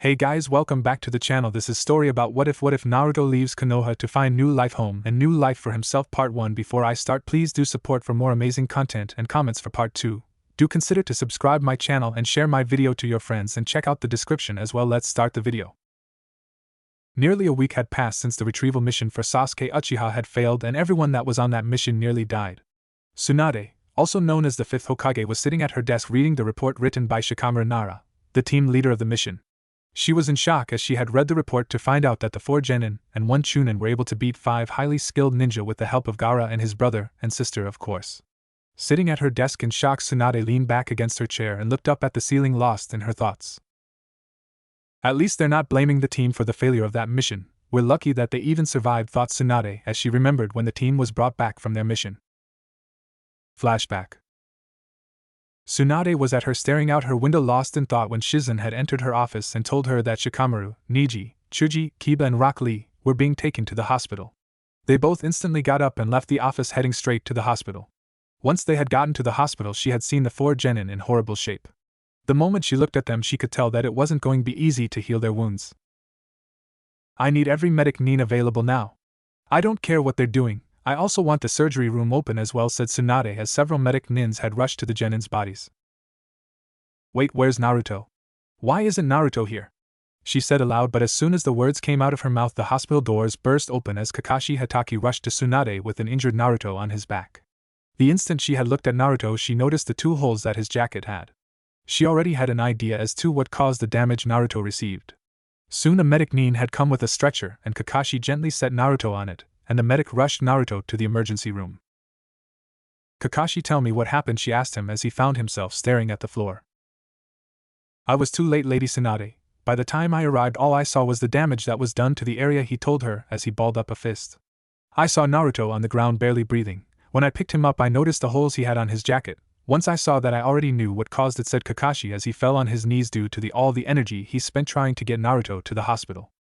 Hey guys, welcome back to the channel. This is story about what if Naruto leaves Konoha to find new life home and new life for himself part 1. Before I start, please do support for more amazing content and comments for part 2. Do consider to subscribe my channel and share my video to your friends and check out the description as well. Let's start the video. Nearly a week had passed since the retrieval mission for Sasuke Uchiha had failed and everyone that was on that mission nearly died. Tsunade, also known as the 5th Hokage, was sitting at her desk reading the report written by Shikamaru Nara, the team leader of the mission. She was in shock as she had read the report to find out that the 4 Genin and 1 Chunin were able to beat 5 highly skilled ninja with the help of Gaara and his brother and sister, of course. Sitting at her desk in shock, Tsunade leaned back against her chair and looked up at the ceiling, lost in her thoughts. At least they're not blaming the team for the failure of that mission. We're lucky that they even survived, thought Tsunade as she remembered when the team was brought back from their mission. Flashback. Tsunade was at her staring out her window lost in thought when Shizen had entered her office and told her that Shikamaru, Niji, Chuji, Kiba and Rock Lee were being taken to the hospital. They both instantly got up and left the office, heading straight to the hospital. Once they had gotten to the hospital, she had seen the 4 Genin in horrible shape. The moment she looked at them, she could tell that it wasn't going to be easy to heal their wounds. I need every medic nin available now. I don't care what they're doing. I also want the surgery room open as well, said Tsunade as several medic nins had rushed to the Genin's bodies. Wait, where's Naruto? Why isn't Naruto here? She said aloud, but as soon as the words came out of her mouth, the hospital doors burst open as Kakashi Hatake rushed to Tsunade with an injured Naruto on his back. The instant she had looked at Naruto, she noticed the 2 holes that his jacket had. She already had an idea as to what caused the damage Naruto received. Soon a medic nin had come with a stretcher and Kakashi gently set Naruto on it, and the medic rushed Naruto to the emergency room. Kakashi, tell me what happened, she asked him as he found himself staring at the floor. I was too late, Lady Tsunade. By the time I arrived, all I saw was the damage that was done to the area, he told her as he balled up a fist. I saw Naruto on the ground barely breathing. When I picked him up, I noticed the holes he had on his jacket. Once I saw that, I already knew what caused it, said Kakashi as he fell on his knees due to all the energy he spent trying to get Naruto to the hospital.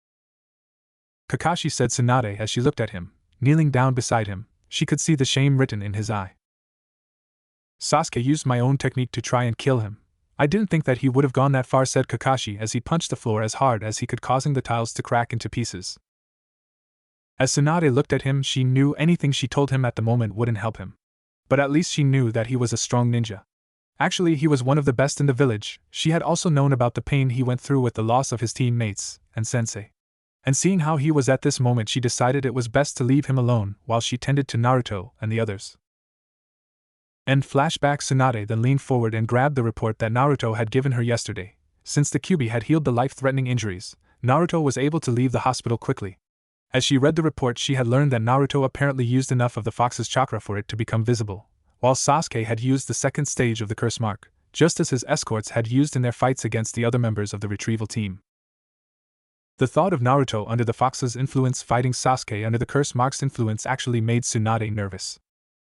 Kakashi, said Tsunade as she looked at him. Kneeling down beside him, she could see the shame written in his eye. Sasuke used my own technique to try and kill him. I didn't think that he would have gone that far, said Kakashi as he punched the floor as hard as he could, causing the tiles to crack into pieces. As Tsunade looked at him, she knew anything she told him at the moment wouldn't help him. But at least she knew that he was a strong ninja. Actually, he was one of the best in the village. She had also known about the pain he went through with the loss of his teammates and sensei. And seeing how he was at this moment, she decided it was best to leave him alone while she tended to Naruto and the others. End flashback. Tsunade then leaned forward and grabbed the report that Naruto had given her yesterday. Since the Kyuubi had healed the life-threatening injuries, Naruto was able to leave the hospital quickly. As she read the report, she had learned that Naruto apparently used enough of the fox's chakra for it to become visible, while Sasuke had used the 2nd stage of the curse mark, just as his escorts had used in their fights against the other members of the retrieval team. The thought of Naruto under the fox's influence fighting Sasuke under the curse mark's influence actually made Tsunade nervous.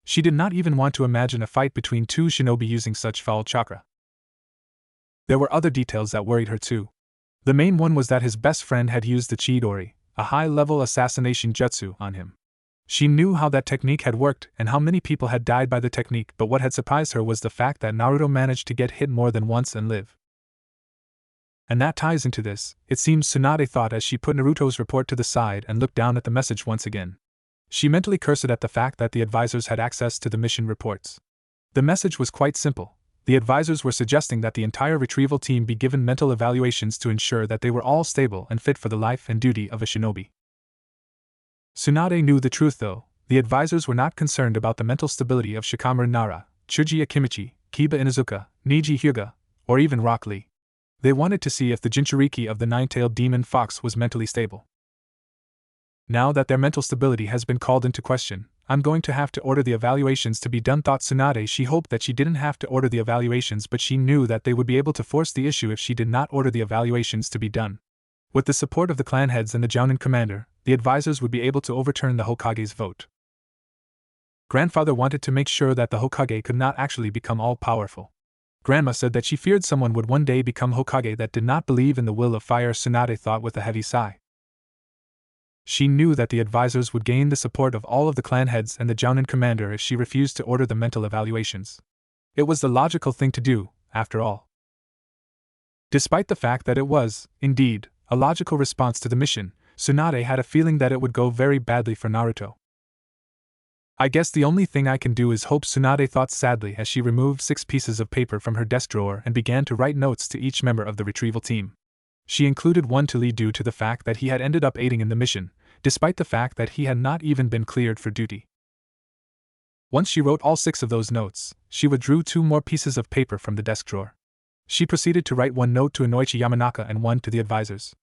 She did not even want to imagine a fight between 2 shinobi using such foul chakra. There were other details that worried her too. The main one was that his best friend had used the Chidori, a high-level assassination jutsu, on him. She knew how that technique had worked and how many people had died by the technique, but what had surprised her was the fact that Naruto managed to get hit more than once and live. And that ties into this, it seems, Tsunade thought as she put Naruto's report to the side and looked down at the message once again. She mentally cursed at the fact that the advisors had access to the mission reports. The message was quite simple. The advisors were suggesting that the entire retrieval team be given mental evaluations to ensure that they were all stable and fit for the life and duty of a shinobi. Tsunade knew the truth though. The advisors were not concerned about the mental stability of Shikamaru Nara, Chuji Akimichi, Kiba Inuzuka, Niji Hyuga, or even Rock Lee. They wanted to see if the Jinchuriki of the 9-tailed demon fox was mentally stable. Now that their mental stability has been called into question, I'm going to have to order the evaluations to be done, thought Tsunade. She hoped that she didn't have to order the evaluations, but she knew that they would be able to force the issue if she did not order the evaluations to be done. With the support of the clan heads and the Jounin commander, the advisors would be able to overturn the Hokage's vote. Grandfather wanted to make sure that the Hokage could not actually become all-powerful. Grandma said that she feared someone would one day become Hokage that did not believe in the will of fire, Tsunade thought with a heavy sigh. She knew that the advisors would gain the support of all of the clan heads and the Jounin commander if she refused to order the mental evaluations. It was the logical thing to do, after all. Despite the fact that it was, indeed, a logical response to the mission, Tsunade had a feeling that it would go very badly for Naruto. I guess the only thing I can do is hope, Tsunade thought sadly as she removed 6 pieces of paper from her desk drawer and began to write notes to each member of the retrieval team. She included one to Lee due to the fact that he had ended up aiding in the mission, despite the fact that he had not even been cleared for duty. Once she wrote all 6 of those notes, she withdrew 2 more pieces of paper from the desk drawer. She proceeded to write one note to Inoichi Yamanaka and one to the advisors.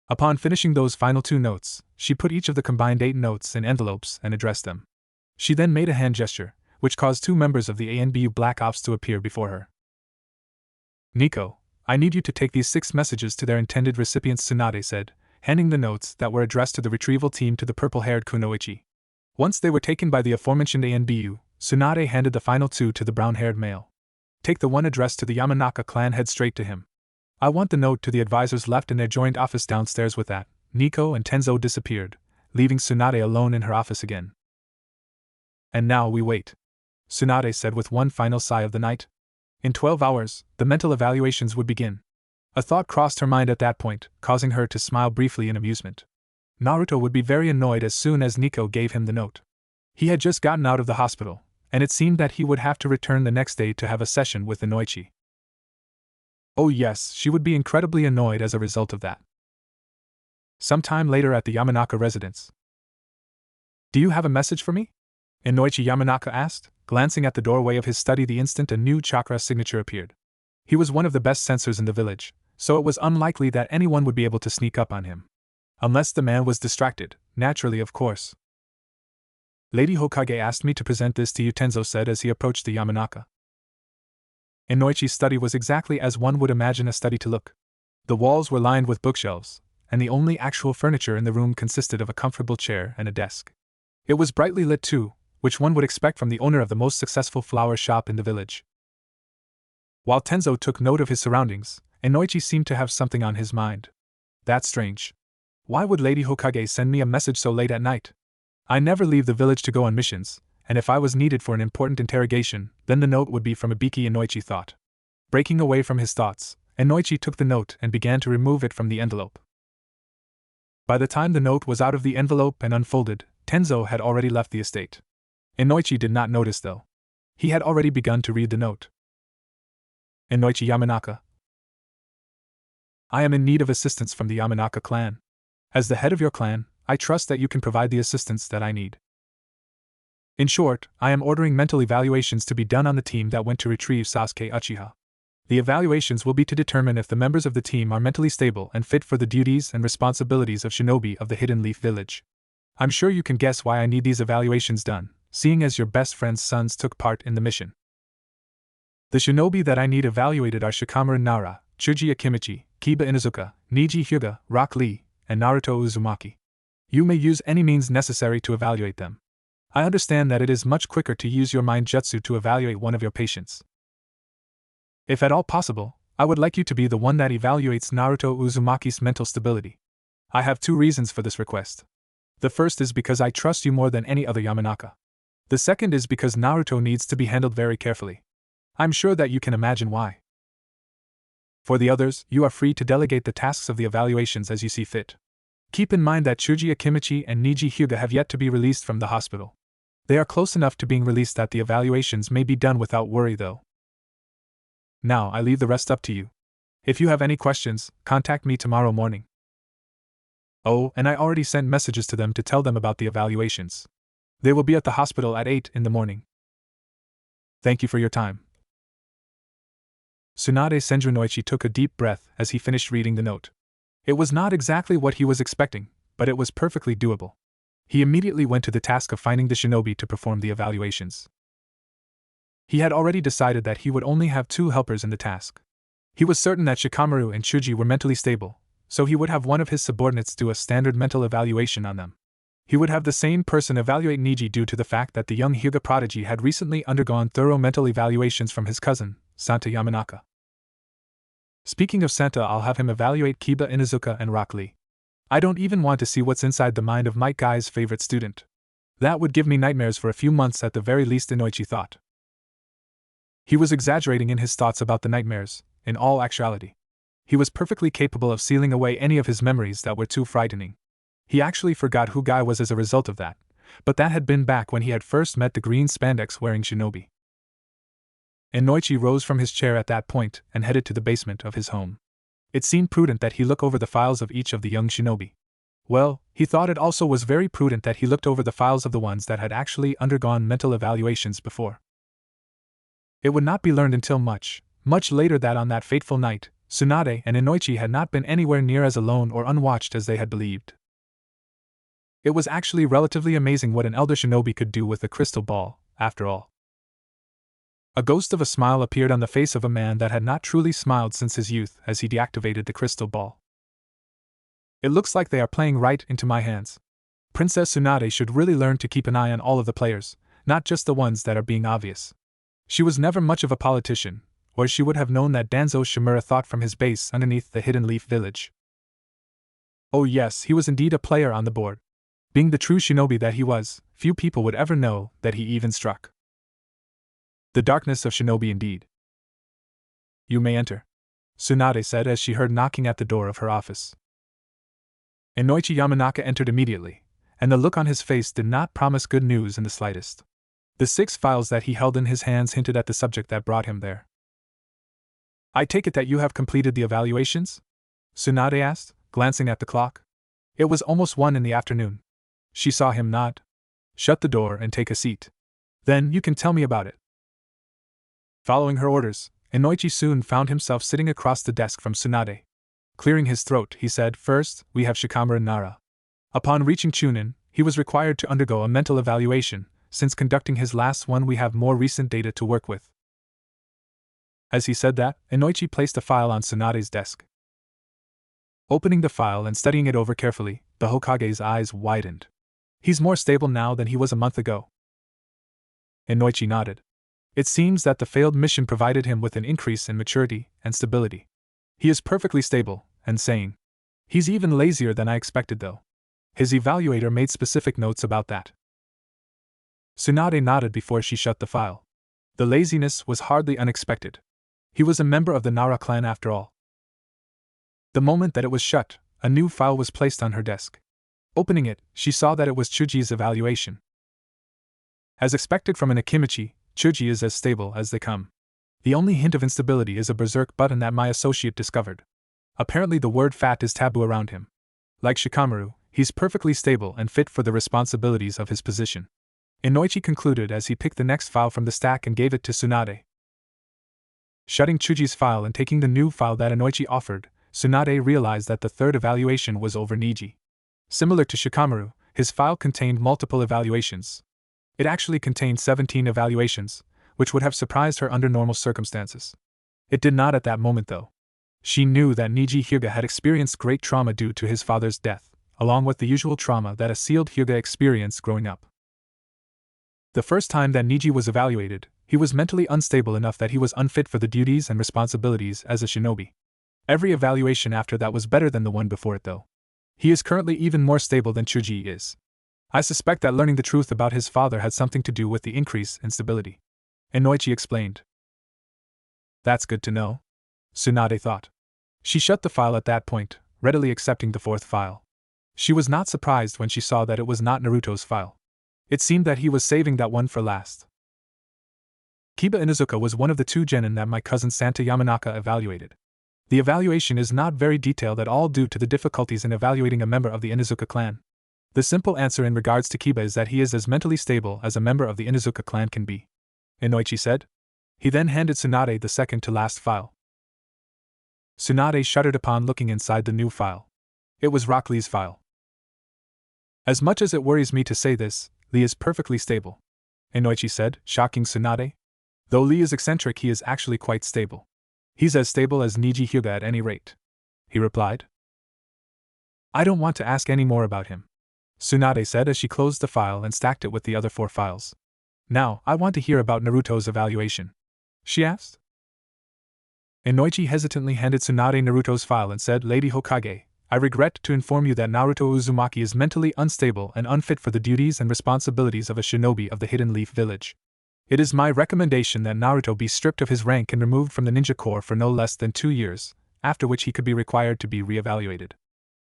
Upon finishing those final 2 notes, she put each of the combined 8 notes in envelopes and addressed them. She then made a hand gesture, which caused 2 members of the ANBU Black Ops to appear before her. Nico, I need you to take these 6 messages to their intended recipients, Tsunade said, handing the notes that were addressed to the retrieval team to the purple-haired Kunoichi. Once they were taken by the aforementioned ANBU, Tsunade handed the final 2 to the brown-haired male. Take the one addressed to the Yamanaka clan, head straight to him. I want the note to the advisors left in their joint office downstairs. With that, Nico and Tenzo disappeared, leaving Tsunade alone in her office again. And now we wait, Tsunade said with one final sigh of the night. In 12 hours, the mental evaluations would begin. A thought crossed her mind at that point, causing her to smile briefly in amusement. Naruto would be very annoyed as soon as Nico gave him the note. He had just gotten out of the hospital, and it seemed that he would have to return the next day to have a session with Inoichi. Oh yes, she would be incredibly annoyed as a result of that. Sometime later at the Yamanaka residence. Do you have a message for me? Inoichi Yamanaka asked, glancing at the doorway of his study the instant a new chakra signature appeared. He was one of the best censors in the village, so it was unlikely that anyone would be able to sneak up on him. Unless the man was distracted, naturally, of course. Lady Hokage asked me to present this to you, Tenzo said as he approached the Yamanaka. Inoichi's study was exactly as one would imagine a study to look. The walls were lined with bookshelves, and the only actual furniture in the room consisted of a comfortable chair and a desk. It was brightly lit too, which one would expect from the owner of the most successful flower shop in the village. While Tenzo took note of his surroundings, Inoichi seemed to have something on his mind. That's strange. Why would Lady Hokage send me a message so late at night? I never leave the village to go on missions, and if I was needed for an important interrogation, then the note would be from Ibiki, Inoichi thought. Breaking away from his thoughts, Inoichi took the note and began to remove it from the envelope. By the time the note was out of the envelope and unfolded, Tenzo had already left the estate. Inoichi did not notice though. He had already begun to read the note. Inoichi Yamanaka. I am in need of assistance from the Yamanaka clan. As the head of your clan, I trust that you can provide the assistance that I need. In short, I am ordering mental evaluations to be done on the team that went to retrieve Sasuke Uchiha. The evaluations will be to determine if the members of the team are mentally stable and fit for the duties and responsibilities of shinobi of the Hidden Leaf Village. I'm sure you can guess why I need these evaluations done, seeing as your best friend's sons took part in the mission. The shinobi that I need evaluated are Shikamaru Nara, Chuji Akimichi, Kiba Inuzuka, Niji Hyuga, Rock Lee, and Naruto Uzumaki. You may use any means necessary to evaluate them. I understand that it is much quicker to use your mind jutsu to evaluate one of your patients. If at all possible, I would like you to be the one that evaluates Naruto Uzumaki's mental stability. I have 2 reasons for this request. The first is because I trust you more than any other Yamanaka. The second is because Naruto needs to be handled very carefully. I'm sure that you can imagine why. For the others, you are free to delegate the tasks of the evaluations as you see fit. Keep in mind that Chuji Akimichi and Niji Hyuga have yet to be released from the hospital. They are close enough to being released that the evaluations may be done without worry though. Now I leave the rest up to you. If you have any questions, contact me tomorrow morning. Oh, and I already sent messages to them to tell them about the evaluations. They will be at the hospital at 8 in the morning. Thank you for your time. Tsunade Senju Noichi took a deep breath as he finished reading the note. It was not exactly what he was expecting, but it was perfectly doable. He immediately went to the task of finding the shinobi to perform the evaluations. He had already decided that he would only have 2 helpers in the task. He was certain that Shikamaru and Chuji were mentally stable, so he would have one of his subordinates do a standard mental evaluation on them. He would have the same person evaluate Niji due to the fact that the young Hyuga prodigy had recently undergone thorough mental evaluations from his cousin, Santa Yamanaka. Speaking of Santa, I'll have him evaluate Kiba Inuzuka and Rock Lee. I don't even want to see what's inside the mind of Mike Guy's favorite student. That would give me nightmares for a few months at the very least, Inoichi thought. He was exaggerating in his thoughts about the nightmares, in all actuality. He was perfectly capable of sealing away any of his memories that were too frightening. He actually forgot who Guy was as a result of that, but that had been back when he had first met the green spandex-wearing shinobi. Inoichi rose from his chair at that point and headed to the basement of his home. It seemed prudent that he look over the files of each of the young shinobi. Well, he thought it also was very prudent that he looked over the files of the ones that had actually undergone mental evaluations before. It would not be learned until much later that on that fateful night, Tsunade and Inoichi had not been anywhere near as alone or unwatched as they had believed. It was actually relatively amazing what an elder shinobi could do with a crystal ball, after all. A ghost of a smile appeared on the face of a man that had not truly smiled since his youth as he deactivated the crystal ball. It looks like they are playing right into my hands. Princess Tsunade should really learn to keep an eye on all of the players, not just the ones that are being obvious. She was never much of a politician, or she would have known that Danzo Shimura thought from his base underneath the Hidden Leaf Village. Oh yes, he was indeed a player on the board. Being the true shinobi that he was, few people would ever know that he even struck. The darkness of shinobi indeed. You may enter, Tsunade said as she heard knocking at the door of her office. Inoichi Yamanaka entered immediately, and the look on his face did not promise good news in the slightest. The 6 files that he held in his hands hinted at the subject that brought him there. I take it that you have completed the evaluations? Tsunade asked, glancing at the clock. It was almost 1 in the afternoon. She saw him nod. Shut the door and take a seat. Then you can tell me about it. Following her orders, Inoichi soon found himself sitting across the desk from Tsunade. Clearing his throat, he said, First, we have Shikamaru Nara. Upon reaching Chunin, he was required to undergo a mental evaluation. Since conducting his last one, we have more recent data to work with. As he said that, Inoichi placed a file on Tsunade's desk. Opening the file and studying it over carefully, the Hokage's eyes widened. He's more stable now than he was a month ago. Inoichi nodded. It seems that the failed mission provided him with an increase in maturity and stability. He is perfectly stable and sane. He's even lazier than I expected, though. His evaluator made specific notes about that. Tsunade nodded before she shut the file. The laziness was hardly unexpected. He was a member of the Nara clan after all. The moment that it was shut, a new file was placed on her desk. Opening it, she saw that it was Chuji's evaluation. As expected from an Akimichi, Chuji is as stable as they come. The only hint of instability is a berserk button that my associate discovered. Apparently the word fat is taboo around him. Like Shikamaru, he's perfectly stable and fit for the responsibilities of his position. Inoichi concluded as he picked the next file from the stack and gave it to Tsunade. Shutting Chuji's file and taking the new file that Inoichi offered, Tsunade realized that the third evaluation was over Niji. Similar to Shikamaru, his file contained multiple evaluations. It actually contained 17 evaluations, which would have surprised her under normal circumstances. It did not at that moment, though. She knew that Niji Hyuga had experienced great trauma due to his father's death, along with the usual trauma that a sealed Hyuga experienced growing up. The first time that Niji was evaluated, he was mentally unstable enough that he was unfit for the duties and responsibilities as a shinobi. Every evaluation after that was better than the one before it, though. He is currently even more stable than Chuji is. I suspect that learning the truth about his father had something to do with the increase in stability. Inoichi explained. That's good to know, Tsunade thought. She shut the file at that point, readily accepting the 4th file. She was not surprised when she saw that it was not Naruto's file. It seemed that he was saving that one for last. Kiba Inuzuka was one of the 2 genin that my cousin Santa Yamanaka evaluated. The evaluation is not very detailed at all due to the difficulties in evaluating a member of the Inuzuka clan. The simple answer in regards to Kiba is that he is as mentally stable as a member of the Inuzuka clan can be, Inoichi said. He then handed Tsunade the second to last file. Tsunade shuddered upon looking inside the new file. It was Rock Lee's file. As much as it worries me to say this, Lee is perfectly stable, Inoichi said, shocking Tsunade. Though Lee is eccentric, he is actually quite stable. He's as stable as Niji Hyuga at any rate, he replied. I don't want to ask any more about him, Tsunade said as she closed the file and stacked it with the other 4 files. Now, I want to hear about Naruto's evaluation, she asked. Inoichi hesitantly handed Tsunade Naruto's file and said, Lady Hokage, I regret to inform you that Naruto Uzumaki is mentally unstable and unfit for the duties and responsibilities of a shinobi of the Hidden Leaf Village. It is my recommendation that Naruto be stripped of his rank and removed from the ninja corps for no less than 2 years, after which he could be required to be re-evaluated,"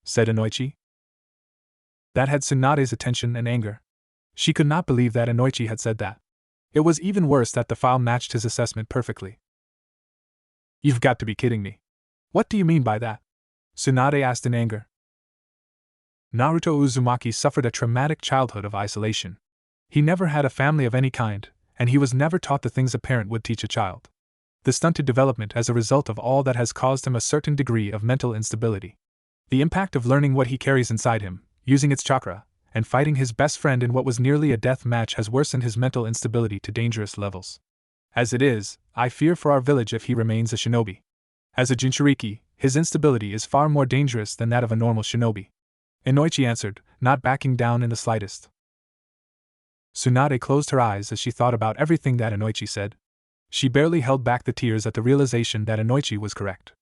said Inoichi. That had Tsunade's attention and anger. She could not believe that Inoichi had said that. It was even worse that the file matched his assessment perfectly. "You've got to be kidding me. What do you mean by that?" Tsunade asked in anger. Naruto Uzumaki suffered a traumatic childhood of isolation. He never had a family of any kind, and he was never taught the things a parent would teach a child. The stunted development as a result of all that has caused him a certain degree of mental instability. The impact of learning what he carries inside him, using its chakra, and fighting his best friend in what was nearly a death match has worsened his mental instability to dangerous levels. As it is, I fear for our village if he remains a shinobi. As a Jinchuriki, his instability is far more dangerous than that of a normal shinobi," Inoichi answered, not backing down in the slightest. Tsunade closed her eyes as she thought about everything that Inoichi said. She barely held back the tears at the realization that Inoichi was correct.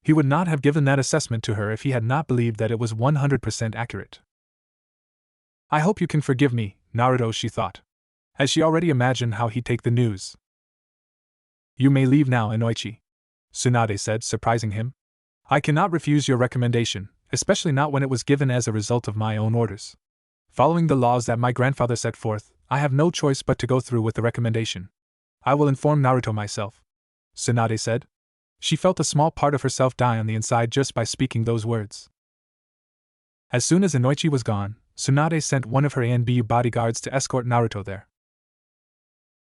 He would not have given that assessment to her if he had not believed that it was 100% accurate. "I hope you can forgive me, Naruto," she thought, as she already imagined how he'd take the news. "You may leave now, Inoichi," Tsunade said, surprising him. "I cannot refuse your recommendation, especially not when it was given as a result of my own orders. Following the laws that my grandfather set forth, I have no choice but to go through with the recommendation. I will inform Naruto myself," Tsunade said. She felt a small part of herself die on the inside just by speaking those words. As soon as Inoichi was gone, Tsunade sent one of her ANBU bodyguards to escort Naruto there.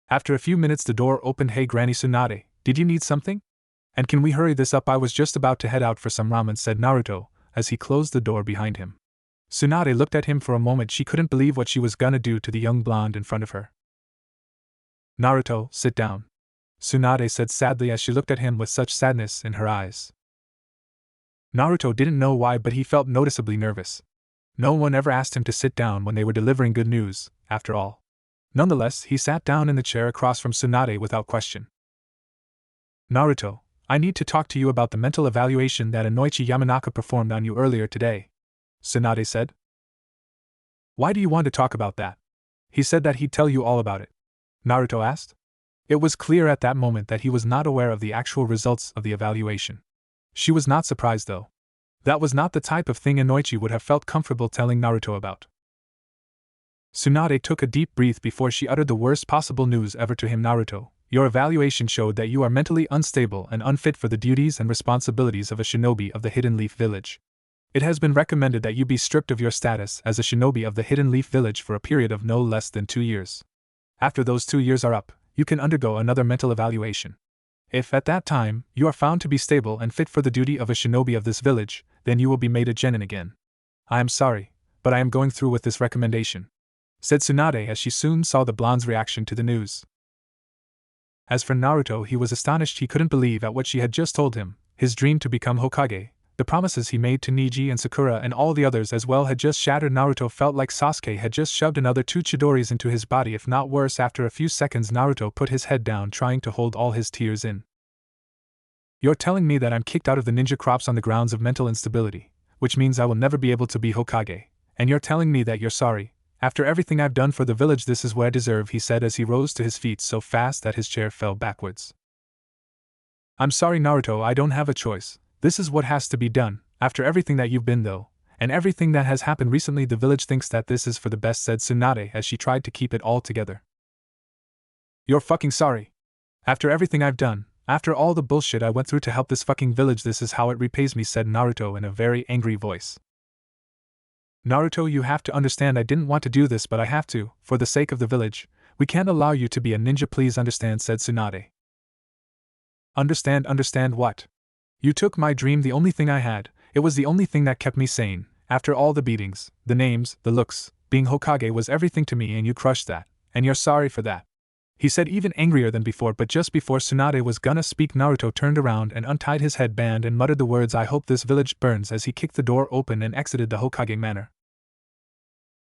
After a few minutes the door opened. "Hey Granny Tsunade, did you need something? And can we hurry this up? I was just about to head out for some ramen," said Naruto, as he closed the door behind him. Tsunade looked at him for a moment. She couldn't believe what she was gonna do to the young blonde in front of her. "Naruto, sit down," Tsunade said sadly as she looked at him with such sadness in her eyes. Naruto didn't know why, but he felt noticeably nervous. No one ever asked him to sit down when they were delivering good news, after all. Nonetheless, he sat down in the chair across from Tsunade without question. "Naruto, I need to talk to you about the mental evaluation that Inoichi Yamanaka performed on you earlier today," Tsunade said. "Why do you want to talk about that? He said that he'd tell you all about it," Naruto asked. It was clear at that moment that he was not aware of the actual results of the evaluation. She was not surprised though. That was not the type of thing Inoichi would have felt comfortable telling Naruto about. Tsunade took a deep breath before she uttered the worst possible news ever to him. "Naruto, your evaluation showed that you are mentally unstable and unfit for the duties and responsibilities of a shinobi of the Hidden Leaf Village. It has been recommended that you be stripped of your status as a shinobi of the Hidden Leaf Village for a period of no less than 2 years. After those 2 years are up, you can undergo another mental evaluation. If, at that time, you are found to be stable and fit for the duty of a shinobi of this village, then you will be made a genin again. I am sorry, but I am going through with this recommendation," said Tsunade as she soon saw the blonde's reaction to the news. As for Naruto, he was astonished. He couldn't believe at what she had just told him. His dream to become Hokage, the promises he made to Niji and Sakura and all the others as well had just shattered. Naruto felt like Sasuke had just shoved another 2 Chidoris into his body, if not worse. After a few seconds, Naruto put his head down, trying to hold all his tears in. "You're telling me that I'm kicked out of the ninja crops on the grounds of mental instability, which means I will never be able to be Hokage, and you're telling me that you're sorry. After everything I've done for the village, this is what I deserve," he said as he rose to his feet so fast that his chair fell backwards. "I'm sorry, Naruto, I don't have a choice. This is what has to be done. After everything that you've been though, and everything that has happened recently, the village thinks that this is for the best," said Tsunade as she tried to keep it all together. "You're fucking sorry. After everything I've done, after all the bullshit I went through to help this fucking village, this is how it repays me," said Naruto in a very angry voice. "Naruto, you have to understand I didn't want to do this, but I have to, for the sake of the village. We can't allow you to be a ninja, please understand," said Tsunade. Understand what? You took my dream, the only thing I had. It was the only thing that kept me sane. After all the beatings, the names, the looks, being Hokage was everything to me, and you crushed that, and you're sorry for that," he said, even angrier than before. But just before Tsunade was gonna speak, Naruto turned around and untied his headband and muttered the words, "I hope this village burns," as he kicked the door open and exited the Hokage manor.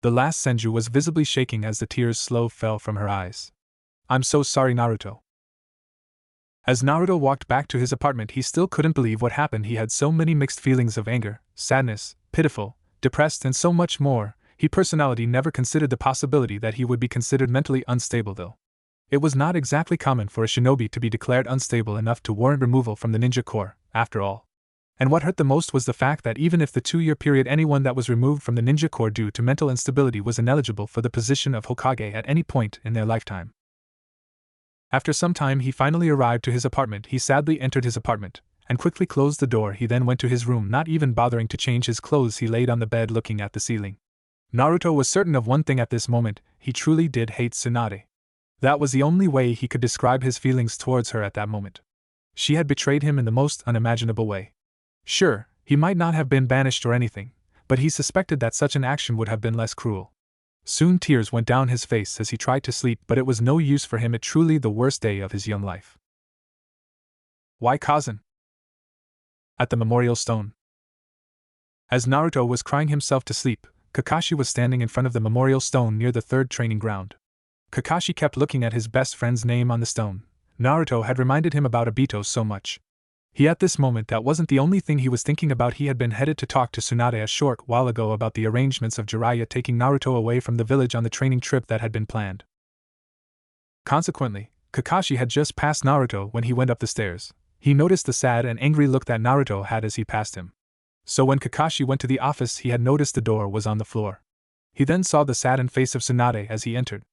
The last Senju was visibly shaking as the tears slowly fell from her eyes. "I'm so sorry, Naruto." As Naruto walked back to his apartment, he still couldn't believe what happened. He had so many mixed feelings of anger, sadness, pitiful, depressed, and so much more. He personally never considered the possibility that he would be considered mentally unstable though. It was not exactly common for a shinobi to be declared unstable enough to warrant removal from the ninja corps, after all. And what hurt the most was the fact that even if the 2-year period anyone that was removed from the ninja corps due to mental instability was ineligible for the position of Hokage at any point in their lifetime. After some time he finally arrived to his apartment. He sadly entered his apartment, and quickly closed the door. He then went to his room, not even bothering to change his clothes. He laid on the bed looking at the ceiling. Naruto was certain of one thing at this moment: he truly did hate Tsunade. That was the only way he could describe his feelings towards her at that moment. She had betrayed him in the most unimaginable way. Sure, he might not have been banished or anything, but he suspected that such an action would have been less cruel. Soon tears went down his face as he tried to sleep, but it was no use for him. It truly the worst day of his young life. Why Kazan? At the memorial stone. As Naruto was crying himself to sleep, Kakashi was standing in front of the memorial stone near the third training ground. Kakashi kept looking at his best friend's name on the stone. Naruto had reminded him about Obito so much. At this moment, that wasn't the only thing he was thinking about. He had been headed to talk to Tsunade a short while ago about the arrangements of Jiraiya taking Naruto away from the village on the training trip that had been planned. Consequently, Kakashi had just passed Naruto when he went up the stairs. He noticed the sad and angry look that Naruto had as he passed him. So when Kakashi went to the office, he had noticed the door was on the floor. He then saw the saddened face of Tsunade as he entered.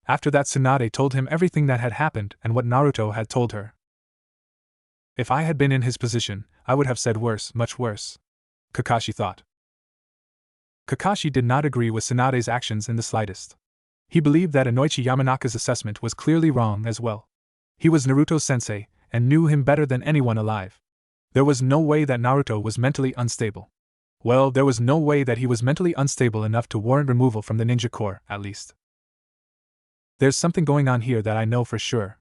After that, Tsunade told him everything that had happened and what Naruto had told her. If I had been in his position, I would have said worse, much worse, Kakashi thought. Kakashi did not agree with Tsunade's actions in the slightest. He believed that Inoichi Yamanaka's assessment was clearly wrong as well. He was Naruto's sensei, and knew him better than anyone alive. There was no way that Naruto was mentally unstable. Well, there was no way that he was mentally unstable enough to warrant removal from the ninja corps, at least. There's something going on here that I know for sure.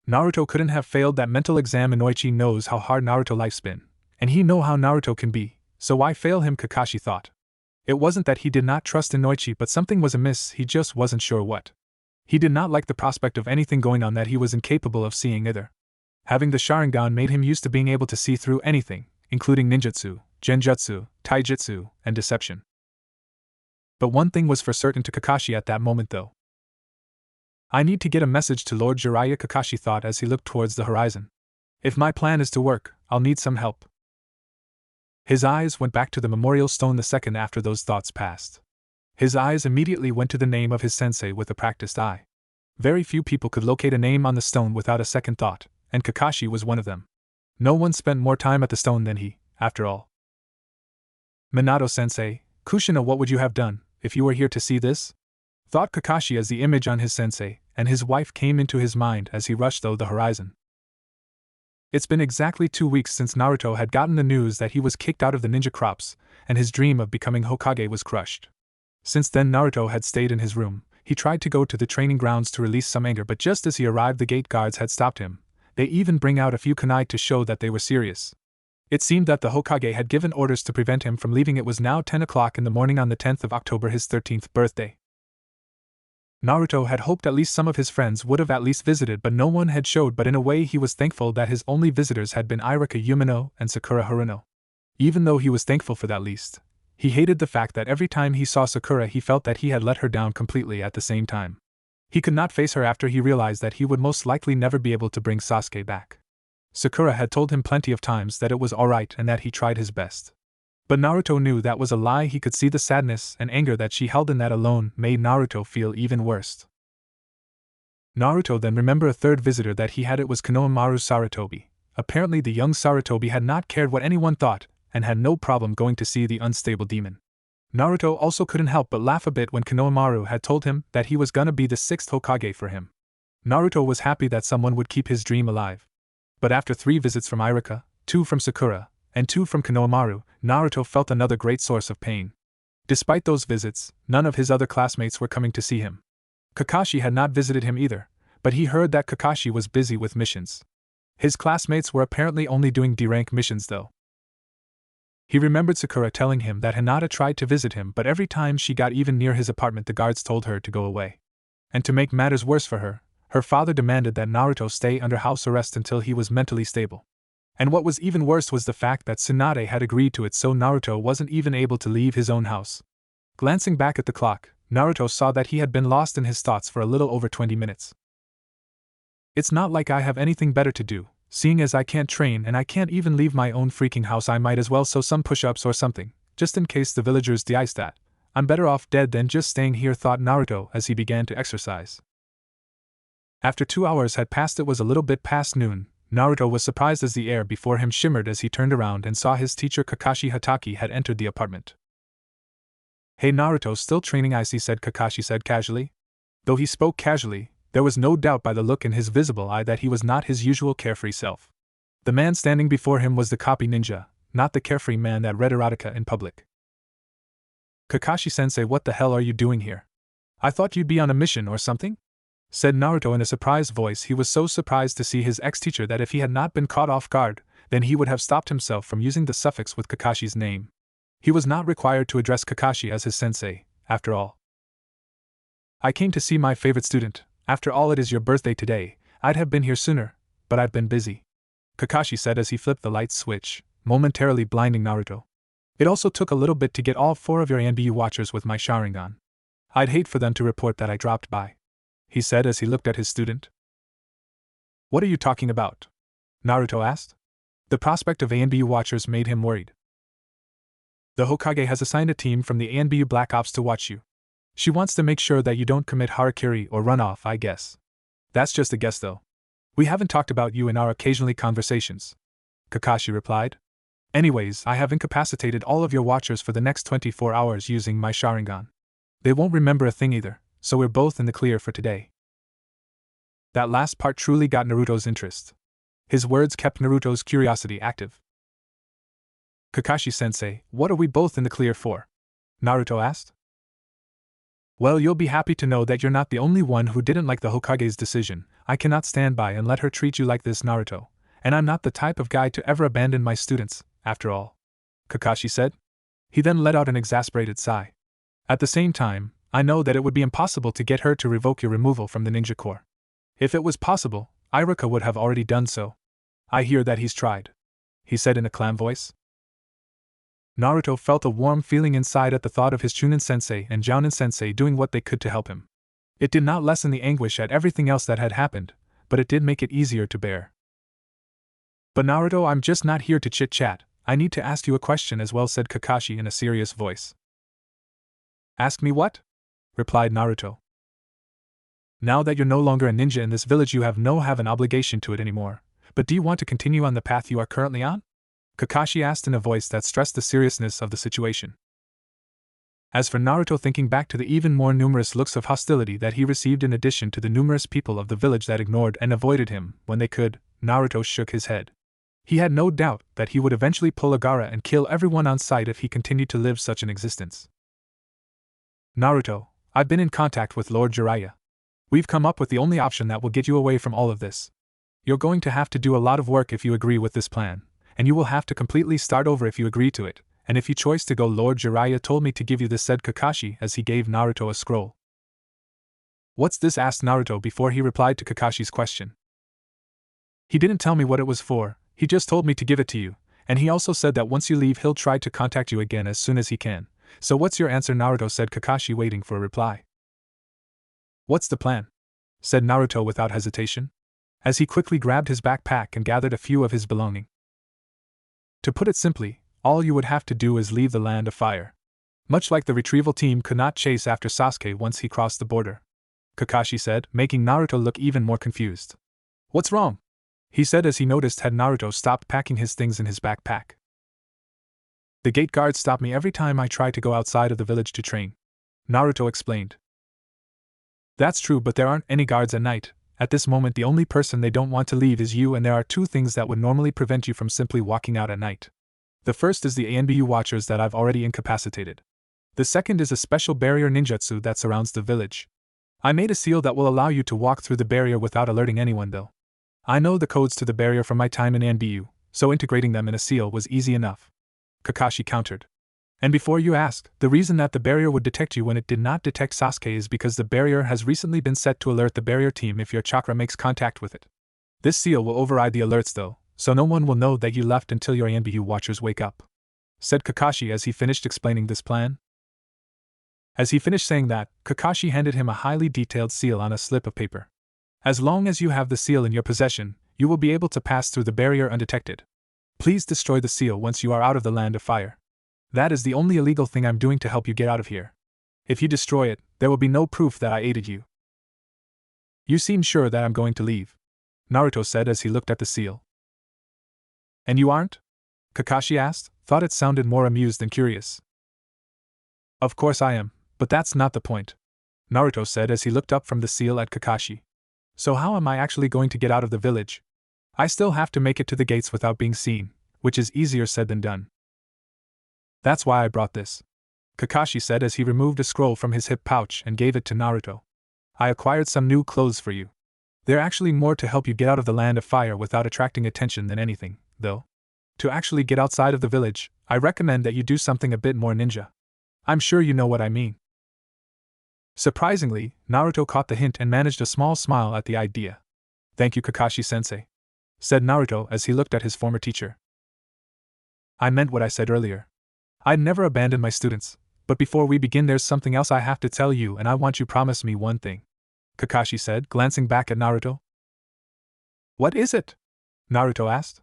Naruto couldn't have failed that mental exam. Inoichi knows how hard Naruto life's been, and he know how Naruto can be, so why fail him? Kakashi thought. It wasn't that he did not trust Inoichi, but something was amiss. He just wasn't sure what. He did not like the prospect of anything going on that he was incapable of seeing either. Having the Sharingan made him used to being able to see through anything, including ninjutsu, genjutsu, taijutsu, and deception. But one thing was for certain to Kakashi at that moment though. I need to get a message to Lord Jiraiya, Kakashi thought as he looked towards the horizon. If my plan is to work, I'll need some help. His eyes went back to the memorial stone the second after those thoughts passed. His eyes immediately went to the name of his sensei with a practiced eye. Very few people could locate a name on the stone without a second thought, and Kakashi was one of them. No one spent more time at the stone than he, after all. Minato-sensei, Kushina, what would you have done if you were here to see this? Thought Kakashi as the image on his sensei and his wife came into his mind as he rushed through the horizon. It's been exactly 2 weeks since Naruto had gotten the news that he was kicked out of the ninja crops, and his dream of becoming Hokage was crushed. Since then Naruto had stayed in his room. He tried to go to the training grounds to release some anger, but just as he arrived the gate guards had stopped him. They even bring out a few kunai to show that they were serious. It seemed that the Hokage had given orders to prevent him from leaving. It was now 10 o'clock in the morning on the 10th of October, his 13th birthday. Naruto had hoped at least some of his friends would have at least visited, but no one had showed. But in a way he was thankful that his only visitors had been Irika Yumino and Sakura Haruno. Even though he was thankful for that least, he hated the fact that every time he saw Sakura he felt that he had let her down completely at the same time. He could not face her after he realized that he would most likely never be able to bring Sasuke back. Sakura had told him plenty of times that it was alright and that he tried his best. But Naruto knew that was a lie. He could see the sadness and anger that she held, and that alone made Naruto feel even worse. Naruto then remembered a third visitor that he had. It was Konohamaru Sarutobi. Apparently the young Sarutobi had not cared what anyone thought, and had no problem going to see the unstable demon. Naruto also couldn't help but laugh a bit when Konohamaru had told him that he was gonna be the 6th Hokage for him. Naruto was happy that someone would keep his dream alive. But after 3 visits from Irika, 2 from Sakura, and 2 from Konohamaru, Naruto felt another great source of pain. Despite those visits, none of his other classmates were coming to see him. Kakashi had not visited him either, but he heard that Kakashi was busy with missions. His classmates were apparently only doing D-rank missions though. He remembered Sakura telling him that Hinata tried to visit him, but every time she got even near his apartment the guards told her to go away. And to make matters worse for her, her father demanded that Naruto stay under house arrest until he was mentally stable. And what was even worse was the fact that Tsunade had agreed to it, so Naruto wasn't even able to leave his own house. Glancing back at the clock, Naruto saw that he had been lost in his thoughts for a little over 20 minutes. It's not like I have anything better to do, seeing as I can't train and I can't even leave my own freaking house. I might as well sew some push-ups or something, just in case the villagers de-ice that. I'm better off dead than just staying here, thought Naruto as he began to exercise. After 2 hours had passed, it was a little bit past noon. Naruto was surprised as the air before him shimmered as he turned around and saw his teacher Kakashi Hatake had entered the apartment. Hey Naruto, still training I see, said Kakashi said casually. Though he spoke casually, there was no doubt by the look in his visible eye that he was not his usual carefree self. The man standing before him was the copy ninja, not the carefree man that read erotica in public. Kakashi-sensei, what the hell are you doing here? I thought you'd be on a mission or something? Said Naruto in a surprised voice. He was so surprised to see his ex-teacher that if he had not been caught off guard, then he would have stopped himself from using the suffix with Kakashi's name. He was not required to address Kakashi as his sensei, after all. I came to see my favorite student. After all, it is your birthday today. I'd have been here sooner, but I've been busy, Kakashi said as he flipped the light switch, momentarily blinding Naruto. It also took a little bit to get all 4 of your ANBU watchers with my Sharingan. I'd hate for them to report that I dropped by, he said as he looked at his student. What are you talking about? Naruto asked. The prospect of ANBU watchers made him worried. The Hokage has assigned a team from the ANBU Black Ops to watch you. She wants to make sure that you don't commit harakiri or run off, I guess. That's just a guess though. We haven't talked about you in our occasionally conversations, Kakashi replied. Anyways, I have incapacitated all of your watchers for the next 24 hours using my Sharingan. They won't remember a thing either, so we're both in the clear for today. That last part truly got Naruto's interest. His words kept Naruto's curiosity active. Kakashi-sensei, what are we both in the clear for? Naruto asked. Well, you'll be happy to know that you're not the only one who didn't like the Hokage's decision. I cannot stand by and let her treat you like this, Naruto. And I'm not the type of guy to ever abandon my students, after all, Kakashi said. He then let out an exasperated sigh. At the same time, I know that it would be impossible to get her to revoke your removal from the Ninja Corps. If it was possible, Iruka would have already done so. I hear that he's tried, he said in a calm voice. Naruto felt a warm feeling inside at the thought of his Chunin-sensei and Jounin-sensei doing what they could to help him. It did not lessen the anguish at everything else that had happened, but it did make it easier to bear. But Naruto, I'm just not here to chit-chat. I need to ask you a question as well, said Kakashi in a serious voice. Ask me what? Replied Naruto. Now that you're no longer a ninja in this village, you have an obligation to it anymore. But do you want to continue on the path you are currently on? Kakashi asked in a voice that stressed the seriousness of the situation. As for Naruto, thinking back to the even more numerous looks of hostility that he received in addition to the numerous people of the village that ignored and avoided him when they could, Naruto shook his head. He had no doubt that he would eventually pull a Gaara and kill everyone on sight if he continued to live such an existence. Naruto, I've been in contact with Lord Jiraiya. We've come up with the only option that will get you away from all of this. You're going to have to do a lot of work if you agree with this plan, and you will have to completely start over if you agree to it, and if you choose to go, Lord Jiraiya told me to give you this, said Kakashi as he gave Naruto a scroll. What's this? Asked Naruto before he replied to Kakashi's question. He didn't tell me what it was for, he just told me to give it to you, and he also said that once you leave he'll try to contact you again as soon as he can. So what's your answer, Naruto? Said Kakashi, waiting for a reply. What's the plan? Said Naruto without hesitation, as he quickly grabbed his backpack and gathered a few of his belongings. To put it simply, all you would have to do is leave the land of fire. Much like the retrieval team could not chase after Sasuke once he crossed the border, Kakashi said, making Naruto look even more confused. What's wrong? He said as he noticed had Naruto stopped packing his things in his backpack. The gate guards stop me every time I try to go outside of the village to train, Naruto explained. That's true, but there aren't any guards at night. At this moment the only person they don't want to leave is you, and there are 2 things that would normally prevent you from simply walking out at night. The first is the ANBU watchers that I've already incapacitated. The second is a special barrier ninjutsu that surrounds the village. I made a seal that will allow you to walk through the barrier without alerting anyone though. I know the codes to the barrier from my time in ANBU, so integrating them in a seal was easy enough, Kakashi countered. And before you ask, the reason that the barrier would detect you when it did not detect Sasuke is because the barrier has recently been set to alert the barrier team if your chakra makes contact with it. This seal will override the alerts though, so no one will know that you left until your ANBU watchers wake up, said Kakashi as he finished explaining this plan. As he finished saying that, Kakashi handed him a highly detailed seal on a slip of paper. As long as you have the seal in your possession, you will be able to pass through the barrier undetected. Please destroy the seal once you are out of the land of fire. That is the only illegal thing I'm doing to help you get out of here. If you destroy it, there will be no proof that I aided you. You seem sure that I'm going to leave, Naruto said as he looked at the seal. And you aren't? Kakashi asked, thought it sounded more amused than curious. Of course I am, but that's not the point, Naruto said as he looked up from the seal at Kakashi. So how am I actually going to get out of the village? I still have to make it to the gates without being seen, which is easier said than done. That's why I brought this, Kakashi said as he removed a scroll from his hip pouch and gave it to Naruto. I acquired some new clothes for you. They're actually more to help you get out of the land of fire without attracting attention than anything, though. To actually get outside of the village, I recommend that you do something a bit more ninja. I'm sure you know what I mean. Surprisingly, Naruto caught the hint and managed a small smile at the idea. Thank you, Kakashi-sensei, said Naruto as he looked at his former teacher. I meant what I said earlier. I'd never abandon my students, but before we begin there's something else I have to tell you and I want you to promise me one thing, Kakashi said, glancing back at Naruto. What is it? Naruto asked.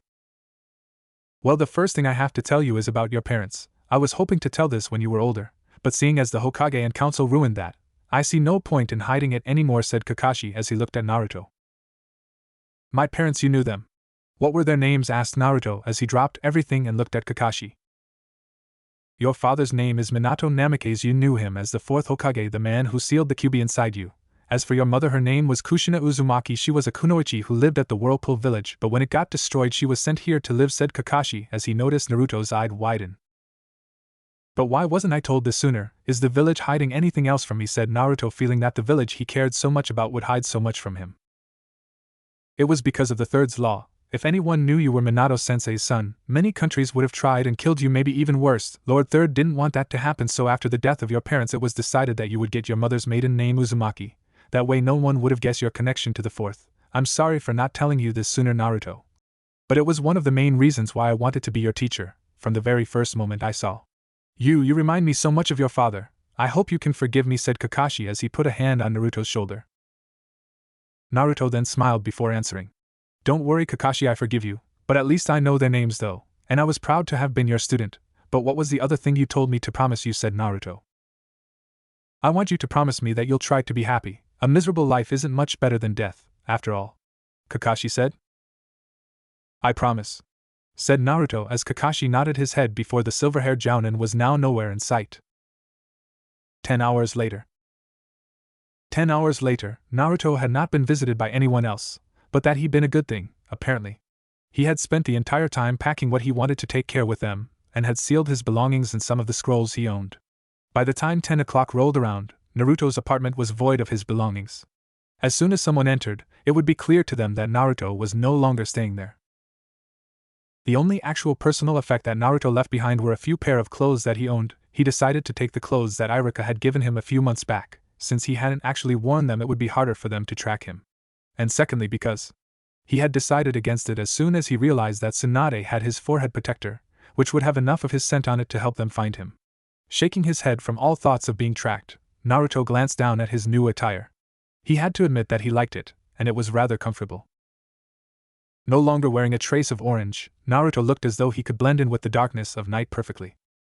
Well, the first thing I have to tell you is about your parents. I was hoping to tell this when you were older, but seeing as the Hokage and council ruined that, I see no point in hiding it anymore, said Kakashi as he looked at Naruto. My parents, you knew them. What were their names? Asked Naruto as he dropped everything and looked at Kakashi. Your father's name is Minato Namikaze. You knew him as the fourth Hokage, the man who sealed the QB inside you. As for your mother, her name was Kushina Uzumaki. She was a kunoichi who lived at the Whirlpool village, but when it got destroyed she was sent here to live, said Kakashi as he noticed Naruto's eye widen. But why wasn't I told this sooner? Is the village hiding anything else from me? Said Naruto, feeling that the village he cared so much about would hide so much from him. It was because of the Third's law. If anyone knew you were Minato-sensei's son, many countries would have tried and killed you, maybe even worse. Lord Third didn't want that to happen, so after the death of your parents it was decided that you would get your mother's maiden name Uzumaki. That way no one would have guessed your connection to the fourth. I'm sorry for not telling you this sooner, Naruto. But it was one of the main reasons why I wanted to be your teacher, from the very first moment I saw you. You remind me so much of your father. I hope you can forgive me, said Kakashi as he put a hand on Naruto's shoulder. Naruto then smiled before answering. Don't worry, Kakashi, I forgive you, but at least I know their names though, and I was proud to have been your student. But what was the other thing you told me to promise you? Said Naruto. I want you to promise me that you'll try to be happy. A miserable life isn't much better than death, after all, Kakashi said. I promise, said Naruto as Kakashi nodded his head before the silver-haired Jounin was now nowhere in sight. 10 hours later. 10 hours later, Naruto had not been visited by anyone else, but that had been a good thing, apparently. He had spent the entire time packing what he wanted to take care with them, and had sealed his belongings and some of the scrolls he owned. By the time 10 o'clock rolled around, Naruto's apartment was void of his belongings. As soon as someone entered, it would be clear to them that Naruto was no longer staying there. The only actual personal effect that Naruto left behind were a few pair of clothes that he owned. He decided to take the clothes that Irika had given him a few months back. Since he hadn't actually worn them, it would be harder for them to track him. And secondly, because he had decided against it as soon as he realized that Tsunade had his forehead protector, which would have enough of his scent on it to help them find him. Shaking his head from all thoughts of being tracked, Naruto glanced down at his new attire. He had to admit that he liked it, and it was rather comfortable. No longer wearing a trace of orange, Naruto looked as though he could blend in with the darkness of night perfectly.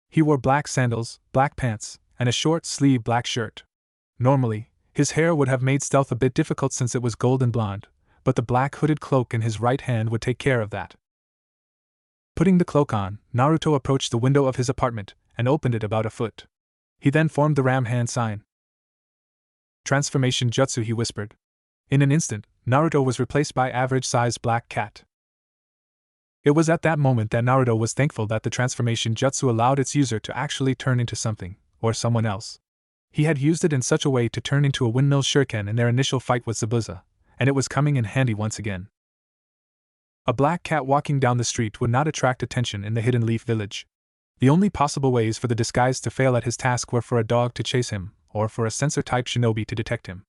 He wore black sandals, black pants, and a short-sleeved black shirt. Normally, his hair would have made stealth a bit difficult since it was golden blonde, but the black hooded cloak in his right hand would take care of that. Putting the cloak on, Naruto approached the window of his apartment and opened it about a foot. He then formed the ram hand sign. Transformation jutsu, he whispered. In an instant, Naruto was replaced by average-sized black cat. It was at that moment that Naruto was thankful that the transformation jutsu allowed its user to actually turn into something, or someone else. He had used it in such a way to turn into a windmill shuriken in their initial fight with Zabuza, and it was coming in handy once again. A black cat walking down the street would not attract attention in the Hidden Leaf Village. The only possible ways for the disguise to fail at his task were for a dog to chase him, or for a sensor-type shinobi to detect him.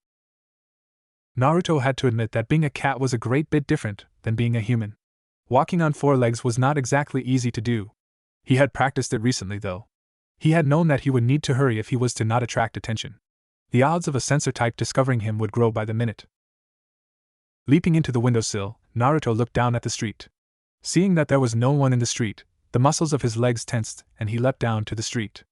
Naruto had to admit that being a cat was a great bit different than being a human. Walking on 4 legs was not exactly easy to do. He had practiced it recently, though. He had known that he would need to hurry if he was to not attract attention. The odds of a sensor-type discovering him would grow by the minute. Leaping into the windowsill, Naruto looked down at the street. Seeing that there was no one in the street, the muscles of his legs tensed, and he leapt down to the street.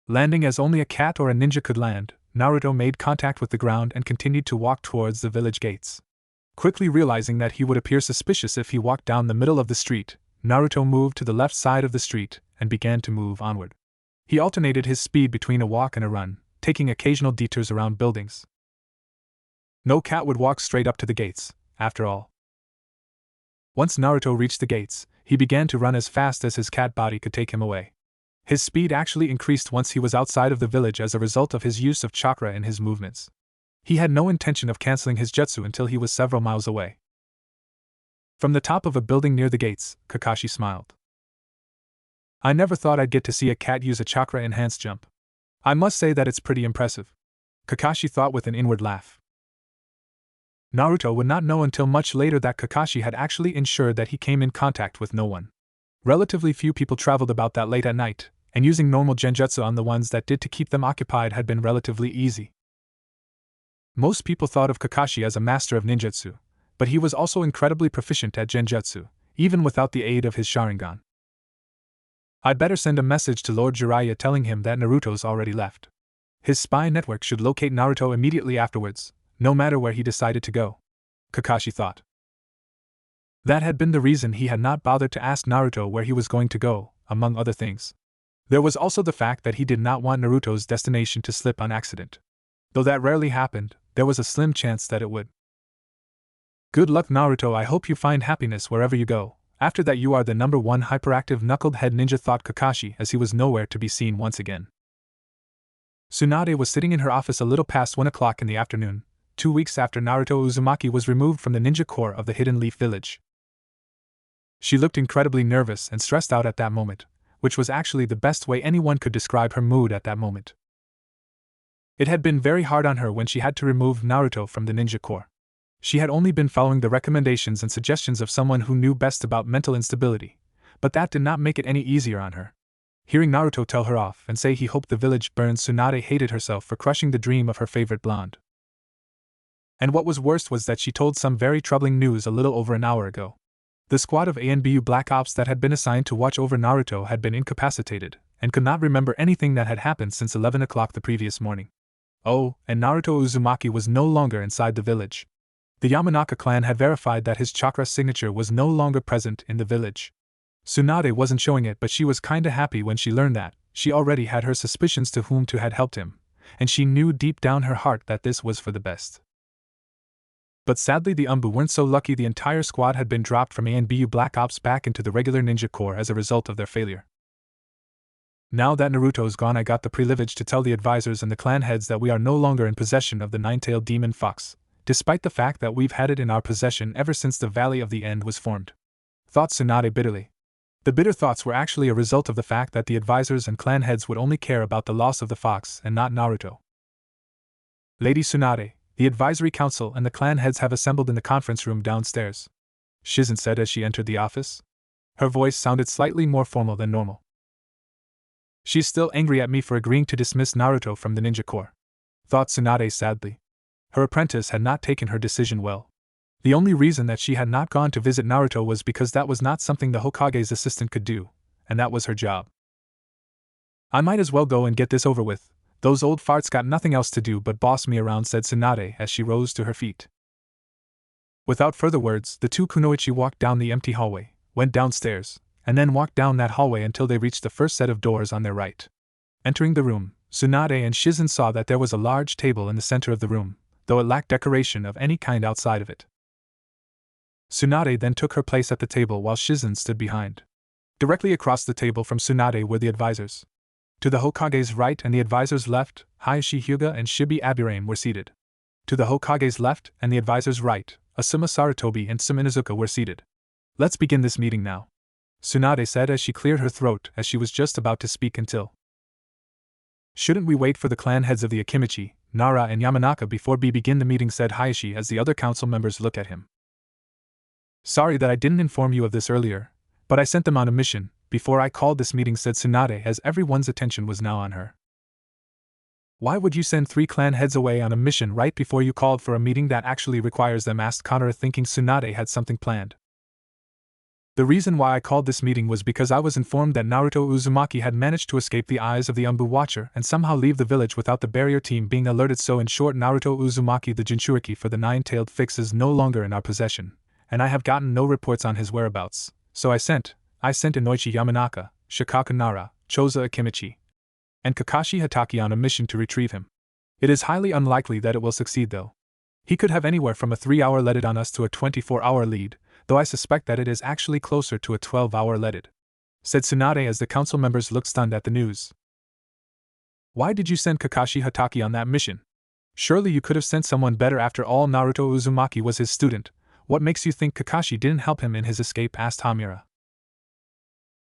Landing as only a cat or a ninja could land, Naruto made contact with the ground and continued to walk towards the village gates. Quickly realizing that he would appear suspicious if he walked down the middle of the street, Naruto moved to the left side of the street and began to move onward. He alternated his speed between a walk and a run, taking occasional detours around buildings. No cat would walk straight up to the gates, after all. Once Naruto reached the gates, he began to run as fast as his cat body could take him away. His speed actually increased once he was outside of the village as a result of his use of chakra in his movements. He had no intention of canceling his jutsu until he was several miles away. From the top of a building near the gates, Kakashi smiled. I never thought I'd get to see a cat use a chakra-enhanced jump. I must say that it's pretty impressive. Kakashi thought with an inward laugh. Naruto would not know until much later that Kakashi had actually ensured that he came in contact with no one. Relatively few people traveled about that late at night, and using normal genjutsu on the ones that did to keep them occupied had been relatively easy. Most people thought of Kakashi as a master of ninjutsu, but he was also incredibly proficient at genjutsu, even without the aid of his Sharingan. I'd better send a message to Lord Jiraiya telling him that Naruto's already left. His spy network should locate Naruto immediately afterwards, no matter where he decided to go, Kakashi thought. That had been the reason he had not bothered to ask Naruto where he was going to go, among other things. There was also the fact that he did not want Naruto's destination to slip on accident. Though that rarely happened, there was a slim chance that it would. Good luck, Naruto. I hope you find happiness wherever you go. After that, you are the #1 hyperactive knuckled head ninja, thought Kakashi as he was nowhere to be seen once again. Tsunade was sitting in her office a little past 1 o'clock in the afternoon, 2 weeks after Naruto Uzumaki was removed from the ninja corps of the Hidden Leaf Village. She looked incredibly nervous and stressed out at that moment, which was actually the best way anyone could describe her mood at that moment. It had been very hard on her when she had to remove Naruto from the ninja corps. She had only been following the recommendations and suggestions of someone who knew best about mental instability, but that did not make it any easier on her. Hearing Naruto tell her off and say he hoped the village burned, Tsunade hated herself for crushing the dream of her favorite blonde. And what was worst was that she told some very troubling news a little over an hour ago. The squad of ANBU Black Ops that had been assigned to watch over Naruto had been incapacitated, and could not remember anything that had happened since 11 o'clock the previous morning. Oh, and Naruto Uzumaki was no longer inside the village. The Yamanaka clan had verified that his chakra signature was no longer present in the village. Tsunade wasn't showing it, but she was kinda happy when she learned that. She already had her suspicions to whom to had helped him, and she knew deep down her heart that this was for the best. But sadly, the Umbu weren't so lucky. The entire squad had been dropped from ANBU Black Ops back into the regular ninja corps as a result of their failure. Now that Naruto's gone, I got the privilege to tell the advisors and the clan heads that we are no longer in possession of the nine-tailed demon fox, despite the fact that we've had it in our possession ever since the Valley of the End was formed, thought Tsunade bitterly. The bitter thoughts were actually a result of the fact that the advisors and clan heads would only care about the loss of the fox and not Naruto. Lady Tsunade, the advisory council and the clan heads have assembled in the conference room downstairs, Shizen said as she entered the office. Her voice sounded slightly more formal than normal. She's still angry at me for agreeing to dismiss Naruto from the ninja corps, thought Tsunade sadly. Her apprentice had not taken her decision well. The only reason that she had not gone to visit Naruto was because that was not something the Hokage's assistant could do, and that was her job. I might as well go and get this over with. Those old farts got nothing else to do but boss me around, said Tsunade as she rose to her feet. Without further words, the two kunoichi walked down the empty hallway, went downstairs, and then walked down that hallway until they reached the first set of doors on their right. Entering the room, Tsunade and Shizen saw that there was a large table in the center of the room, though it lacked decoration of any kind outside of it. Tsunade then took her place at the table while Shizen stood behind. Directly across the table from Tsunade were the advisors. To the Hokage's right and the advisor's left, Hayashi Hyuga and Shibi Abirame were seated. To the Hokage's left and the advisor's right, Asuma Sarutobi and Sum Inuzuka were seated. Let's begin this meeting now, Tsunade said as she cleared her throat as she was just about to speak until. Shouldn't we wait for the clan heads of the Akimichi, Nara and Yamanaka before we begin the meeting, said Hayashi as the other council members looked at him. Sorry that I didn't inform you of this earlier, but I sent them on a mission before I called this meeting, said Tsunade as everyone's attention was now on her. Why would you send 3 clan heads away on a mission right before you called for a meeting that actually requires them? Asked Konoha, thinking Tsunade had something planned. The reason why I called this meeting was because I was informed that Naruto Uzumaki had managed to escape the eyes of the Umbu Watcher and somehow leave the village without the barrier team being alerted. So in short, Naruto Uzumaki, the Jinchuriki for the 9-tailed fix, is no longer in our possession, and I have gotten no reports on his whereabouts. So I sent Inoichi Yamanaka, Shikaku Nara, Choza Akimichi, and Kakashi Hatake on a mission to retrieve him. It is highly unlikely that it will succeed though. He could have anywhere from a 3-hour lead on us to a 24-hour lead, though I suspect that it is actually closer to a 12-hour lead, said Tsunade as the council members looked stunned at the news. Why did you send Kakashi Hatake on that mission? Surely you could have sent someone better. After all, Naruto Uzumaki was his student. What makes you think Kakashi didn't help him in his escape? Asked Hamura.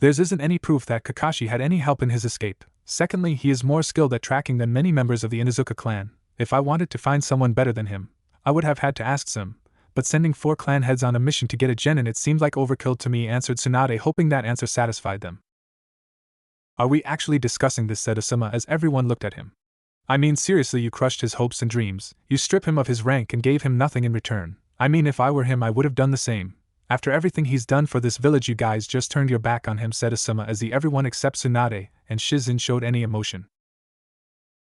There isn't any proof that Kakashi had any help in his escape. Secondly, he is more skilled at tracking than many members of the Inuzuka clan. If I wanted to find someone better than him, I would have had to ask some, but sending 4 clan heads on a mission to get a genin, it seemed like overkill to me, answered Tsunade, hoping that answer satisfied them. Are we actually discussing this? Said Asuma as everyone looked at him. I mean, seriously, you crushed his hopes and dreams, you strip him of his rank and gave him nothing in return. I mean, if I were him I would have done the same. After everything he's done for this village, you guys just turned your back on him, said Asuma as the everyone except Tsunade and Shizen showed any emotion.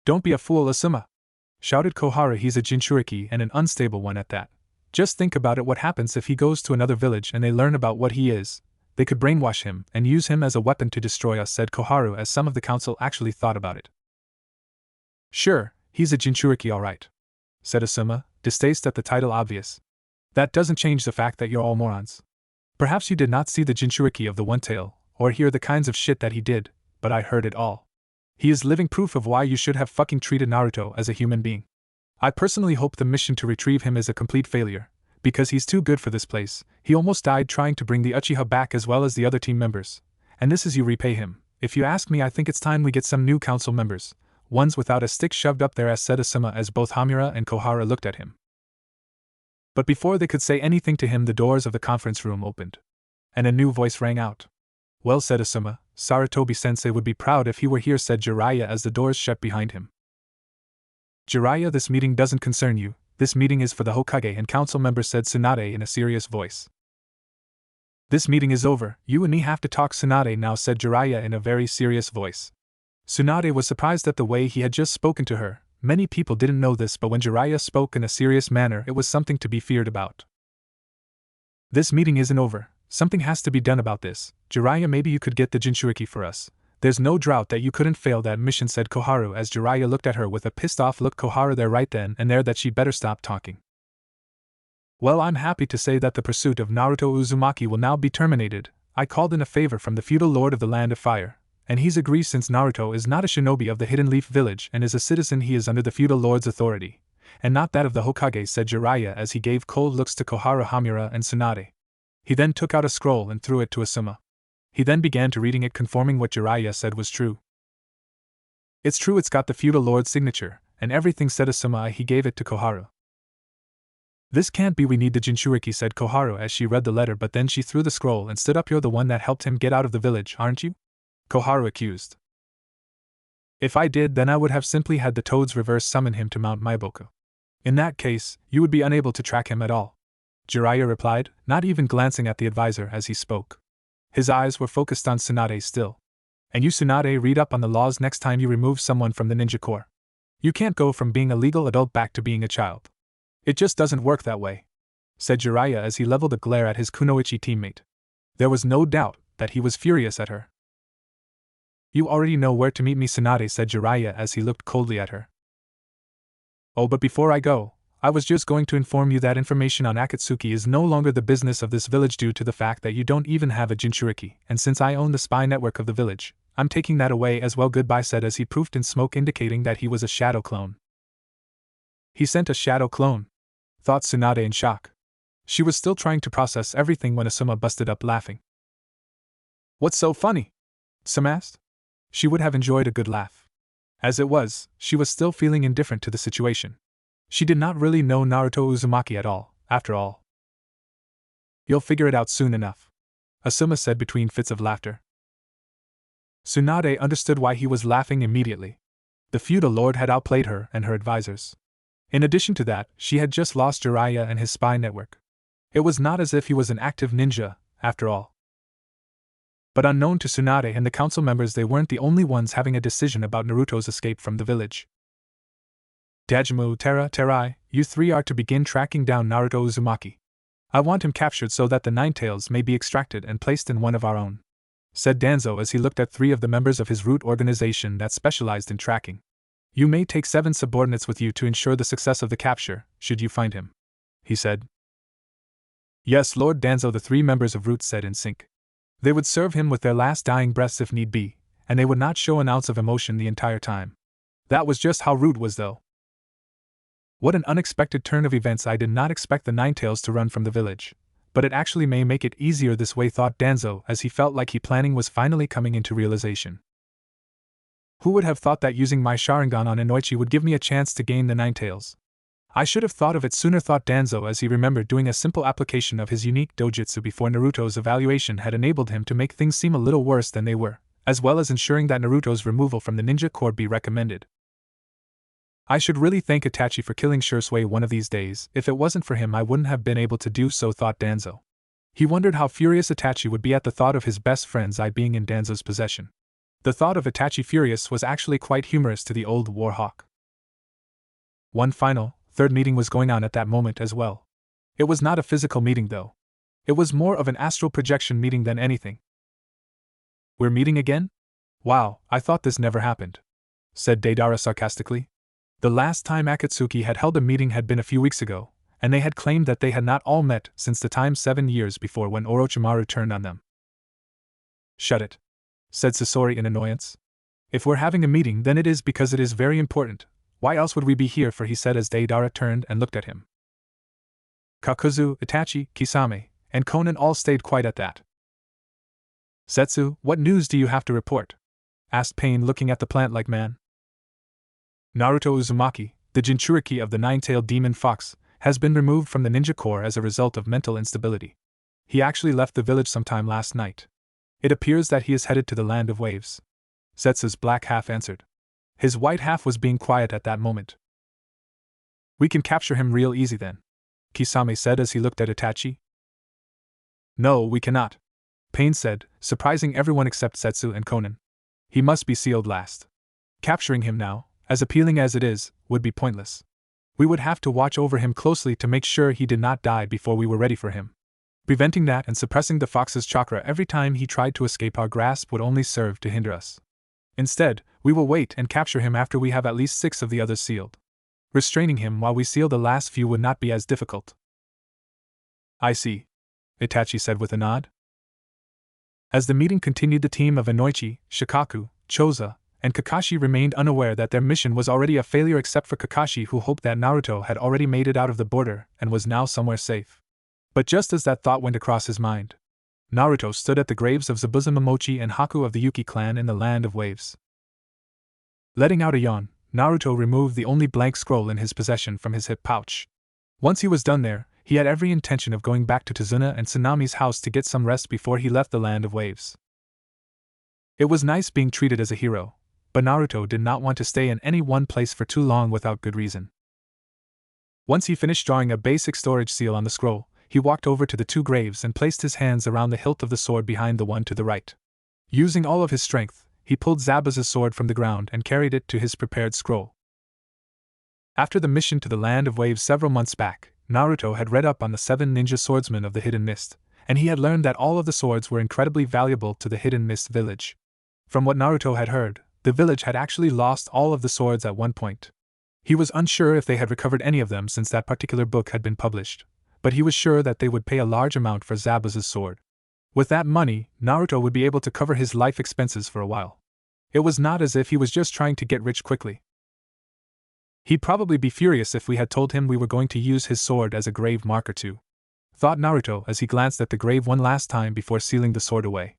Don't be a fool, Asuma, shouted Koharu. He's a Jinchuriki and an unstable one at that. Just think about it, what happens if he goes to another village and they learn about what he is? They could brainwash him and use him as a weapon to destroy us, said Koharu as some of the council actually thought about it. Sure, he's a Jinchuriki alright, said Asuma, distaste at the title obvious. That doesn't change the fact that you're all morons. Perhaps you did not see the Jinchuriki of the One Tail, or hear the kinds of shit that he did, but I heard it all. He is living proof of why you should have fucking treated Naruto as a human being. I personally hope the mission to retrieve him is a complete failure, because he's too good for this place. He almost died trying to bring the Uchiha back as well as the other team members, and this is you repay him. If you ask me, I think it's time we get some new council members, ones without a stick shoved up their ass, said Asuma as both Hamura and Koharu looked at him. But before they could say anything to him, the doors of the conference room opened, and a new voice rang out. Well, said Asuma, Sarutobi-sensei would be proud if he were here, said Jiraiya as the doors shut behind him. Jiraiya, this meeting doesn't concern you, this meeting is for the Hokage and council members, said Tsunade in a serious voice. This meeting is over, you and me have to talk, Tsunade now, said Jiraiya in a very serious voice. Tsunade was surprised at the way he had just spoken to her. Many people didn't know this, but when Jiraiya spoke in a serious manner, it was something to be feared about. This meeting isn't over. Something has to be done about this. Jiraiya, maybe you could get the Jinchuriki for us. There's no doubt that you couldn't fail that mission, said Koharu as Jiraiya looked at her with a pissed-off look. Koharu there right then and there that she better stop talking. Well, I'm happy to say that the pursuit of Naruto Uzumaki will now be terminated. I called in a favor from the feudal lord of the Land of Fire, and he's agreed. Since Naruto is not a shinobi of the Hidden Leaf Village and is a citizen, he is under the feudal lord's authority, and not that of the Hokage, said Jiraiya as he gave cold looks to Koharu, Hamura, and Tsunade. He then took out a scroll and threw it to Asuma. He then began to reading it, confirming what Jiraiya said was true. It's true, it's got the feudal lord's signature, and everything, said Asuma. He gave it to Koharu. This can't be, we need the Jinchuriki, said Koharu as she read the letter, but then she threw the scroll and stood up. You're the one that helped him get out of the village, aren't you? Koharu accused. If I did, then I would have simply had the toads reverse summon him to Mount Maiboku. In that case, you would be unable to track him at all, Jiraiya replied, not even glancing at the advisor as he spoke. His eyes were focused on Tsunade still. And you, Tsunade, read up on the laws next time you remove someone from the ninja corps. You can't go from being a legal adult back to being a child. It just doesn't work that way, said Jiraiya as he leveled a glare at his kunoichi teammate. There was no doubt that he was furious at her. You already know where to meet me, Tsunade, said Jiraiya as he looked coldly at her. Oh, but before I go, I was just going to inform you that information on Akatsuki is no longer the business of this village due to the fact that you don't even have a Jinchuriki, and since I own the spy network of the village, I'm taking that away as well. Goodbye, said as he poofed in smoke, indicating that he was a shadow clone. He sent a shadow clone, thought Tsunade in shock. She was still trying to process everything when Asuma busted up laughing. What's so funny? Asuma asked. She would have enjoyed a good laugh. As it was, she was still feeling indifferent to the situation. She did not really know Naruto Uzumaki at all, after all. You'll figure it out soon enough, Asuma said between fits of laughter. Tsunade understood why he was laughing immediately. The feudal lord had outplayed her and her advisors. In addition to that, she had just lost Jiraiya and his spy network. It was not as if he was an active ninja, after all. But unknown to Tsunade and the council members, they weren't the only ones having a decision about Naruto's escape from the village. Dajimu, Terai, you three are to begin tracking down Naruto Uzumaki. I want him captured so that the Nine Tails may be extracted and placed in one of our own, said Danzo as he looked at 3 of the members of his root organization that specialized in tracking. You may take 7 subordinates with you to ensure the success of the capture, should you find him, he said. Yes, Lord Danzo, the 3 members of Root said in sync. They would serve him with their last dying breaths if need be, and they would not show an ounce of emotion the entire time. That was just how Root was, though. What an unexpected turn of events. I did not expect the Nine Tails to run from the village, but it actually may make it easier this way, thought Danzo as he felt like his planning was finally coming into realization. Who would have thought that using my Sharingan on Inoichi would give me a chance to gain the Nine Tails? I should have thought of it sooner, thought Danzo as he remembered doing a simple application of his unique dojutsu before Naruto's evaluation had enabled him to make things seem a little worse than they were, as well as ensuring that Naruto's removal from the ninja corps be recommended. I should really thank Itachi for killing Shursui one of these days. If it wasn't for him, I wouldn't have been able to do so, thought Danzo. He wondered how furious Itachi would be at the thought of his best friend's eye being in Danzo's possession. The thought of Itachi furious was actually quite humorous to the old war hawk. One final, 3rd meeting was going on at that moment as well. It was not a physical meeting, though. It was more of an astral projection meeting than anything. We're meeting again? Wow, I thought this never happened, said Deidara sarcastically. The last time Akatsuki had held a meeting had been a few weeks ago, and they had claimed that they had not all met since the time 7 years before when Orochimaru turned on them. Shut it, said Sasori in annoyance. If we're having a meeting, then it is because it is very important. Why else would we be here for, he said as Deidara turned and looked at him. Kakuzu, Itachi, Kisame, and Konan all stayed quiet at that. Setsu, what news do you have to report? Asked Pain, looking at the plant-like man. Naruto Uzumaki, the Jinchuriki of the Nine-Tailed Demon Fox, has been removed from the ninja corps as a result of mental instability. He actually left the village sometime last night. It appears that he is headed to the Land of Waves. Setsu's black half answered. His white half was being quiet at that moment. We can capture him real easy then, Kisame said as he looked at Itachi. No, we cannot, Pain said, surprising everyone except Setsu and Konan. He must be sealed last. Capturing him now, as appealing as it is, would be pointless. We would have to watch over him closely to make sure he did not die before we were ready for him. Preventing that and suppressing the fox's chakra every time he tried to escape our grasp would only serve to hinder us. Instead, we will wait and capture him after we have at least 6 of the others sealed. Restraining him while we seal the last few would not be as difficult. I see, Itachi said with a nod. As the meeting continued, the team of Inoichi, Shikaku, Choza, and Kakashi remained unaware that their mission was already a failure, except for Kakashi, who hoped that Naruto had already made it out of the border and was now somewhere safe. But just as that thought went across his mind, Naruto stood at the graves of Zabuza Momochi and Haku of the Yuki clan in the Land of Waves. Letting out a yawn, Naruto removed the only blank scroll in his possession from his hip pouch. Once he was done there, he had every intention of going back to Tazuna and Tsunami's house to get some rest before he left the Land of Waves. It was nice being treated as a hero, but Naruto did not want to stay in any one place for too long without good reason. Once he finished drawing a basic storage seal on the scroll, he walked over to the 2 graves and placed his hands around the hilt of the sword behind the one to the right. Using all of his strength, he pulled Zabuza's sword from the ground and carried it to his prepared scroll. After the mission to the Land of Waves several months back, Naruto had read up on the 7 ninja swordsmen of the Hidden Mist, and he had learned that all of the swords were incredibly valuable to the Hidden Mist village. From what Naruto had heard, the village had actually lost all of the swords at one point. He was unsure if they had recovered any of them since that particular book had been published, but he was sure that they would pay a large amount for Zabuza's sword. With that money, Naruto would be able to cover his life expenses for a while. It was not as if he was just trying to get rich quickly. He'd probably be furious if we had told him we were going to use his sword as a grave marker too, thought Naruto as he glanced at the grave one last time before sealing the sword away.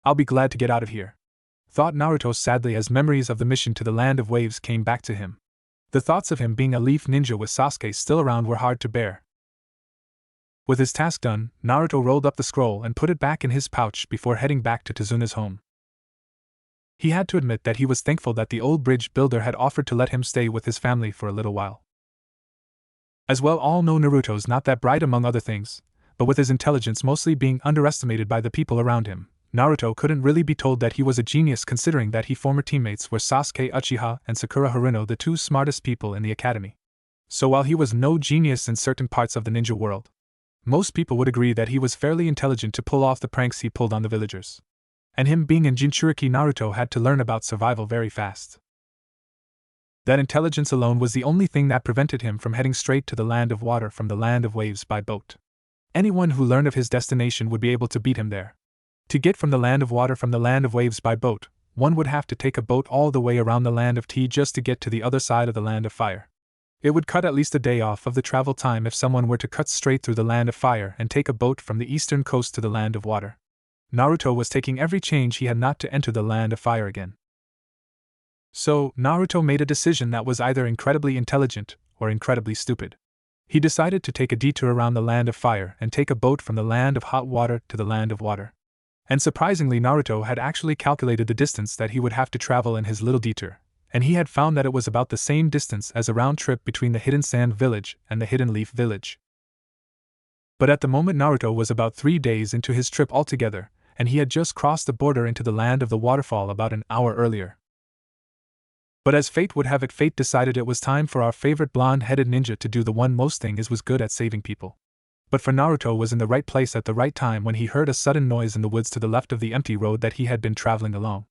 I'll be glad to get out of here, thought Naruto sadly as memories of the mission to the Land of Waves came back to him. The thoughts of him being a leaf ninja with Sasuke still around were hard to bear. With his task done, Naruto rolled up the scroll and put it back in his pouch before heading back to Tazuna's home. He had to admit that he was thankful that the old bridge builder had offered to let him stay with his family for a little while. As well, all know Naruto's not that bright among other things, but with his intelligence mostly being underestimated by the people around him, Naruto couldn't really be told that he was a genius considering that his former teammates were Sasuke Uchiha and Sakura Haruno, the two smartest people in the academy. So while he was no genius in certain parts of the ninja world, most people would agree that he was fairly intelligent to pull off the pranks he pulled on the villagers. And him being in Jinchuriki, Naruto had to learn about survival very fast. That intelligence alone was the only thing that prevented him from heading straight to the land of water from the land of waves by boat. Anyone who learned of his destination would be able to beat him there. To get from the land of water from the land of waves by boat, one would have to take a boat all the way around the land of tea just to get to the other side of the land of fire. It would cut at least a day off of the travel time if someone were to cut straight through the land of fire and take a boat from the eastern coast to the land of water. Naruto was taking every change he had not to enter the land of fire again. So, Naruto made a decision that was either incredibly intelligent or incredibly stupid. He decided to take a detour around the land of fire and take a boat from the land of hot water to the land of water. And surprisingly, Naruto had actually calculated the distance that he would have to travel in his little detour, and he had found that it was about the same distance as a round trip between the Hidden Sand Village and the Hidden Leaf Village. But at the moment, Naruto was about 3 days into his trip altogether, and he had just crossed the border into the land of the waterfall about an hour earlier. But as fate would have it, fate decided it was time for our favorite blonde-headed ninja to do the one most thing is was good at, saving people. But for Naruto was in the right place at the right time when he heard a sudden noise in the woods to the left of the empty road that he had been traveling along.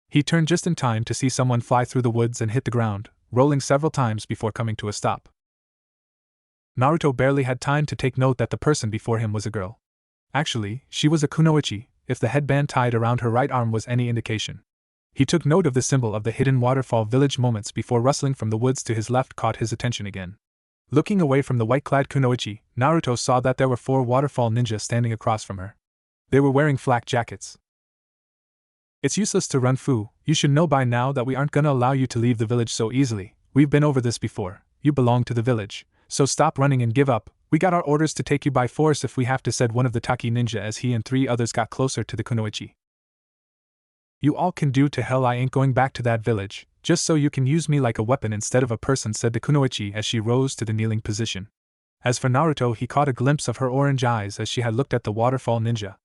He turned just in time to see someone fly through the woods and hit the ground, rolling several times before coming to a stop. Naruto barely had time to take note that the person before him was a girl. Actually, she was a kunoichi, if the headband tied around her right arm was any indication. He took note of the symbol of the hidden waterfall village moments before rustling from the woods to his left caught his attention again. Looking away from the white-clad kunoichi, Naruto saw that there were 4 waterfall ninjas standing across from her. They were wearing flak jackets. It's useless to run, Fu. You should know by now that we aren't gonna allow you to leave the village so easily. We've been over this before. You belong to the village. So stop running and give up. We got our orders to take you by force if we have to, said one of the Taki ninja as he and 3 others got closer to the kunoichi. You all can do to hell, I ain't going back to that village, just so you can use me like a weapon instead of a person, said the kunoichi as she rose to the kneeling position. As for Naruto, he caught a glimpse of her orange eyes as she had looked at the waterfall ninja.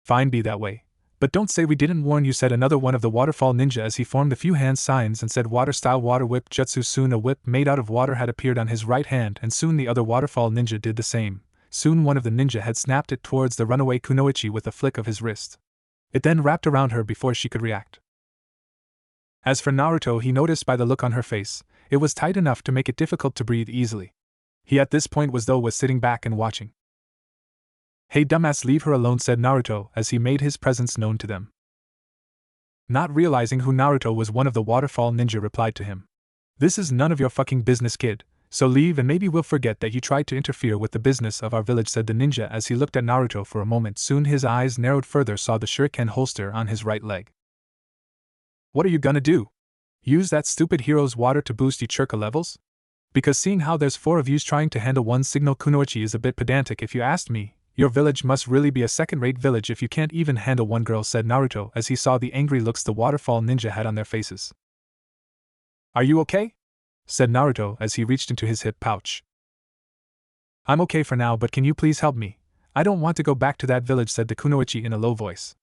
Fine, be that way. But don't say we didn't warn you, said another one of the waterfall ninja as he formed a few hand signs and said water-style water whip jutsu. Soon a whip made out of water had appeared on his right hand and soon the other waterfall ninja did the same. Soon one of the ninja had snapped it towards the runaway kunoichi with a flick of his wrist. It then wrapped around her before she could react. As for Naruto, he noticed by the look on her face, it was tight enough to make it difficult to breathe easily. He at this point was sitting back and watching. Hey dumbass, leave her alone, said Naruto as he made his presence known to them. Not realizing who Naruto was, one of the waterfall ninja replied to him. This is none of your fucking business, kid, so leave and maybe we'll forget that you tried to interfere with the business of our village, said the ninja as he looked at Naruto for a moment. Soon his eyes narrowed further, saw the shuriken holster on his right leg. What are you gonna do? Use that stupid hero's water to boost your churka levels? Because seeing how there's 4 of yous trying to handle one signal kunoichi is a bit pedantic if you asked me. Your village must really be a second-rate village if you can't even handle one girl, said Naruto as he saw the angry looks the waterfall ninja had on their faces. Are you okay? Said Naruto as he reached into his hip pouch. I'm okay for now, but can you please help me? I don't want to go back to that village, said the kunoichi in a low voice.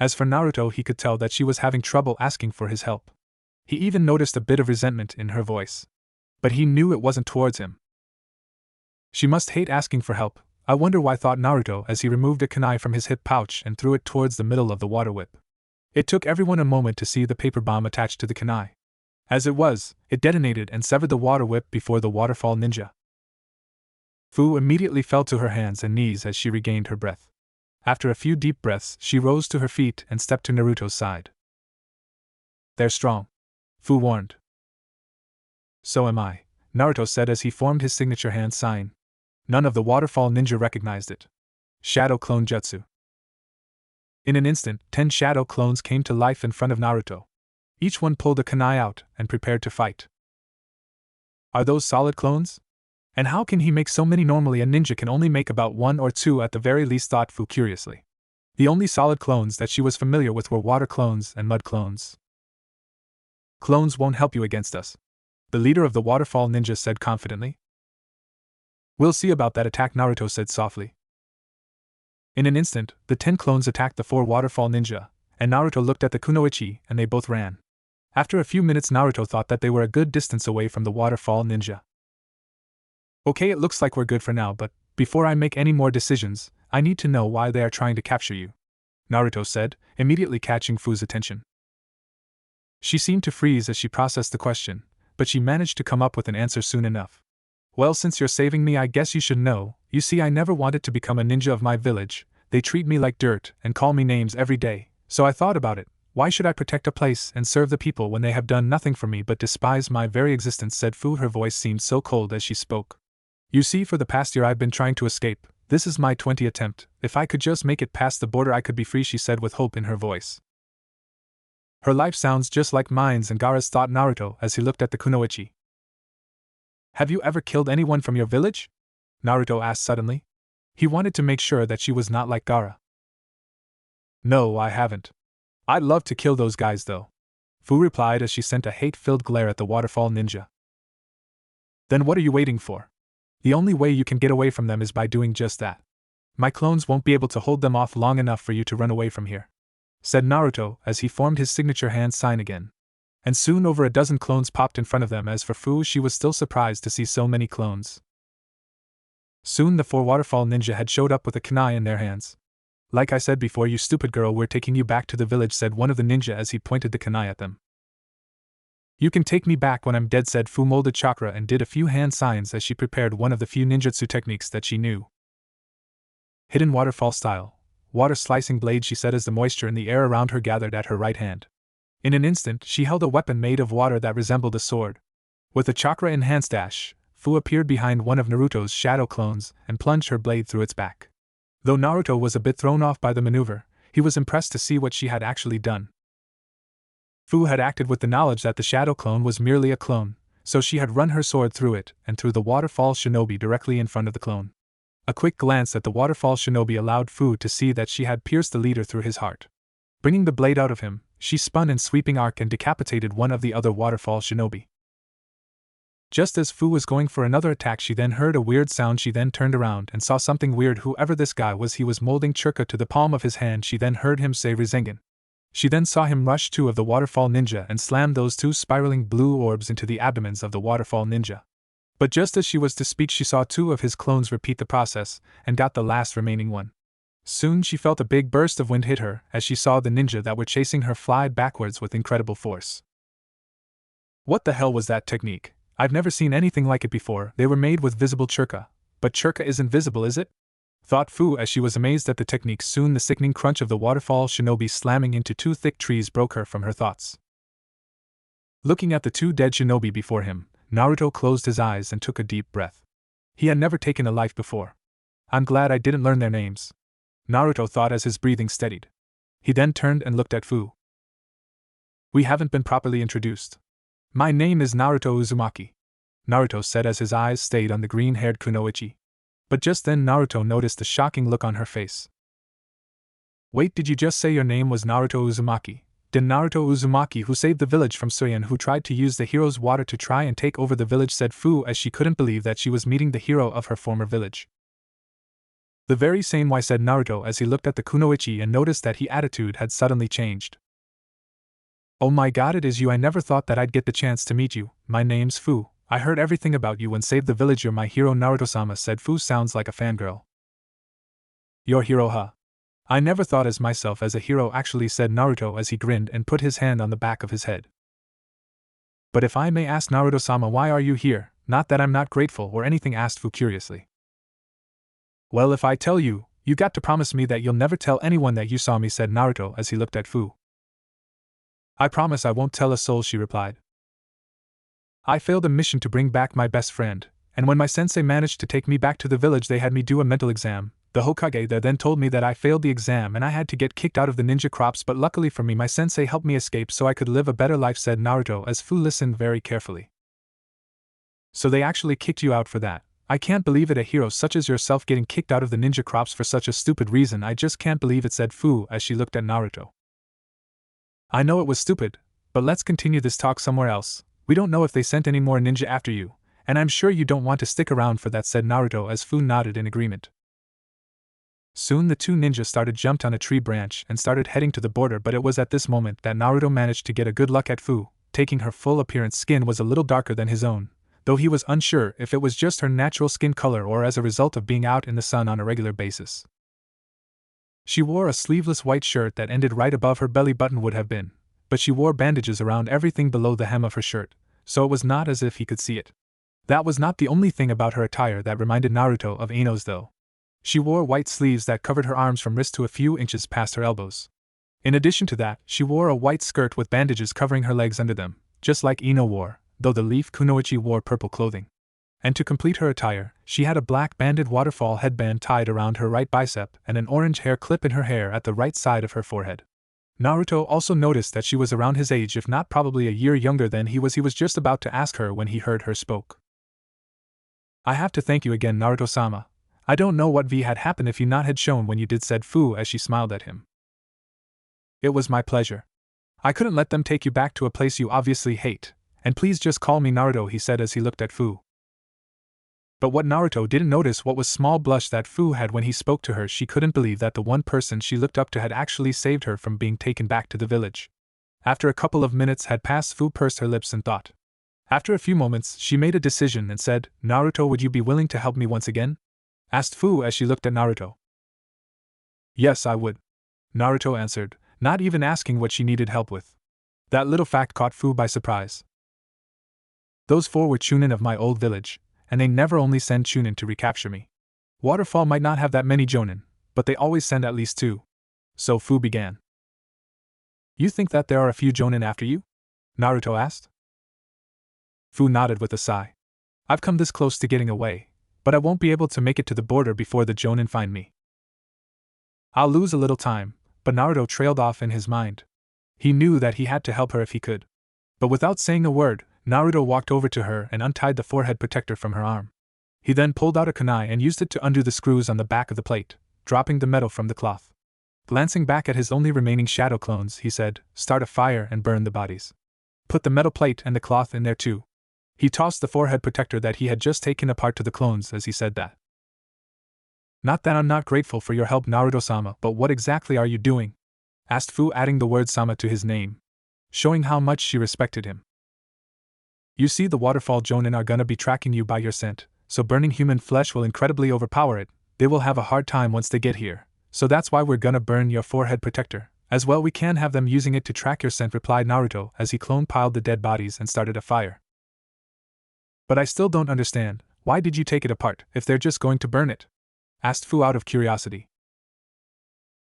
As for Naruto, he could tell that she was having trouble asking for his help. He even noticed a bit of resentment in her voice. But he knew it wasn't towards him. She must hate asking for help. I wonder why, thought Naruto as he removed a kunai from his hip pouch and threw it towards the middle of the water whip. It took everyone a moment to see the paper bomb attached to the kunai. As it was, it detonated and severed the water whip before the waterfall ninja. Fu immediately fell to her hands and knees as she regained her breath. After a few deep breaths, she rose to her feet and stepped to Naruto's side. They're strong, Fu warned. So am I, Naruto said as he formed his signature hand sign. None of the waterfall ninja recognized it. Shadow Clone Jutsu. In an instant, 10 shadow clones came to life in front of Naruto. Each one pulled a kunai out and prepared to fight. Are those solid clones? And how can he make so many? Normally a ninja can only make about 1 or 2 at the very least, thought Fu curiously. The only solid clones that she was familiar with were water clones and mud clones. Clones won't help you against us, the leader of the waterfall ninja said confidently. We'll see about that attack, Naruto said softly. In an instant, the 10 clones attacked the 4 waterfall ninja, and Naruto looked at the kunoichi and they both ran. After a few minutes, Naruto thought that they were a good distance away from the waterfall ninja. Okay, it looks like we're good for now, but before I make any more decisions, I need to know why they are trying to capture you, Naruto said, immediately catching Fu's attention. She seemed to freeze as she processed the question, but she managed to come up with an answer soon enough. Well, since you're saving me, I guess you should know. You see, I never wanted to become a ninja of my village. They treat me like dirt and call me names every day, so I thought about it. Why should I protect a place and serve the people when they have done nothing for me but despise my very existence, said Fu. Her voice seemed so cold as she spoke. You see, for the past year I've been trying to escape. This is my 20th attempt. If I could just make it past the border, I could be free, she said with hope in her voice. Her life sounds just like mine's and Gaara's, thought Naruto as he looked at the kunoichi. Have you ever killed anyone from your village? Naruto asked suddenly. He wanted to make sure that she was not like Gaara. No, I haven't. I'd love to kill those guys though, Fu replied as she sent a hate-filled glare at the waterfall ninja. Then what are you waiting for? The only way you can get away from them is by doing just that. My clones won't be able to hold them off long enough for you to run away from here, said Naruto as he formed his signature hand sign again. And soon over a dozen clones popped in front of them. As for Fu, she was still surprised to see so many clones. Soon the 4 waterfall ninja had showed up with a kunai in their hands. Like I said before, you stupid girl, we're taking you back to the village, said one of the ninja as he pointed the kunai at them. You can take me back when I'm dead, said Fu, molded chakra and did a few hand signs as she prepared one of the few ninjutsu techniques that she knew. Hidden waterfall style, water slicing blade, she said as the moisture in the air around her gathered at her right hand. In an instant, she held a weapon made of water that resembled a sword. With a chakra-enhanced dash, Fu appeared behind one of Naruto's shadow clones and plunged her blade through its back. Though Naruto was a bit thrown off by the maneuver, he was impressed to see what she had actually done. Fu had acted with the knowledge that the shadow clone was merely a clone, so she had run her sword through it and threw the waterfall shinobi directly in front of the clone. A quick glance at the waterfall shinobi allowed Fu to see that she had pierced the leader through his heart. Bringing the blade out of him, she spun in sweeping arc and decapitated one of the other waterfall shinobi. Just as Fu was going for another attack, she then heard a weird sound. She then turned around and saw something weird. Whoever this guy was, he was molding chakra to the palm of his hand. She then heard him say Rasengan. She then saw him rush 2 of the waterfall ninja and slam those 2 spiraling blue orbs into the abdomens of the waterfall ninja. But just as she was to speak, she saw 2 of his clones repeat the process and got the last remaining one. Soon she felt a big burst of wind hit her as she saw the ninja that were chasing her fly backwards with incredible force. What the hell was that technique? I've never seen anything like it before. They were made with visible chakra, but chakra isn't visible, is it? Thought Fu as she was amazed at the technique. Soon the sickening crunch of the waterfall shinobi slamming into 2 thick trees broke her from her thoughts. Looking at the 2 dead shinobi before him, Naruto closed his eyes and took a deep breath. He had never taken a life before. I'm glad I didn't learn their names, Naruto thought as his breathing steadied. He then turned and looked at Fu. We haven't been properly introduced. My name is Naruto Uzumaki, Naruto said as his eyes stayed on the green-haired kunoichi. But just then Naruto noticed the shocking look on her face. Wait, did you just say your name was Naruto Uzumaki? Then Naruto Uzumaki, who saved the village from Suyan, who tried to use the hero's water to try and take over the village, said Fu as she couldn't believe that she was meeting the hero of her former village. The very same, why, said Naruto as he looked at the kunoichi and noticed that his attitude had suddenly changed. Oh my god, it is you. I never thought that I'd get the chance to meet you. My name's Fu. I heard everything about you and saved the village. You're my hero, Naruto-sama, said Fu. Sounds like a fangirl. Your hero, huh? I never thought as myself as a hero, actually, said Naruto as he grinned and put his hand on the back of his head. But if I may ask, Naruto-sama, why are you here? Not that I'm not grateful or anything, asked Fu curiously. Well, if I tell you, you got to promise me that you'll never tell anyone that you saw me, said Naruto as he looked at Fu. I promise I won't tell a soul, she replied. I failed a mission to bring back my best friend, and when my sensei managed to take me back to the village, they had me do a mental exam. The Hokage there then told me that I failed the exam and I had to get kicked out of the ninja crops, but luckily for me, my sensei helped me escape so I could live a better life, said Naruto as Fu listened very carefully. So they actually kicked you out for that? I can't believe it, a hero such as yourself getting kicked out of the ninja crops for such a stupid reason. I just can't believe it, said Fu as she looked at Naruto. I know it was stupid, but let's continue this talk somewhere else. We don't know if they sent any more ninja after you, and I'm sure you don't want to stick around for that, said Naruto as Fu nodded in agreement. Soon the two ninjas jumped on a tree branch and started heading to the border, but it was at this moment that Naruto managed to get a good look at Fu. Taking her full appearance, skin was a little darker than his own, though he was unsure if it was just her natural skin color or as a result of being out in the sun on a regular basis. She wore a sleeveless white shirt that ended right above her belly button would have been, but she wore bandages around everything below the hem of her shirt, so it was not as if he could see it. That was not the only thing about her attire that reminded Naruto of Ino's though. She wore white sleeves that covered her arms from wrist to a few inches past her elbows. In addition to that, she wore a white skirt with bandages covering her legs under them, just like Ino wore, though the leaf kunoichi wore purple clothing. And to complete her attire, she had a black banded waterfall headband tied around her right bicep and an orange hair clip in her hair at the right side of her forehead. Naruto also noticed that she was around his age, if not probably a year younger than he was. He was just about to ask her when he heard her spoke. I have to thank you again, Naruto-sama. I don't know what had happened if you not had shown when you did, said Fu as she smiled at him. It was my pleasure. I couldn't let them take you back to a place you obviously hate, and please just call me Naruto, he said as he looked at Fu. But what Naruto didn't notice was small blush that Fu had when he spoke to her. She couldn't believe that the one person she looked up to had actually saved her from being taken back to the village. After a couple of minutes had passed, Fu pursed her lips and thought. After a few moments, she made a decision and said, Naruto, would you be willing to help me once again? Asked Fu as she looked at Naruto. Yes, I would. Naruto answered, not even asking what she needed help with. That little fact caught Fu by surprise. Those four were chunin of my old village, and they never only send chunin to recapture me. Waterfall might not have that many jonin, but they always send at least 2. So Fu began. You think that there are a few jonin after you? Naruto asked. Fu nodded with a sigh. I've come this close to getting away, but I won't be able to make it to the border before the jonin find me. I'll lose a little time, but Naruto trailed off in his mind. He knew that he had to help her if he could. But without saying a word, Naruto walked over to her and untied the forehead protector from her arm. He then pulled out a kunai and used it to undo the screws on the back of the plate, dropping the metal from the cloth. Glancing back at his only remaining shadow clones, he said, start a fire and burn the bodies. Put the metal plate and the cloth in there too. He tossed the forehead protector that he had just taken apart to the clones as he said that. Not that I'm not grateful for your help, Naruto-sama, but what exactly are you doing? Asked Fu, adding the word sama to his name, showing how much she respected him. You see, the waterfall jonin are gonna be tracking you by your scent, so burning human flesh will incredibly overpower it. They will have a hard time once they get here, so that's why we're gonna burn your forehead protector. As well, we can have them using it to track your scent, replied Naruto as he piled the dead bodies and started a fire. But I still don't understand, why did you take it apart if they're just going to burn it? Asked Fu out of curiosity.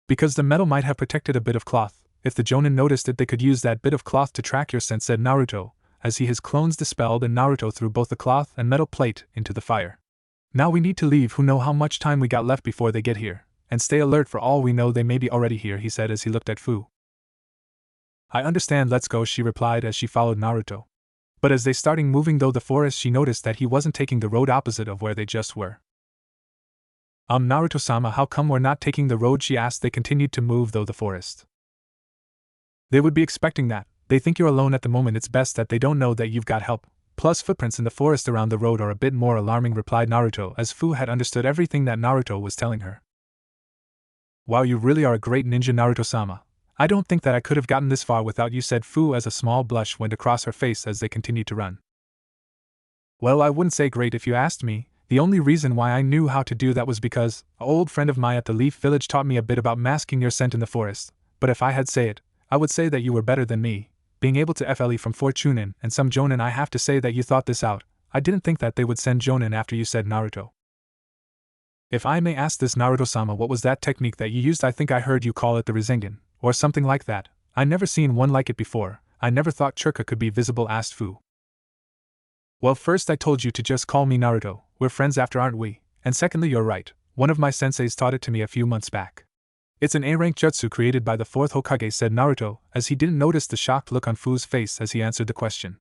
Because the metal might have protected a bit of cloth. If the jonin noticed it, they could use that bit of cloth to track your scent, said Naruto, as his clones dispelled and Naruto threw both the cloth and metal plate into the fire. Now we need to leave. Who know how much time we got left before they get here, and stay alert, for all we know they may be already here, he said as he looked at Fu. I understand, let's go, she replied as she followed Naruto. But as they started moving through the forest, she noticed that he wasn't taking the road opposite of where they just were. Naruto-sama, how come we're not taking the road, she asked. They continued to move through the forest. They would be expecting that. They think you're alone at the moment. It's best that they don't know that you've got help. Plus, footprints in the forest around the road are a bit more alarming, replied Naruto as Fu had understood everything that Naruto was telling her. Wow, you really are a great ninja, Naruto-sama. I don't think that I could have gotten this far without you, said Fu as a small blush went across her face as they continued to run. Well, I wouldn't say great if you asked me. The only reason why I knew how to do that was because an old friend of mine at the Leaf Village taught me a bit about masking your scent in the forest. But if I had say it, I would say that you were better than me, being able to FLE from 4 chunin and some jonin. I have to say that you thought this out. I didn't think that they would send jonin after you, said Naruto. If I may ask this, Naruto-sama, what was that technique that you used? I think I heard you call it the Rasengan, or something like that. I never seen one like it before. I never thought Churka could be visible, asked Fu. Well, first I told you to just call me Naruto. We're friends after, aren't we? And secondly, you're right. One of my senseis taught it to me a few months back. It's an A-rank jutsu created by the 4th Hokage, said Naruto, as he didn't notice the shocked look on Fu's face as he answered the question.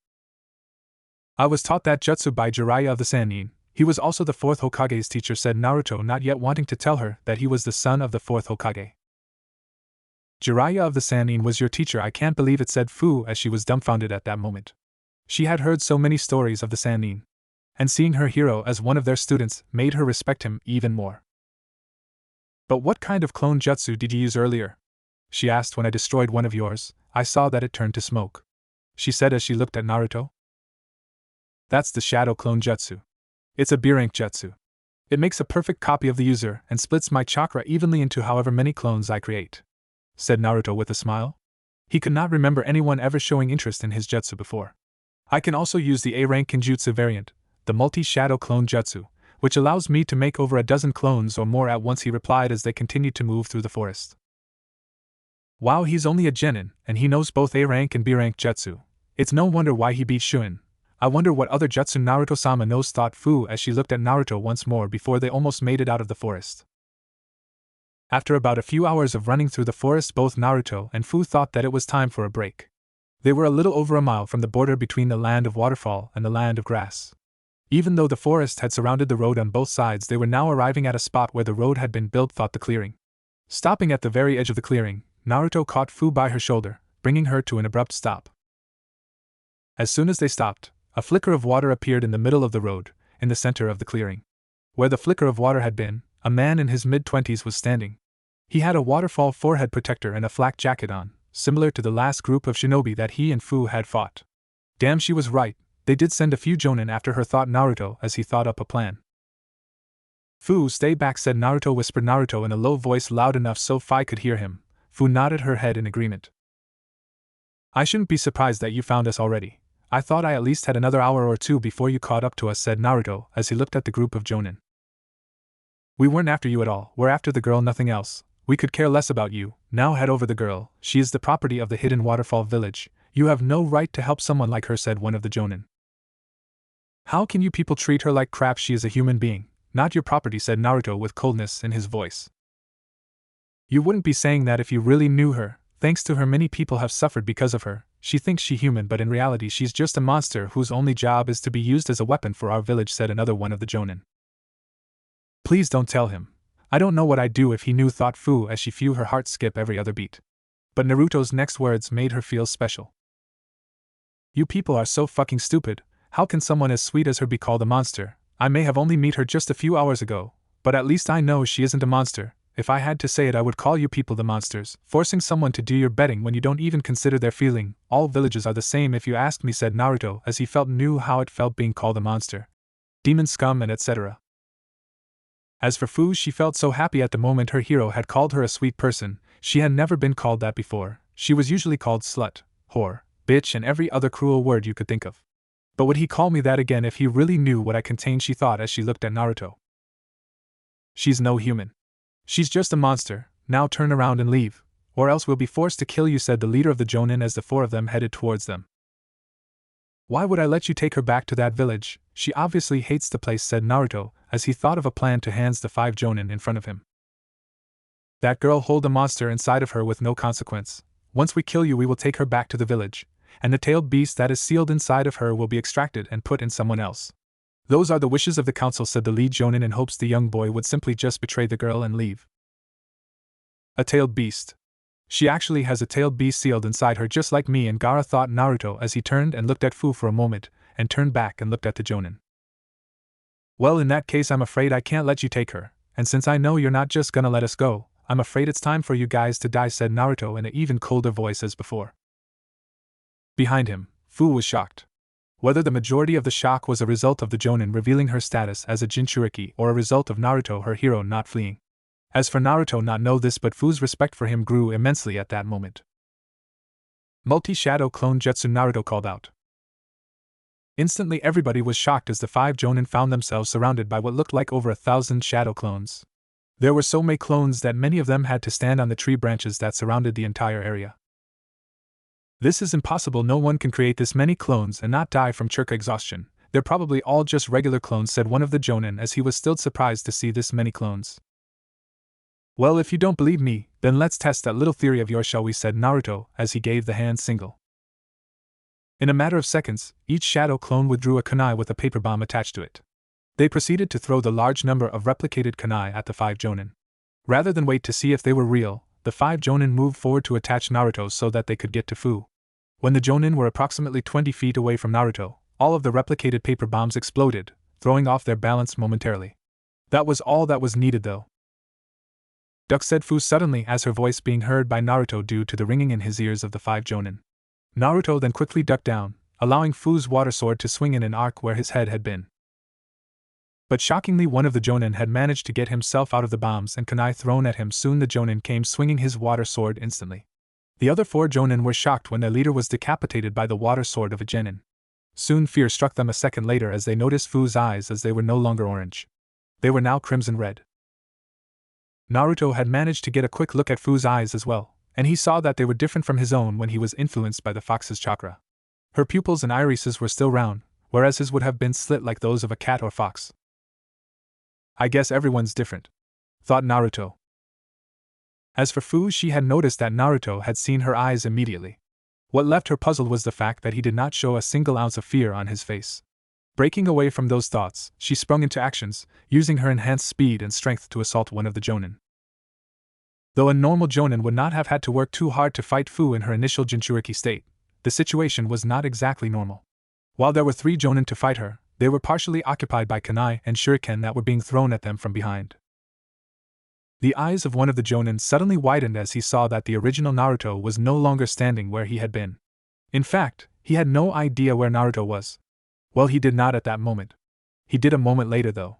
I was taught that jutsu by Jiraiya of the Sannin. He was also the fourth Hokage's teacher, said Naruto, not yet wanting to tell her that he was the son of the fourth Hokage. Jiraiya of the Sannin was your teacher, I can't believe it, said Fu as she was dumbfounded at that moment. She had heard so many stories of the Sannin, and seeing her hero as one of their students made her respect him even more. But what kind of clone jutsu did you use earlier? She asked. When I destroyed one of yours, I saw that it turned to smoke, she said as she looked at Naruto. That's the shadow clone jutsu. It's a B-rank jutsu. It makes a perfect copy of the user and splits my chakra evenly into however many clones I create, said Naruto with a smile. He could not remember anyone ever showing interest in his jutsu before. I can also use the A-rank Kinjutsu variant, the multi-shadow clone jutsu, which allows me to make over a dozen clones or more at once, he replied as they continued to move through the forest. Wow, he's only a genin, and he knows both A-rank and B-rank jutsu. It's no wonder why he beat Shuin. I wonder what other jutsu Naruto-sama knows, thought Fu as she looked at Naruto once more before they almost made it out of the forest. After about a few hours of running through the forest, both Naruto and Fu thought that it was time for a break. They were a little over a mile from the border between the land of waterfall and the land of grass. Even though the forest had surrounded the road on both sides, they were now arriving at a spot where the road had been built, thought the clearing. Stopping at the very edge of the clearing, Naruto caught Fu by her shoulder, bringing her to an abrupt stop. As soon as they stopped, a flicker of water appeared in the middle of the road, in the center of the clearing. Where the flicker of water had been, a man in his mid-20s was standing. He had a waterfall forehead protector and a flak jacket on, similar to the last group of shinobi that he and Fu had fought. Damn, she was right, they did send a few jonin after her, thought Naruto as he thought up a plan. Fu, stay back, said Naruto, whispered Naruto in a low voice loud enough so Fi could hear him. Fu nodded her head in agreement. I shouldn't be surprised that you found us already. I thought I at least had another hour or two before you caught up to us, said Naruto as he looked at the group of jonin. We weren't after you at all, we're after the girl, nothing else. We could care less about you, now head over the girl, she is the property of the hidden waterfall village, you have no right to help someone like her, said one of the jonin. How can you people treat her like crap? She is a human being, not your property, said Naruto with coldness in his voice. You wouldn't be saying that if you really knew her. Thanks to her, many people have suffered because of her. She thinks she's human, but in reality she's just a monster whose only job is to be used as a weapon for our village, said another one of the jonin. Please don't tell him. I don't know what I'd do if he knew, thought Fu as she felt her heart skip every other beat. But Naruto's next words made her feel special. You people are so fucking stupid. How can someone as sweet as her be called a monster? I may have only met her just a few hours ago, but at least I know she isn't a monster. If I had to say it, I would call you people the monsters, forcing someone to do your betting when you don't even consider their feeling. All villages are the same if you ask me, said Naruto as he knew how it felt being called a monster, demon, scum, and etc. As for Fu, she felt so happy at the moment her hero had called her a sweet person. She had never been called that before. She was usually called slut, whore, bitch, and every other cruel word you could think of. But would he call me that again if he really knew what I contained, she thought as she looked at Naruto. She's no human. She's just a monster. Now turn around and leave, or else we'll be forced to kill you, said the leader of the jonin as the four of them headed towards them. Why would I let you take her back to that village? She obviously hates the place, said Naruto as he thought of a plan to hands the 5 jonin in front of him. That girl hold a monster inside of her with no consequence. Once we kill you, we will take her back to the village, and the tailed beast that is sealed inside of her will be extracted and put in someone else. Those are the wishes of the council, said the lead jonin in hopes the young boy would simply just betray the girl and leave. A tailed beast. She actually has a tailed beast sealed inside her, just like me and Gaara, thought Naruto as he turned and looked at Fu for a moment, and turned back and looked at the jonin. Well, in that case I'm afraid I can't let you take her, and since I know you're not just gonna let us go, I'm afraid it's time for you guys to die, said Naruto in an even colder voice as before. Behind him, Fu was shocked. Whether the majority of the shock was a result of the jonin revealing her status as a Jinchuriki or a result of Naruto, her hero, not fleeing. As for Naruto, not know this, but Fu's respect for him grew immensely at that moment. Multi-shadow clone jutsu, Naruto called out. Instantly everybody was shocked as the 5 jonin found themselves surrounded by what looked like over 1,000 shadow clones. There were so many clones that many of them had to stand on the tree branches that surrounded the entire area. This is impossible, no one can create this many clones and not die from chakra exhaustion. They're probably all just regular clones, said one of the jonin as he was still surprised to see this many clones. Well, if you don't believe me, then let's test that little theory of yours, shall we, said Naruto as he gave the hand signal. In a matter of seconds, each shadow clone withdrew a kunai with a paper bomb attached to it. They proceeded to throw the large number of replicated kunai at the 5 jonin. Rather than wait to see if they were real, the 5 jonin moved forward to attach Naruto so that they could get to Fu. When the jonin were approximately 20 feet away from Naruto, all of the replicated paper bombs exploded, throwing off their balance momentarily. That was all that was needed though. Duck, said Fu suddenly, as her voice being heard by Naruto due to the ringing in his ears of the 5 jonin. Naruto then quickly ducked down, allowing Fu's water sword to swing in an arc where his head had been. But shockingly, one of the jonin had managed to get himself out of the bombs and kunai thrown at him. Soon the jonin came swinging his water sword instantly. The other 4 jonin were shocked when their leader was decapitated by the water sword of a genin. Soon fear struck them a second later as they noticed Fu's eyes, as they were no longer orange. They were now crimson red. Naruto had managed to get a quick look at Fu's eyes as well, and he saw that they were different from his own when he was influenced by the fox's chakra. Her pupils and irises were still round, whereas his would have been slit like those of a cat or fox. I guess everyone's different, thought Naruto. As for Fu, she had noticed that Naruto had seen her eyes immediately. What left her puzzled was the fact that he did not show a single ounce of fear on his face. Breaking away from those thoughts, she sprung into actions, using her enhanced speed and strength to assault one of the jonin. Though a normal jonin would not have had to work too hard to fight Fu in her initial Jinchuriki state, the situation was not exactly normal. While there were 3 jonin to fight her, they were partially occupied by kunai and shuriken that were being thrown at them from behind. The eyes of one of the jonin suddenly widened as he saw that the original Naruto was no longer standing where he had been. In fact, he had no idea where Naruto was. Well, he did not at that moment. He did a moment later though.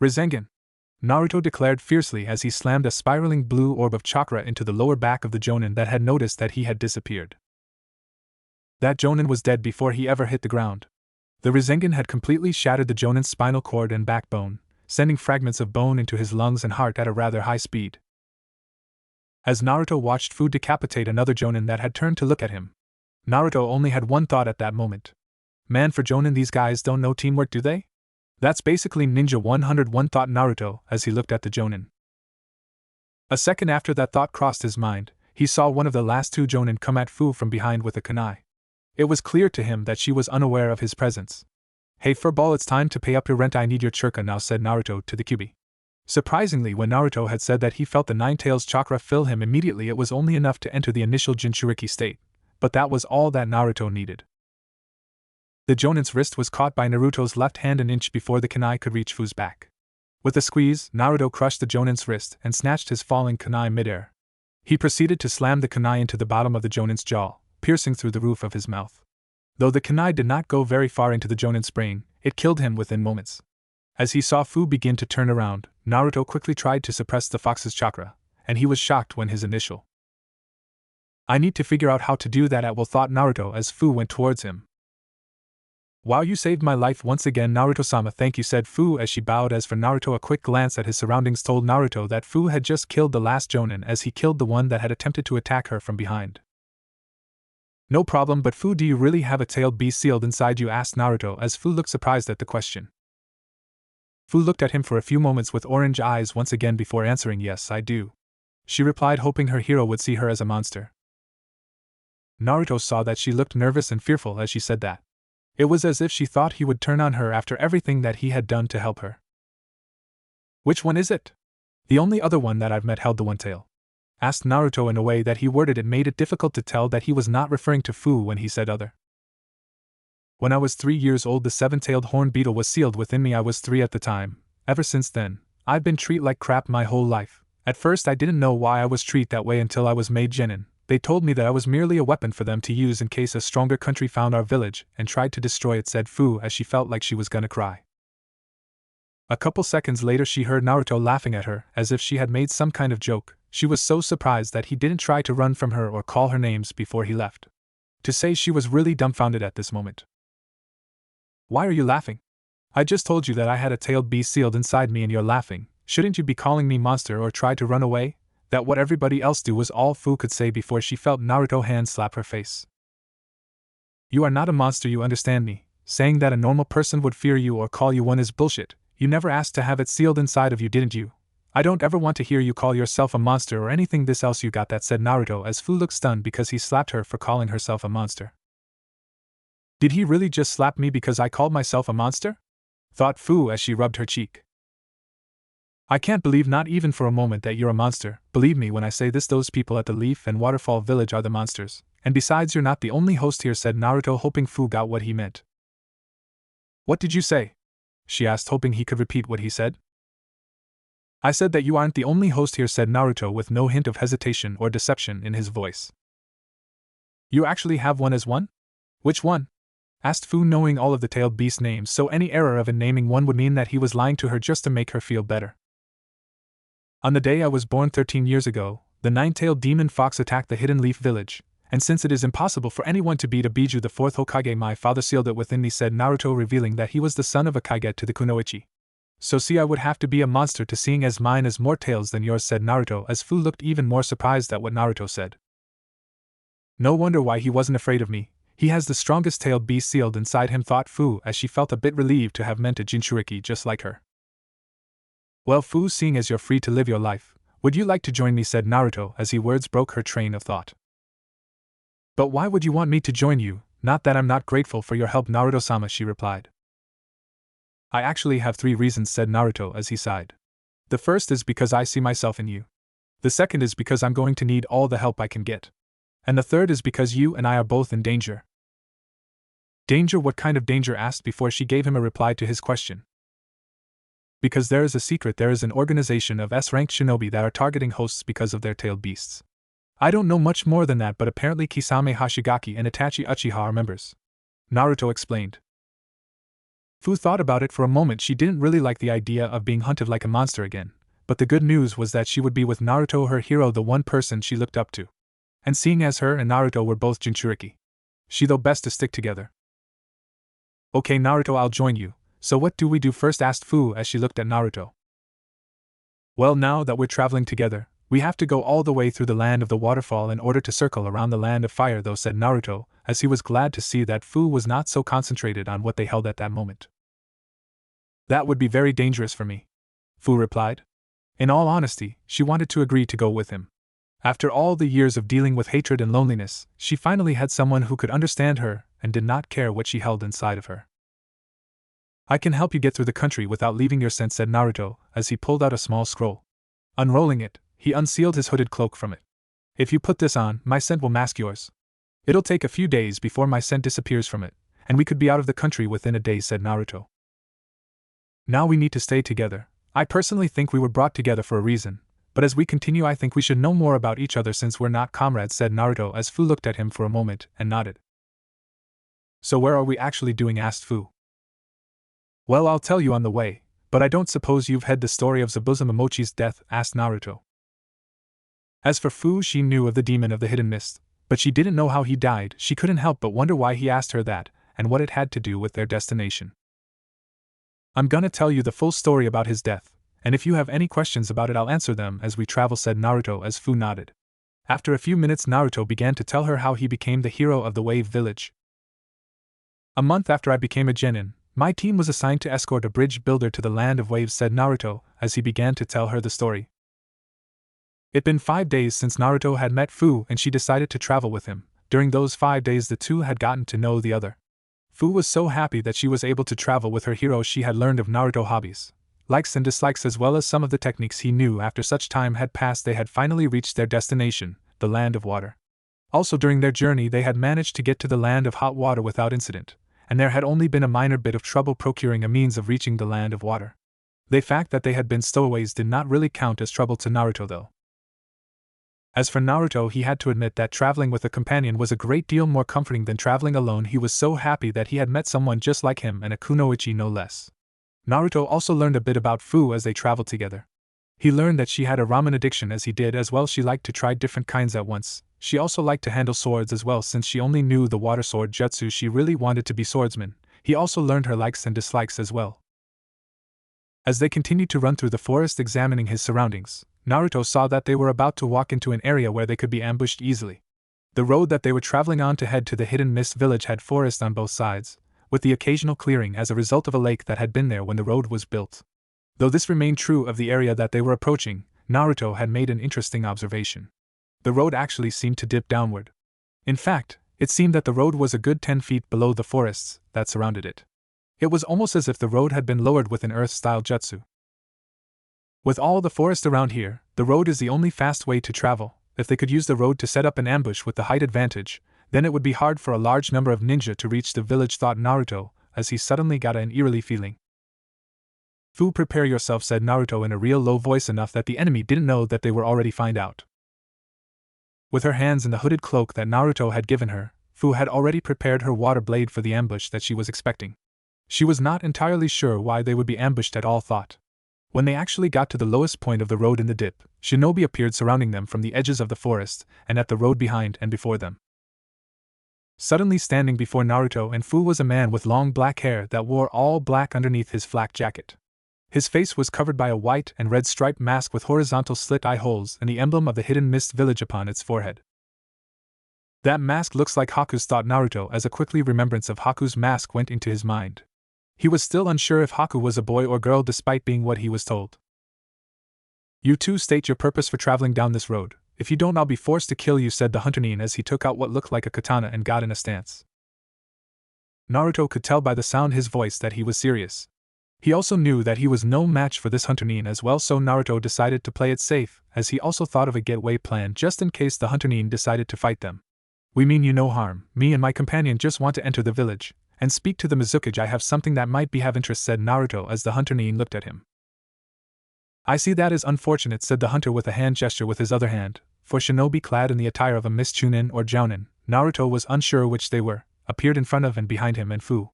Rasengan! Naruto declared fiercely as he slammed a spiraling blue orb of chakra into the lower back of the jonin that had noticed that he had disappeared. That jonin was dead before he ever hit the ground. The Rasengan had completely shattered the jonin's spinal cord and backbone, sending fragments of bone into his lungs and heart at a rather high speed. As Naruto watched Fu decapitate another jonin that had turned to look at him, Naruto only had one thought at that moment. Man, for jonin, these guys don't know teamwork, do they? That's basically Ninja 101, thought Naruto as he looked at the jonin. A second after that thought crossed his mind, he saw one of the last 2 jonin come at Fu from behind with a kunai. It was clear to him that she was unaware of his presence. Hey furball, it's time to pay up your rent, I need your chakra now, said Naruto to the Kyuubi. Surprisingly, when Naruto had said that he felt the Nine-Tails chakra fill him immediately, it was only enough to enter the initial Jinchuriki state, but that was all that Naruto needed. The jonin's wrist was caught by Naruto's left hand an inch before the kunai could reach Fu's back. With a squeeze, Naruto crushed the jonin's wrist and snatched his falling kunai midair. He proceeded to slam the kunai into the bottom of the jonin's jaw, piercing through the roof of his mouth. Though the kunai did not go very far into the jonin's brain, it killed him within moments. As he saw Fu begin to turn around, Naruto quickly tried to suppress the fox's chakra, and he was shocked when his initial "I need to figure out how to do that at will," thought Naruto as Fu went towards him. "Wow, you saved my life once again, Naruto-sama, thank you," said Fu as she bowed. As for Naruto, a quick glance at his surroundings told Naruto that Fu had just killed the last jonin as he killed the one that had attempted to attack her from behind. "No problem, but Fu, do you really have a tailed beast sealed inside you?" asked Naruto as Fu looked surprised at the question. Fu looked at him for a few moments with orange eyes once again before answering, "Yes, I do," she replied, hoping her hero would see her as a monster. Naruto saw that she looked nervous and fearful as she said that. It was as if she thought he would turn on her after everything that he had done to help her. "Which one is it?" "The only other one that I've met held the one tail," asked Naruto in a way that he worded it made it difficult to tell that he was not referring to Fu when he said other. "When I was 3 years old, the 7-tailed horned beetle was sealed within me. I was 3 at the time. Ever since then, I've been treated like crap my whole life. At first I didn't know why I was treated that way until I was made genin. They told me that I was merely a weapon for them to use in case a stronger country found our village and tried to destroy it," said Fu as she felt like she was gonna cry. A couple seconds later she heard Naruto laughing at her as if she had made some kind of joke. She was so surprised that he didn't try to run from her or call her names before he left. To say she was really dumbfounded at this moment. "Why are you laughing? I just told you that I had a tailed beast sealed inside me and you're laughing. Shouldn't you be calling me monster or try to run away?" That what everybody else do was all Fu could say before she felt Naruto's hand slap her face. "You are not a monster, you understand me. Saying that a normal person would fear you or call you one is bullshit. You never asked to have it sealed inside of you, didn't you? I don't ever want to hear you call yourself a monster or anything this else you got that," said Naruto as Fu looked stunned because he slapped her for calling herself a monster. "Did he really just slap me because I called myself a monster?" thought Fu as she rubbed her cheek. I can't believe not even for a moment that you're a monster. Believe me when I say this, those people at the Leaf and Waterfall Village are the monsters. And besides, you're not the only host here, said Naruto, hoping Fu got what he meant. What did you say? She asked, hoping he could repeat what he said. I said that you aren't the only host here, said Naruto with no hint of hesitation or deception in his voice. You actually have one as one? Which one? Asked Fu, knowing all of the tailed beast names, so any error of in naming one would mean that he was lying to her just to make her feel better. On the day I was born 13 years ago, the nine-tailed demon fox attacked the Hidden Leaf Village, and since it is impossible for anyone to beat a Biju the fourth Hokage, my father sealed it within me, said Naruto, revealing that he was the son of a Kage to the Kunoichi. So see, I would have to be a monster to seeing as mine has more tails than yours, said Naruto, as Fu looked even more surprised at what Naruto said. No wonder why he wasn't afraid of me. He has the strongest tailed beast sealed inside him, thought Fu as she felt a bit relieved to have met a Jinchuriki just like her. Well, Fu, seeing as you're free to live your life, would you like to join me, said Naruto as his words broke her train of thought. But why would you want me to join you? Not that I'm not grateful for your help, Naruto-sama, she replied. I actually have 3 reasons, said Naruto as he sighed. The first is because I see myself in you. The second is because I'm going to need all the help I can get. And the third is because you and I are both in danger. Danger? What kind of danger? Asked before she gave him a reply to his question. Because there is a secret, there is an organization of S-ranked shinobi that are targeting hosts because of their tailed beasts. I don't know much more than that, but apparently Kisame Hashigaki and Itachi Uchiha are members. Naruto explained. Fu thought about it for a moment. She didn't really like the idea of being hunted like a monster again, but the good news was that she would be with Naruto, her hero, the one person she looked up to. And seeing as her and Naruto were both Jinchuriki, she thought best to stick together. Okay, Naruto, I'll join you. So what do we do first? Asked Fu as she looked at Naruto. Well, now that we're traveling together, we have to go all the way through the land of the waterfall in order to circle around the land of fire, though, said Naruto, as he was glad to see that Fu was not so concentrated on what they held at that moment. That would be very dangerous for me, Fu replied. In all honesty, she wanted to agree to go with him. After all the years of dealing with hatred and loneliness, she finally had someone who could understand her and did not care what she held inside of her. I can help you get through the country without leaving your scent, said Naruto, as he pulled out a small scroll. Unrolling it, he unsealed his hooded cloak from it. If you put this on, my scent will mask yours. It'll take a few days before my scent disappears from it, and we could be out of the country within a day, said Naruto. Now we need to stay together. I personally think we were brought together for a reason, but as we continue I think we should know more about each other since we're not comrades, said Naruto as Fu looked at him for a moment and nodded. So where are we actually doing? Asked Fu. Well, I'll tell you on the way, but I don't suppose you've heard the story of Zabuza Momochi's death? Asked Naruto. As for Fu, she knew of the demon of the hidden mist, but she didn't know how he died. She couldn't help but wonder why he asked her that, and what it had to do with their destination. I'm gonna tell you the full story about his death, and if you have any questions about it I'll answer them as we travel, said Naruto as Fu nodded. After a few minutes Naruto began to tell her how he became the hero of the Wave Village. A month after I became a genin, my team was assigned to escort a bridge builder to the land of waves, said Naruto as he began to tell her the story. It'd been 5 days since Naruto had met Fu and she decided to travel with him. During those 5 days the two had gotten to know the other. Fu was so happy that she was able to travel with her hero. She had learned of Naruto hobbies, likes and dislikes, as well as some of the techniques he knew. After such time had passed they had finally reached their destination, the land of water. Also during their journey they had managed to get to the land of hot water without incident, and there had only been a minor bit of trouble procuring a means of reaching the land of water. The fact that they had been stowaways did not really count as trouble to Naruto though. As for Naruto, he had to admit that traveling with a companion was a great deal more comforting than traveling alone. He was so happy that he had met someone just like him, and a kunoichi no less. Naruto also learned a bit about Fu as they traveled together. He learned that she had a ramen addiction as he did as well. She liked to try different kinds at once. She also liked to handle swords as well since she only knew the water sword jutsu. She really wanted to be swordsman. He also learned her likes and dislikes as well. As they continued to run through the forest examining his surroundings, Naruto saw that they were about to walk into an area where they could be ambushed easily. The road that they were traveling on to head to the Hidden Mist village had forest on both sides, with the occasional clearing as a result of a lake that had been there when the road was built. Though this remained true of the area that they were approaching, Naruto had made an interesting observation. The road actually seemed to dip downward. In fact, it seemed that the road was a good 10 feet below the forests that surrounded it. It was almost as if the road had been lowered with an earth-style jutsu. With all the forest around here, the road is the only fast way to travel. If they could use the road to set up an ambush with the height advantage, then it would be hard for a large number of ninja to reach the village, thought Naruto, as he suddenly got an eerie feeling. Fu, prepare yourself, said Naruto in a real low voice, enough that the enemy didn't know that they were already find out. With her hands in the hooded cloak that Naruto had given her, Fu had already prepared her water blade for the ambush that she was expecting. She was not entirely sure why they would be ambushed at all, thought. When they actually got to the lowest point of the road in the dip, shinobi appeared surrounding them from the edges of the forest, and at the road behind and before them. Suddenly standing before Naruto and Fu was a man with long black hair that wore all black underneath his flak jacket. His face was covered by a white and red striped mask with horizontal slit eye holes and the emblem of the Hidden Mist Village upon its forehead. That mask looks like Haku's, thought Naruto as a quickly remembrance of Haku's mask went into his mind. He was still unsure if Haku was a boy or girl despite being what he was told. You two state your purpose for traveling down this road. If you don't, I'll be forced to kill you, said the hunter Nin as he took out what looked like a katana and got in a stance. Naruto could tell by the sound his voice that he was serious. He also knew that he was no match for this hunter Nin as well, so Naruto decided to play it safe, as he also thought of a getaway plan just in case the hunter Nin decided to fight them. We mean you no harm. Me and my companion just want to enter the village and speak to the Mizukage. I have something that might have interest, said Naruto as the hunter Nin looked at him. I see that is unfortunate, said the hunter with a hand gesture with his other hand, for shinobi clad in the attire of a Miss Chunin or Jounin, Naruto was unsure which they were, appeared in front of and behind him and Fu.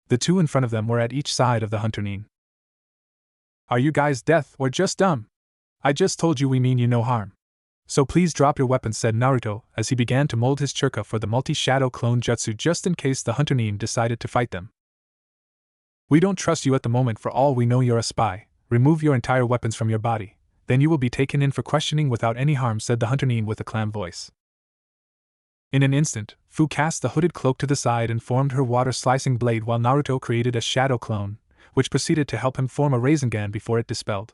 The two in front of them were at each side of the hunter Nin. Are you guys deaf or just dumb? I just told you we mean you no harm. So please drop your weapons, said Naruto as he began to mold his churka for the multi-shadow clone jutsu just in case the hunter Nin decided to fight them. We don't trust you at the moment. For all we know, you're a spy. Remove your entire weapons from your body, then you will be taken in for questioning without any harm, said the hunter Nin with a calm voice. In an instant, Fu cast the hooded cloak to the side and formed her water-slicing blade while Naruto created a shadow clone, which proceeded to help him form a Rasengan before it dispelled.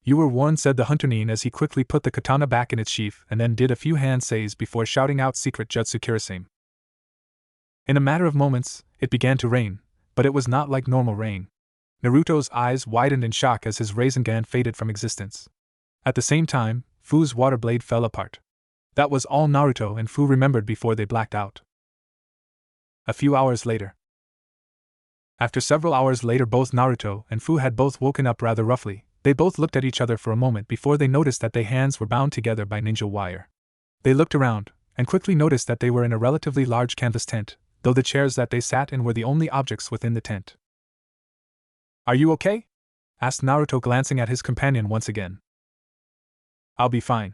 You were warned, said the hunter Nin as he quickly put the katana back in its sheath and then did a few hand says before shouting out secret jutsu Kirasame. In a matter of moments, it began to rain, but it was not like normal rain. Naruto's eyes widened in shock as his Rasengan faded from existence. At the same time, Fu's water blade fell apart. That was all Naruto and Fu remembered before they blacked out. A few hours later. After several hours later, both Naruto and Fu had both woken up rather roughly. They both looked at each other for a moment before they noticed that their hands were bound together by ninja wire. They looked around, and quickly noticed that they were in a relatively large canvas tent, though the chairs that they sat in were the only objects within the tent. Are you okay? Asked Naruto, glancing at his companion once again. I'll be fine.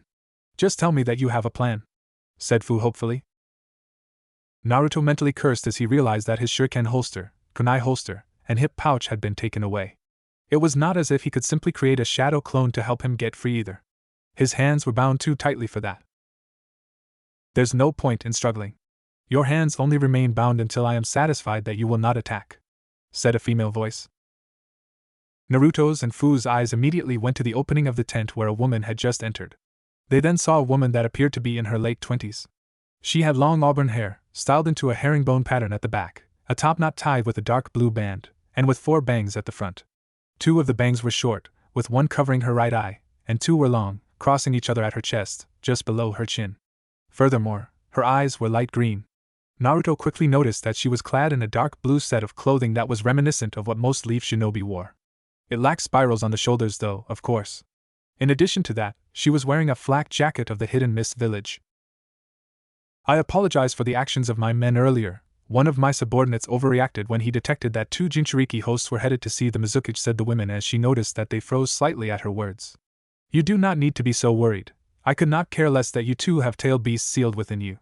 Just tell me that you have a plan, said Fu hopefully. Naruto mentally cursed as he realized that his shuriken holster, kunai holster, and hip pouch had been taken away. It was not as if he could simply create a shadow clone to help him get free either. His hands were bound too tightly for that. There's no point in struggling. Your hands only remain bound until I am satisfied that you will not attack, said a female voice. Naruto's and Fu's eyes immediately went to the opening of the tent where a woman had just entered. They then saw a woman that appeared to be in her late 20s. She had long auburn hair, styled into a herringbone pattern at the back, a top knot tied with a dark blue band, and with 4 bangs at the front. 2 of the bangs were short, with one covering her right eye, and 2 were long, crossing each other at her chest, just below her chin. Furthermore, her eyes were light green. Naruto quickly noticed that she was clad in a dark blue set of clothing that was reminiscent of what most leaf shinobi wore. It lacked spirals on the shoulders though, of course. In addition to that, she was wearing a flak jacket of the Hidden Mist Village. I apologize for the actions of my men earlier. One of my subordinates overreacted when he detected that 2 Jinchuriki hosts were headed to see the Mizukage, said the woman as she noticed that they froze slightly at her words. You do not need to be so worried. I could not care less that you two have tailed beasts sealed within you.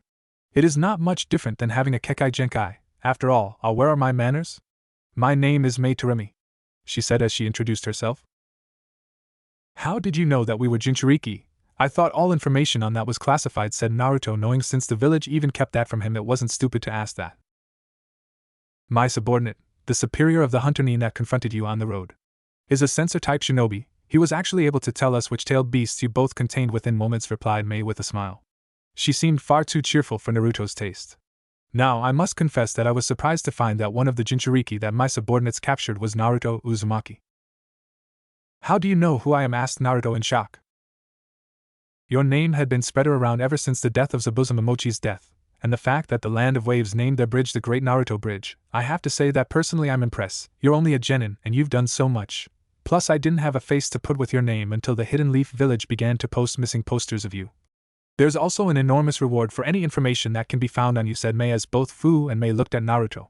It is not much different than having a Kekai Genkai. After all, where are my manners? My name is Mei Terumi, she said as she introduced herself. How did you know that we were Jinchuriki? I thought all information on that was classified, said Naruto, knowing since the village even kept that from him it wasn't stupid to ask that. My subordinate, the superior of the hunter Nin that confronted you on the road, is a censor-type shinobi. He was actually able to tell us which tailed beasts you both contained within moments, replied Mei with a smile. She seemed far too cheerful for Naruto's taste. Now, I must confess that I was surprised to find that one of the Jinchuriki that my subordinates captured was Naruto Uzumaki. How do you know who I am? Asked Naruto in shock. Your name had been spread around ever since the death of Zabuza death, and the fact that the Land of Waves named their bridge the Great Naruto Bridge. I have to say that personally I'm impressed. You're only a genin, and you've done so much. Plus I didn't have a face to put with your name until the Hidden Leaf Village began to post missing posters of you. There's also an enormous reward for any information that can be found on you, said Mei as both Fu and Mei looked at Naruto.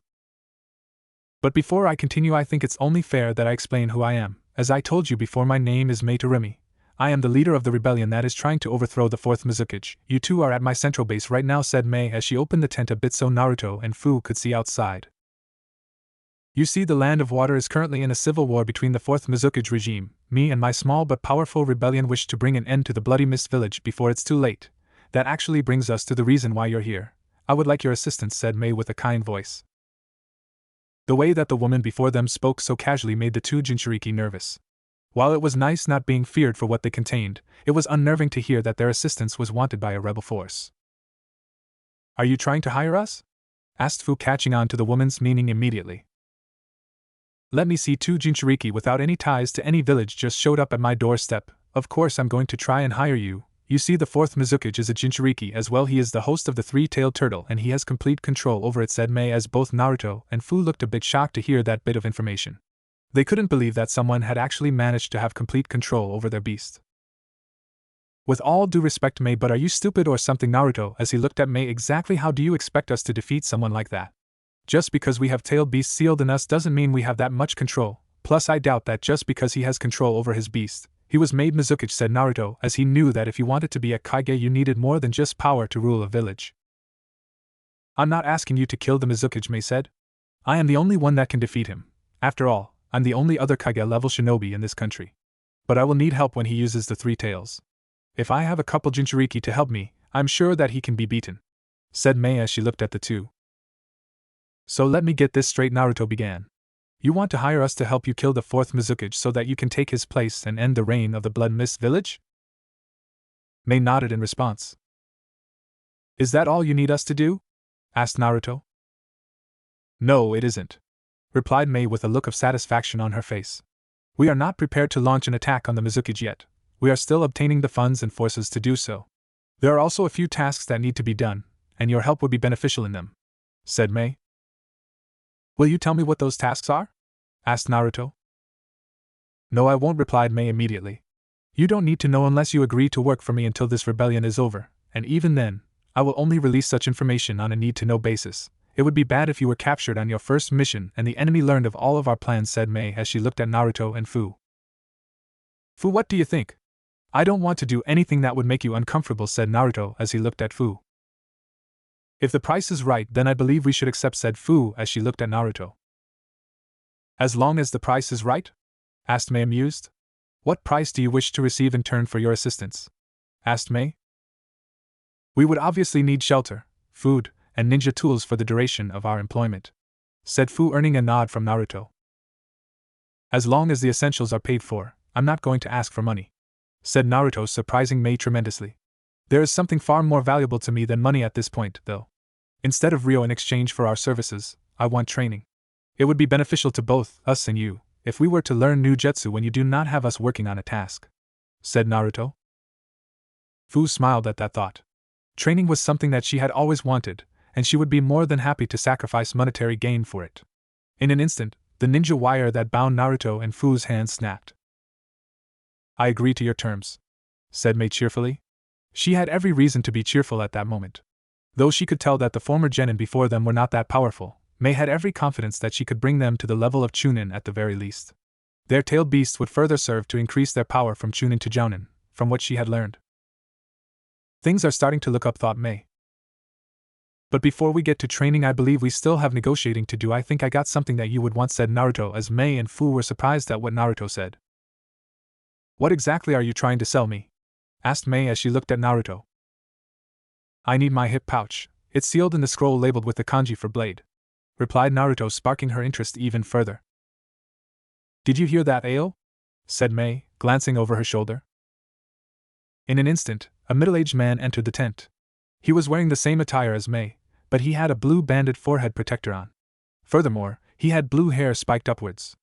But before I continue, I think it's only fair that I explain who I am. As I told you before, my name is Mei Torimi. I am the leader of the rebellion that is trying to overthrow the 4th Mizukage. You two are at my central base right now, said Mei as she opened the tent a bit so Naruto and Fu could see outside. You see, the Land of Water is currently in a civil war between the 4th Mizukage regime. Me and my small but powerful rebellion wish to bring an end to the Bloody Mist Village before it's too late. That actually brings us to the reason why you're here. I would like your assistance, said Mei with a kind voice. The way that the woman before them spoke so casually made the two Jinchuriki nervous. While it was nice not being feared for what they contained, it was unnerving to hear that their assistance was wanted by a rebel force. Are you trying to hire us? Asked Fu, catching on to the woman's meaning immediately. Let me see. Two Jinchuriki without any ties to any village just showed up at my doorstep. Of course I'm going to try and hire you. You see, the 4th Mizukage is a Jinchuriki as well. He is the host of the Three-Tailed Turtle and he has complete control over it, said Mei as both Naruto and Fu looked a bit shocked to hear that bit of information. They couldn't believe that someone had actually managed to have complete control over their beast. With all due respect, Mei, but are you stupid or something? Naruto as he looked at Mei, exactly how do you expect us to defeat someone like that? Just because we have tailed beasts sealed in us doesn't mean we have that much control. Plus I doubt that just because he has control over his beast, he was made Mizukage, said Naruto as he knew that if you wanted to be a Kage you needed more than just power to rule a village. I'm not asking you to kill the Mizukage, Mei said. I am the only one that can defeat him. After all, I'm the only other Kage-level shinobi in this country. But I will need help when he uses the 3 tails. If I have a couple Jinchuriki to help me, I'm sure that he can be beaten, said Mei as she looked at the two. So let me get this straight, Naruto began. You want to hire us to help you kill the 4th Mizukage so that you can take his place and end the reign of the Blood Mist Village? Mei nodded in response. Is that all you need us to do? Asked Naruto. No, it isn't, replied Mei with a look of satisfaction on her face. We are not prepared to launch an attack on the Mizukage yet. We are still obtaining the funds and forces to do so. There are also a few tasks that need to be done, and your help would be beneficial in them, said Mei. Will you tell me what those tasks are? Asked Naruto. No, I won't, replied Mei immediately. You don't need to know unless you agree to work for me until this rebellion is over, and even then, I will only release such information on a need-to-know basis. It would be bad if you were captured on your first mission and the enemy learned of all of our plans, said Mei as she looked at Naruto and Fu. Fu, what do you think? I don't want to do anything that would make you uncomfortable, said Naruto as he looked at Fu. If the price is right, then I believe we should accept, said Fu as she looked at Naruto. As long as the price is right? Asked Mei, amused. What price do you wish to receive in turn for your assistance? Asked Mei. We would obviously need shelter, food, and ninja tools for the duration of our employment, said Fu, earning a nod from Naruto. As long as the essentials are paid for, I'm not going to ask for money, said Naruto, surprising Mei tremendously. There is something far more valuable to me than money at this point, though. Instead of Ryo in exchange for our services, I want training. It would be beneficial to both us and you if we were to learn new jutsu when you do not have us working on a task, said Naruto. Fu smiled at that thought. Training was something that she had always wanted, and she would be more than happy to sacrifice monetary gain for it. In an instant, the ninja wire that bound Naruto and Fu's hands snapped. I agree to your terms, said Mei cheerfully. She had every reason to be cheerful at that moment. Though she could tell that the former genin before them were not that powerful, Mei had every confidence that she could bring them to the level of Chunin at the very least. Their tailed beasts would further serve to increase their power from Chunin to Jounin, from what she had learned. Things are starting to look up, thought Mei. But before we get to training, I believe we still have negotiating to do. I think I got something that you would want, said Naruto as Mei and Fu were surprised at what Naruto said. What exactly are you trying to sell me? Asked Mei as she looked at Naruto. I need my hip pouch. It's sealed in the scroll labeled with the kanji for blade, replied Naruto, sparking her interest even further. Did you hear that, Ao? Said Mei, glancing over her shoulder. In an instant, a middle-aged man entered the tent. He was wearing the same attire as Mei, but he had a blue banded forehead protector on. Furthermore, he had blue hair spiked upwards.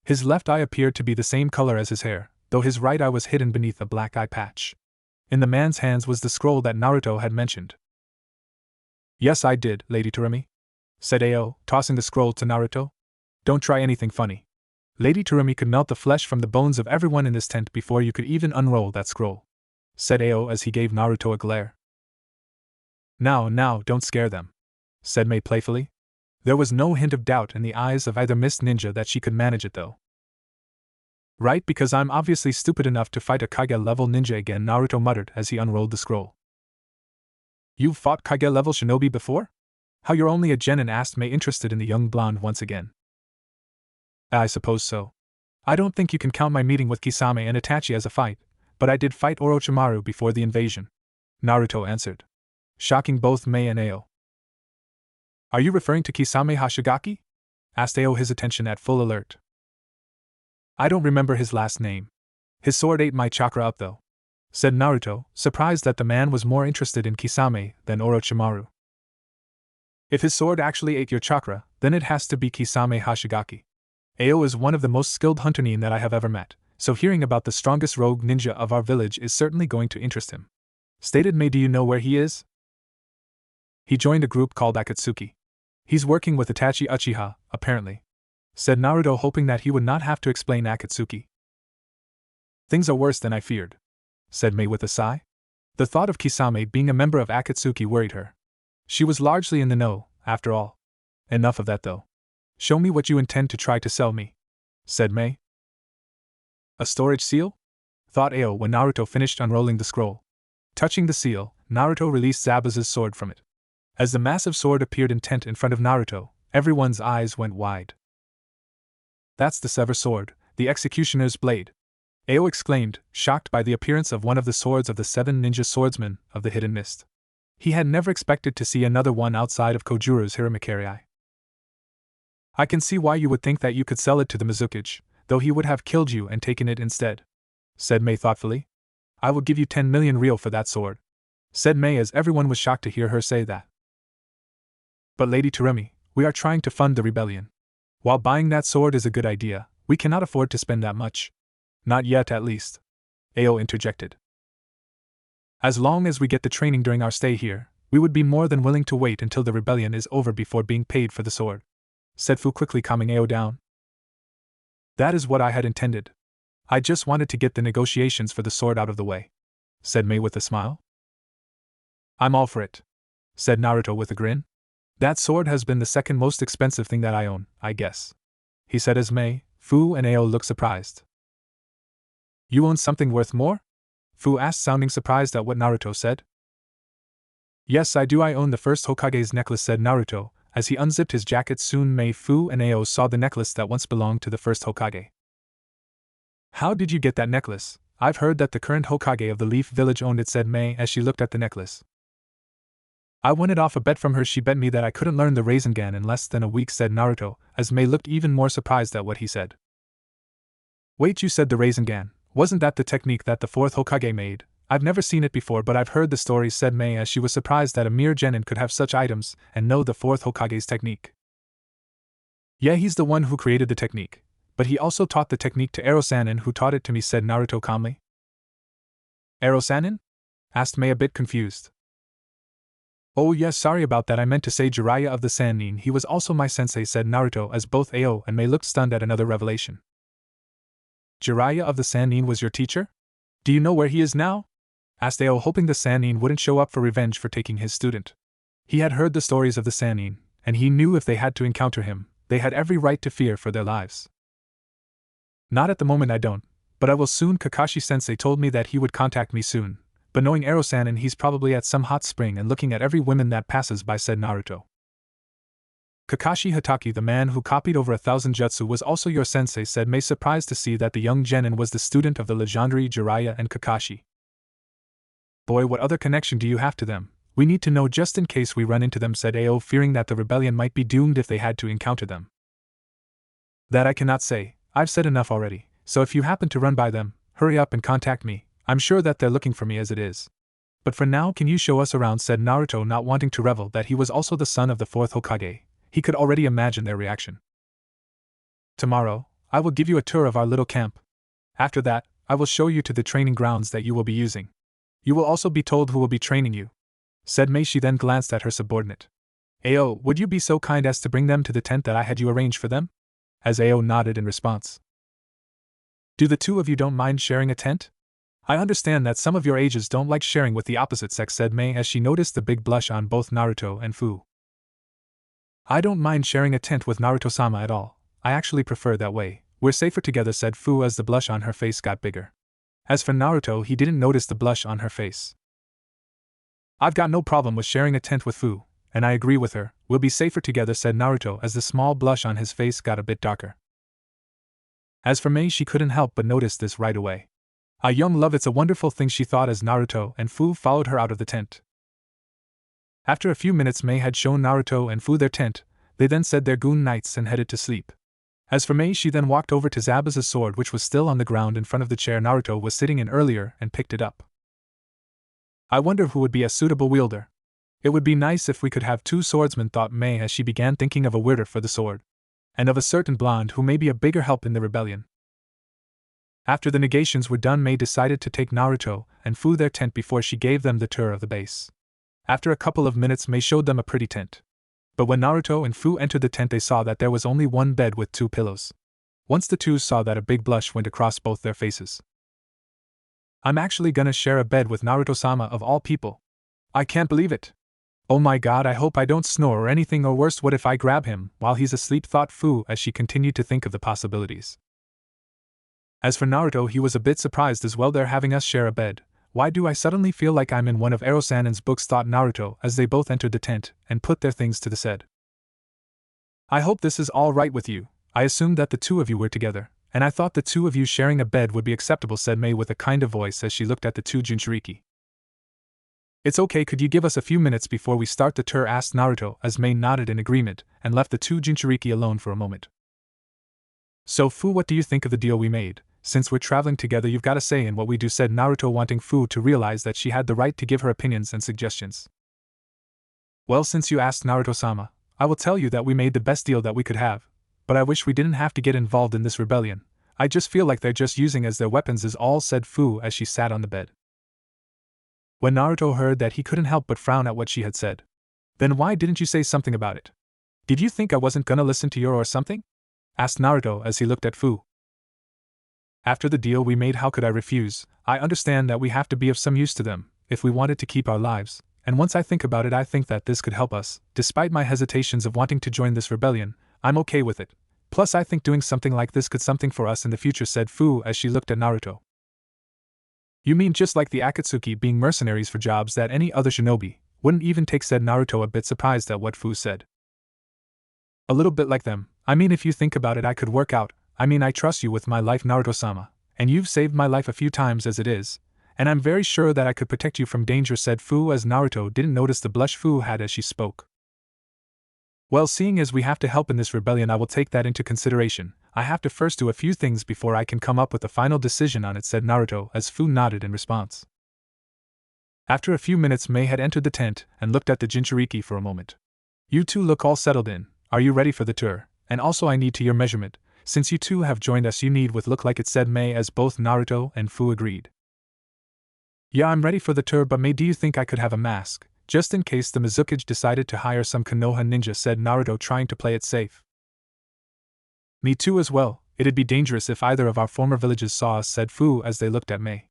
His left eye appeared to be the same color as his hair, though his right eye was hidden beneath a black eye patch. In the man's hands was the scroll that Naruto had mentioned. Yes, I did, Lady Terumi, said Ao, tossing the scroll to Naruto. Don't try anything funny. Lady Terumi could melt the flesh from the bones of everyone in this tent before you could even unroll that scroll, said Ao as he gave Naruto a glare. Now, don't scare them, said Mei playfully. There was no hint of doubt in the eyes of either Mist Ninja that she could manage it though. Right, because I'm obviously stupid enough to fight a Kage-level ninja again, Naruto muttered as he unrolled the scroll. You've fought Kage-level shinobi before? How, you're only a genin, asked Mei, interested in the young blonde once again. I suppose so. I don't think you can count my meeting with Kisame and Itachi as a fight, but I did fight Orochimaru before the invasion, Naruto answered, shocking both Mei and Ao. Are you referring to Kisame Hashigaki? Asked Ao, his attention at full alert. I don't remember his last name. His sword ate my chakra up though, said Naruto, surprised that the man was more interested in Kisame than Orochimaru. If his sword actually ate your chakra, then it has to be Kisame Hashigaki. Ao is one of the most skilled hunter nin that I have ever met, so hearing about the strongest rogue ninja of our village is certainly going to interest him, stated Mei. Do you know where he is? He joined a group called Akatsuki. He's working with Itachi Uchiha, apparently, said Naruto, hoping that he would not have to explain Akatsuki. Things are worse than I feared, said Mei with a sigh. The thought of Kisame being a member of Akatsuki worried her. She was largely in the know, after all. Enough of that though. Show me what you intend to try to sell me, said Mei. A storage seal? Thought Ao when Naruto finished unrolling the scroll. Touching the seal, Naruto released Zabuza's sword from it. As the massive sword appeared in tent in front of Naruto, everyone's eyes went wide. That's the Sever sword, the executioner's blade, Ao exclaimed, shocked by the appearance of one of the swords of the 7 ninja swordsmen of the Hidden Mist. He had never expected to see another one outside of Kojuro's Hiramakarei. I can see why you would think that you could sell it to the Mizukage, though he would have killed you and taken it instead, said Mei thoughtfully. I will give you 10 million real for that sword, said Mei, as everyone was shocked to hear her say that. But Lady Terumi, we are trying to fund the rebellion. While buying that sword is a good idea, we cannot afford to spend that much. Not yet, at least, Ao interjected. As long as we get the training during our stay here, we would be more than willing to wait until the rebellion is over before being paid for the sword, said Fu, quickly calming Ao down. That is what I had intended. I just wanted to get the negotiations for the sword out of the way, said Mei with a smile. I'm all for it, said Naruto with a grin. That sword has been the second most expensive thing that I own, I guess, he said as Mei, Fu, and Ao looked surprised. You own something worth more? Fu asked, sounding surprised at what Naruto said. Yes, I do. I own the first Hokage's necklace, said Naruto, as he unzipped his jacket. Soon Mei, Fu, and Ao saw the necklace that once belonged to the first Hokage. How did you get that necklace? I've heard that the current Hokage of the Leaf Village owned it, said Mei as she looked at the necklace. I won it off a bet from her. She bet me that I couldn't learn the Rasengan in less than a week, said Naruto, as Mei looked even more surprised at what he said. Wait, you said the Rasengan? Wasn't that the technique that the 4th Hokage made? I've never seen it before, but I've heard the stories, said Mei as she was surprised that a mere genin could have such items and know the 4th Hokage's technique. Yeah, he's the one who created the technique, but he also taught the technique to Ero-sanin, who taught it to me, said Naruto calmly. Ero-sanin? Asked Mei, a bit confused. Oh yes, sorry about that, I meant to say Jiraiya of the Sannin. He was also my sensei, said Naruto, as both Ao and Mei looked stunned at another revelation. Jiraiya of the Sannin was your teacher? Do you know where he is now? Asked Ao, hoping the Sannin wouldn't show up for revenge for taking his student. He had heard the stories of the Sannin, and he knew if they had to encounter him, they had every right to fear for their lives. Not at the moment, I don't, but I will soon. Kakashi-sensei told me that he would contact me soon, but knowing Ero-sanin, he's probably at some hot spring and looking at every woman that passes by, said Naruto. Kakashi Hatake, the man who copied over 1,000 jutsu, was also your sensei, said Mei, surprised to see that the young genin was the student of the legendary Jiraiya and Kakashi. Boy, what other connection do you have to them? We need to know just in case we run into them, said Ao, fearing that the rebellion might be doomed if they had to encounter them. That I cannot say. I've said enough already, so if you happen to run by them, hurry up and contact me. I'm sure that they're looking for me as it is. But for now, can you show us around, said Naruto, not wanting to reveal that he was also the son of the fourth Hokage. He could already imagine their reaction. Tomorrow, I will give you a tour of our little camp. After that, I will show you to the training grounds that you will be using. You will also be told who will be training you, said Mei. She then glanced at her subordinate. Ao, would you be so kind as to bring them to the tent that I had you arrange for them? As Ao nodded in response. Do the two of you don't mind sharing a tent? I understand that some of your ages don't like sharing with the opposite sex, said Mei as she noticed the big blush on both Naruto and Fu. I don't mind sharing a tent with Naruto-sama at all. I actually prefer that way. We're safer together, said Fu as the blush on her face got bigger. As for Naruto, he didn't notice the blush on her face. I've got no problem with sharing a tent with Fu, and I agree with her. We'll be safer together, said Naruto as the small blush on his face got a bit darker. As for Mei, she couldn't help but notice this right away. A young love, it's a wonderful thing, she thought as Naruto and Fu followed her out of the tent. After a few minutes, Mei had shown Naruto and Fu their tent. They then said their good nights and headed to sleep. As for Mei, she then walked over to Zabuza's sword, which was still on the ground in front of the chair Naruto was sitting in earlier, and picked it up. I wonder who would be a suitable wielder. It would be nice if we could have two swordsmen, thought Mei as she began thinking of a wielder for the sword, and of a certain blonde who may be a bigger help in the rebellion. After the negations were done, Mei decided to take Naruto and Fu their tent before she gave them the tour of the base. After a couple of minutes, Mei showed them a pretty tent. But when Naruto and Fu entered the tent, they saw that there was only one bed with two pillows. Once the two saw that, a big blush went across both their faces. I'm actually gonna share a bed with Naruto-sama of all people. I can't believe it. Oh my god, I hope I don't snore or anything, or worse, what if I grab him while he's asleep, thought Fu as she continued to think of the possibilities. As for Naruto, he was a bit surprised as well. They're having us share a bed. Why do I suddenly feel like I'm in one of Ero-sanen's books, thought Naruto as they both entered the tent and put their things to the side. I hope this is all right with you. I assumed that the two of you were together, and I thought the two of you sharing a bed would be acceptable, said Mei with a kind of voice as she looked at the two Jinchuriki. It's okay, could you give us a few minutes before we start the tour, asked Naruto as Mei nodded in agreement and left the two Jinchuriki alone for a moment. So Fu, what do you think of the deal we made? Since we're traveling together, you've got a say in what we do, said Naruto, wanting Fu to realize that she had the right to give her opinions and suggestions. Well, since you asked, Naruto-sama, I will tell you that we made the best deal that we could have, but I wish we didn't have to get involved in this rebellion. I just feel like they're just using as their weapons is all, said Fu as she sat on the bed. When Naruto heard that, he couldn't help but frown at what she had said. Then why didn't you say something about it? Did you think I wasn't gonna listen to you or something? Asked Naruto as he looked at Fu. After the deal we made, how could I refuse? I understand that we have to be of some use to them, if we wanted to keep our lives, and once I think about it, I think that this could help us. Despite my hesitations of wanting to join this rebellion, I'm okay with it. Plus I think doing something like this could something for us in the future, said Fu as she looked at Naruto. You mean just like the Akatsuki being mercenaries for jobs that any other shinobi wouldn't even take, said Naruto, a bit surprised at what Fu said. A little bit like them. I mean, if you think about it, I could work out. I trust you with my life, Naruto-sama, and you've saved my life a few times as it is, and I'm very sure that I could protect you from danger, said Fu as Naruto didn't notice the blush Fu had as she spoke. Well, seeing as we have to help in this rebellion, I will take that into consideration. I have to first do a few things before I can come up with a final decision on it, said Naruto as Fu nodded in response. After a few minutes, Mei had entered the tent and looked at the Jinchuriki for a moment. You two look all settled in. Are you ready for the tour? And also I need to your measurement. Since you two have joined us, you need with look like it, said Mei as both Naruto and Fu agreed. Yeah, I'm ready for the tour, but Mei, do you think I could have a mask, just in case the Mizukage decided to hire some Konoha ninja, said Naruto, trying to play it safe. Me too as well, it'd be dangerous if either of our former villages saw us, said Fu as they looked at Mei.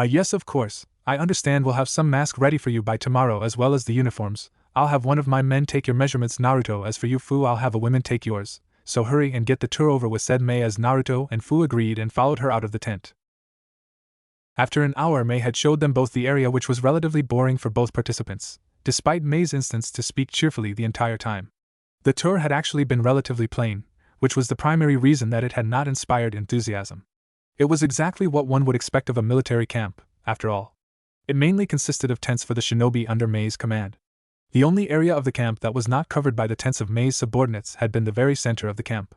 Yes, of course, I understand. We'll have some mask ready for you by tomorrow as well as the uniforms. I'll have one of my men take your measurements, Naruto. As for you, Fu, I'll have a woman take yours. So hurry and get the tour over with, said Mei as Naruto and Fu agreed and followed her out of the tent. After an hour, Mei had showed them both the area, which was relatively boring for both participants, despite Mei's instance to speak cheerfully the entire time. The tour had actually been relatively plain, which was the primary reason that it had not inspired enthusiasm. It was exactly what one would expect of a military camp, after all. It mainly consisted of tents for the shinobi under Mei's command. The only area of the camp that was not covered by the tents of Mei's subordinates had been the very center of the camp.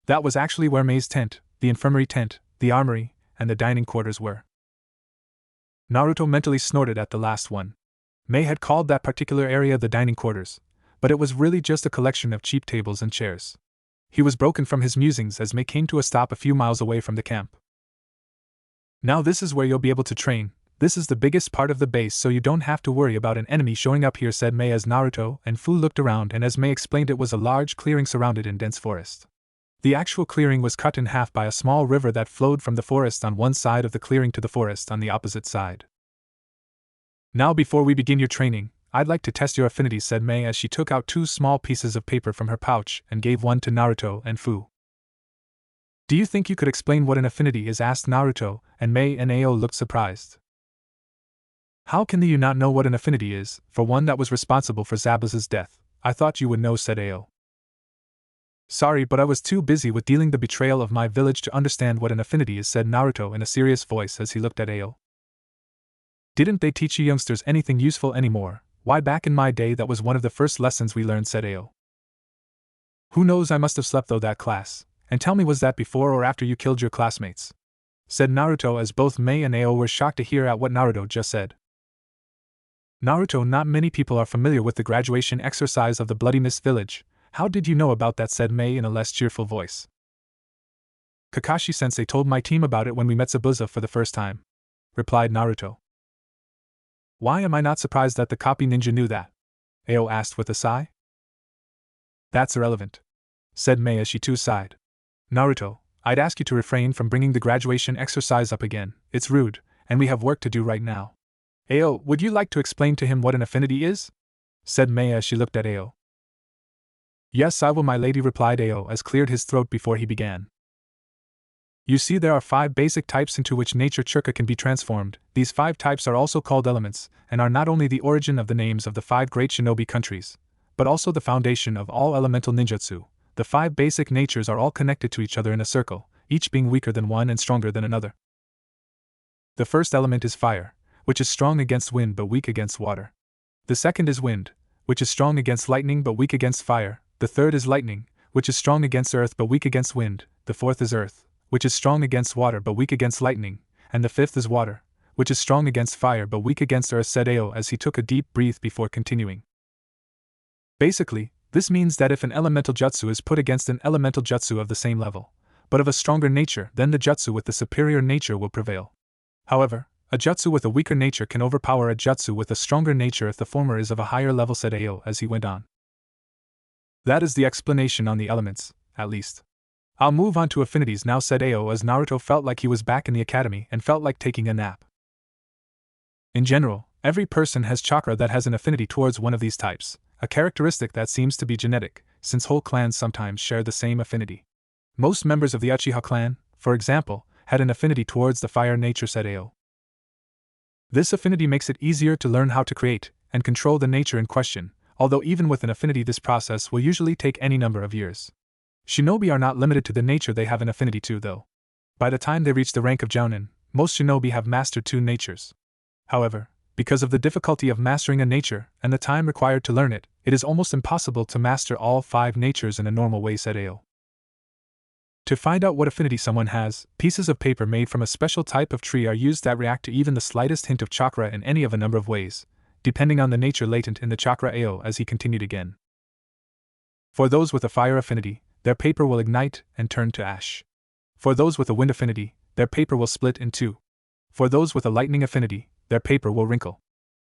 That was actually where Mei's tent, the infirmary tent, the armory, and the dining quarters were. Naruto mentally snorted at the last one. Mei had called that particular area the dining quarters, but it was really just a collection of cheap tables and chairs. He was broken from his musings as Mei came to a stop a few miles away from the camp. Now this is where you'll be able to train. This is the biggest part of the base, so you don't have to worry about an enemy showing up here, said Mei as Naruto and Fu looked around, and as Mei explained, it was a large clearing surrounded in dense forest. The actual clearing was cut in half by a small river that flowed from the forest on one side of the clearing to the forest on the opposite side. Now before we begin your training, I'd like to test your affinities, said Mei as she took out 2 small pieces of paper from her pouch and gave one to Naruto and Fu. Do you think you could explain what an affinity is? Asked Naruto, and Mei and Ao looked surprised. How can you not know what an affinity is, for one that was responsible for Zabuza's death? I thought you would know, said Ao. Sorry, but I was too busy with dealing the betrayal of my village to understand what an affinity is, said Naruto in a serious voice as he looked at Ao. Didn't they teach you youngsters anything useful anymore? Why, back in my day that was one of the first lessons we learned, said Ao. Who knows, I must have slept though that class. And tell me, was that before or after you killed your classmates? Said Naruto as both Mei and Ao were shocked to hear at what Naruto just said. Naruto, not many people are familiar with the graduation exercise of the Bloody Mist Village. How did you know about that? Said Mei in a less cheerful voice. Kakashi-sensei told my team about it when we met Zabuza for the first time, replied Naruto. Why am I not surprised that the copy ninja knew that? Ao asked with a sigh. That's irrelevant, said Mei as she too sighed. Naruto, I'd ask you to refrain from bringing the graduation exercise up again. It's rude, and we have work to do right now. Ao, would you like to explain to him what an affinity is? Said Mei as she looked at Ao. Yes, I will, my lady, replied Ao as cleared his throat before he began. You see, there are 5 basic types into which nature chakra can be transformed. These 5 types are also called elements, and are not only the origin of the names of the 5 great shinobi countries, but also the foundation of all elemental ninjutsu. The 5 basic natures are all connected to each other in a circle, each being weaker than one and stronger than another. The first element is fire, which is strong against wind but weak against water. The second is wind, which is strong against lightning but weak against fire. The third is lightning, which is strong against earth but weak against wind. The fourth is earth, which is strong against water but weak against lightning. And the fifth is water, which is strong against fire but weak against earth, said Ao as he took a deep breath before continuing. Basically, this means that if an elemental jutsu is put against an elemental jutsu of the same level, but of a stronger nature, then the jutsu with the superior nature will prevail. However, a jutsu with a weaker nature can overpower a jutsu with a stronger nature if the former is of a higher level, said Ao as he went on. That is the explanation on the elements, at least. I'll move on to affinities now, said Ao as Naruto felt like he was back in the academy and felt like taking a nap. In general, every person has chakra that has an affinity towards one of these types, a characteristic that seems to be genetic, since whole clans sometimes share the same affinity. Most members of the Uchiha clan, for example, had an affinity towards the fire nature, said Ao. This affinity makes it easier to learn how to create and control the nature in question, although even with an affinity this process will usually take any number of years. Shinobi are not limited to the nature they have an affinity to, though. By the time they reach the rank of Jounin, most shinobi have mastered 2 natures. However, because of the difficulty of mastering a nature and the time required to learn it, it is almost impossible to master all 5 natures in a normal way, said Ao. To find out what affinity someone has, pieces of paper made from a special type of tree are used that react to even the slightest hint of chakra in any of a number of ways, depending on the nature latent in the chakra. Ao as he continued again. For those with a fire affinity, their paper will ignite and turn to ash. For those with a wind affinity, their paper will split in 2. For those with a lightning affinity, their paper will wrinkle.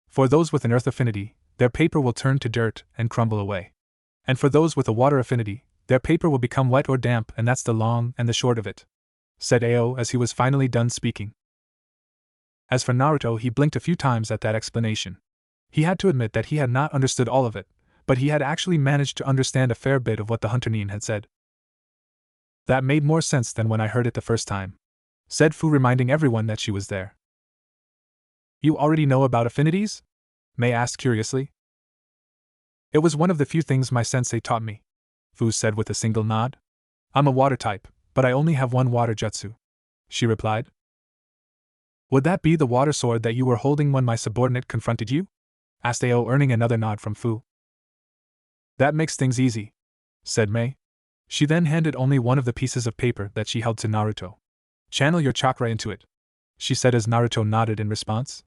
For those with an earth affinity, their paper will turn to dirt and crumble away. And for those with a water affinity, their paper will become wet or damp, and that's the long and the short of it, said Ao as he was finally done speaking. As for Naruto, he blinked a few times at that explanation. He had to admit that he had not understood all of it, but he had actually managed to understand a fair bit of what the Hunter Nin had said. That made more sense than when I heard it the first time, said Fu, reminding everyone that she was there. You already know about affinities? Mei asked curiously. It was one of the few things my sensei taught me, Fu said with a single nod. I'm a water type, but I only have one water jutsu, she replied. Would that be the water sword that you were holding when my subordinate confronted you? Asked Ao, earning another nod from Fu. That makes things easy, said Mei. She then handed only one of the pieces of paper that she held to Naruto. Channel your chakra into it, she said as Naruto nodded in response.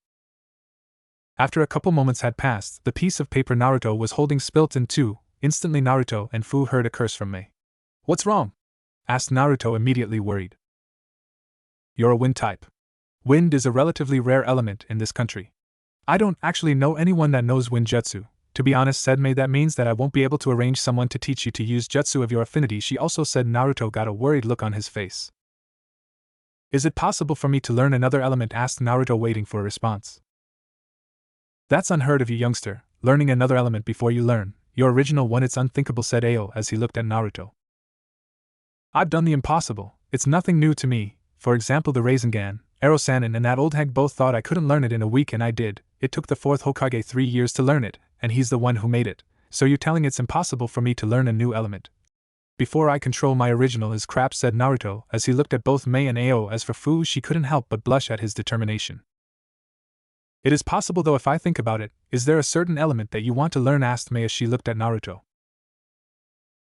After a couple moments had passed, the piece of paper Naruto was holding spilt in two. Instantly Naruto and Fu heard a curse from Mei. "What's wrong?" asked Naruto, immediately worried. "You're a wind type. Wind is a relatively rare element in this country. I don't actually know anyone that knows wind jutsu. To be honest," said Mei, "that means that I won't be able to arrange someone to teach you to use jutsu of your affinity," she also said. Naruto got a worried look on his face. "Is it possible for me to learn another element?" asked Naruto, waiting for a response. "That's unheard of, you youngster, learning another element before you learn your original one. It's unthinkable," said Ao as he looked at Naruto. "I've done the impossible. It's nothing new to me. For example, the Rasengan, Erosanin, and that old hag both thought I couldn't learn it in a week, and I did. It took the fourth Hokage 3 years to learn it, and he's the one who made it. So you're telling it's impossible for me to learn a new element before I control my original is crap," said Naruto as he looked at both Mei and Ao. As for Fu, she couldn't help but blush at his determination. "It is possible, though, if I think about it. Is there a certain element that you want to learn?" asked Mei as she looked at Naruto.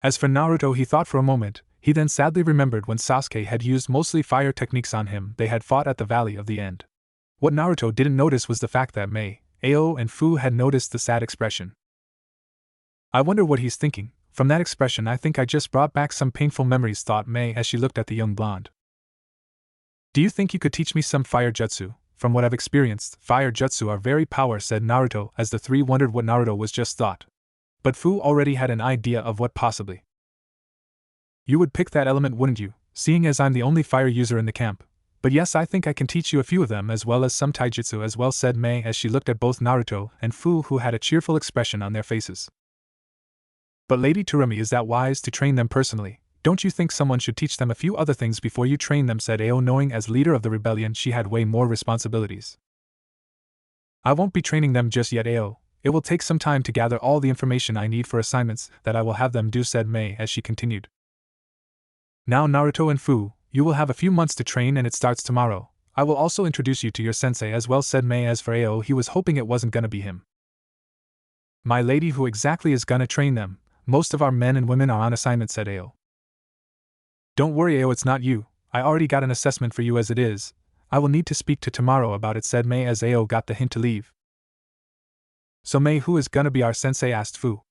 As for Naruto, he thought for a moment. He then sadly remembered when Sasuke had used mostly fire techniques on him. They had fought at the Valley of the End. What Naruto didn't notice was the fact that Mei, Ao, and Fu had noticed the sad expression. "I wonder what he's thinking. From that expression, I think I just brought back some painful memories," thought Mei as she looked at the young blonde. "Do you think you could teach me some fire jutsu? From what I've experienced, fire jutsu are very powerful," said Naruto as the three wondered what Naruto was just thought. But Fu already had an idea of what possibly. "You would pick that element, wouldn't you, seeing as I'm the only fire user in the camp? But yes, I think I can teach you a few of them as well as some taijutsu as well," said Mei as she looked at both Naruto and Fu, who had a cheerful expression on their faces. "But Lady Turumi, is that wise to train them personally? Don't you think someone should teach them a few other things before you train them?" said Ao, knowing as leader of the rebellion she had way more responsibilities. "I won't be training them just yet, Ao. It will take some time to gather all the information I need for assignments that I will have them do," said Mei as she continued. "Now Naruto and Fu, you will have a few months to train and it starts tomorrow. I will also introduce you to your sensei as well," said Mei. As for Ao, he was hoping it wasn't gonna be him. "My lady, who exactly is gonna train them? Most of our men and women are on assignment," said Ao. "Don't worry, Ao, it's not you. I already got an assessment for you as it is. I will need to speak to tomorrow about it," said Mei as Ao got the hint to leave. "So Mei, who is gonna be our sensei?" asked Fu.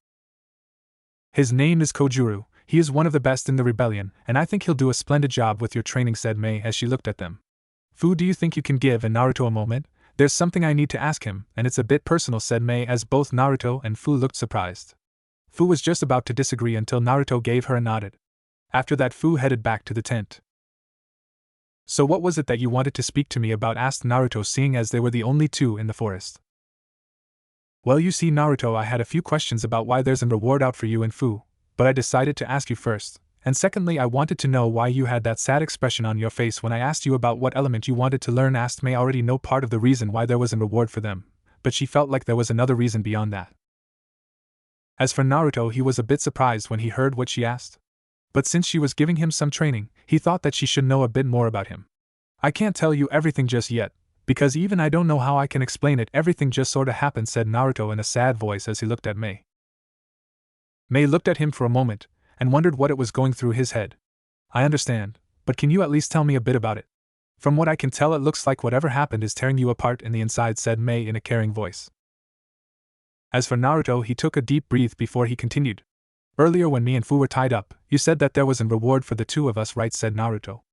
"His name is Kojuru. He is one of the best in the rebellion, and I think he'll do a splendid job with your training," said Mei as she looked at them. "Fu, do you think you can give Naruto a moment? There's something I need to ask him, and it's a bit personal," said Mei as both Naruto and Fu looked surprised. Fu was just about to disagree until Naruto gave her a nod. After that, Fu headed back to the tent. "So what was it that you wanted to speak to me about?" asked Naruto, seeing as they were the only two in the forest. "Well, you see, Naruto, I had a few questions about why there's a reward out for you and Fu, but I decided to ask you first, and secondly I wanted to know why you had that sad expression on your face when I asked you about what element you wanted to learn," asked Mei. Already know part of the reason why there was a reward for them, but she felt like there was another reason beyond that. As for Naruto, he was a bit surprised when he heard what she asked. But since she was giving him some training, he thought that she should know a bit more about him. "I can't tell you everything just yet, because even I don't know how I can explain it. Everything just sorta happened," said Naruto in a sad voice as he looked at Mei. Mei looked at him for a moment, and wondered what it was going through his head. "I understand, but can you at least tell me a bit about it? From what I can tell, it looks like whatever happened is tearing you apart in the inside," said Mei in a caring voice. As for Naruto, he took a deep breath before he continued. "Earlier when me and Fu were tied up, you said that there was a reward for the two of us, right?" said Naruto.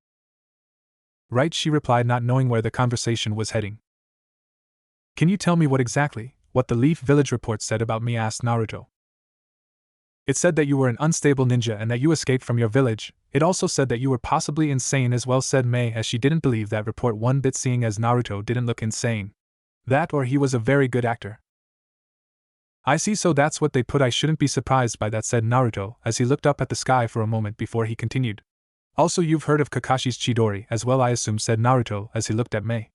"Right," she replied, not knowing where the conversation was heading. "Can you tell me what the Leaf Village report said about me?" asked Naruto. "It said that you were an unstable ninja and that you escaped from your village. It also said that you were possibly insane as well," said Mei as she didn't believe that report one bit, seeing as Naruto didn't look insane. That or he was a very good actor. "I see, so that's what they put. I shouldn't be surprised by that," said Naruto as he looked up at the sky for a moment before he continued. "Also, you've heard of Kakashi's Chidori as well, I assume," said Naruto as he looked at Mei.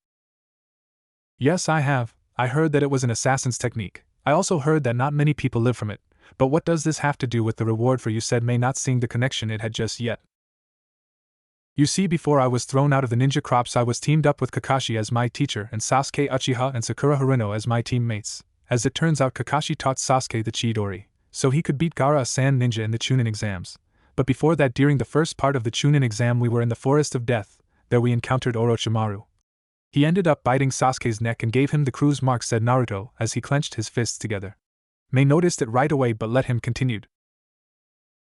"Yes, I have. I heard that it was an assassin's technique. I also heard that not many people live from it. But what does this have to do with the reward for you?" said Mei, not seeing the connection it had just yet. "You see, before I was thrown out of the ninja crops, I was teamed up with Kakashi as my teacher and Sasuke Uchiha and Sakura Haruno as my teammates. As it turns out, Kakashi taught Sasuke the Chidori, so he could beat Gaara, a sand ninja, in the Chunin exams. But before that, during the first part of the Chunin exam, we were in the Forest of Death. There we encountered Orochimaru. He ended up biting Sasuke's neck and gave him the cruise mark, said Naruto as he clenched his fists together. Mei noticed it right away but let him continue.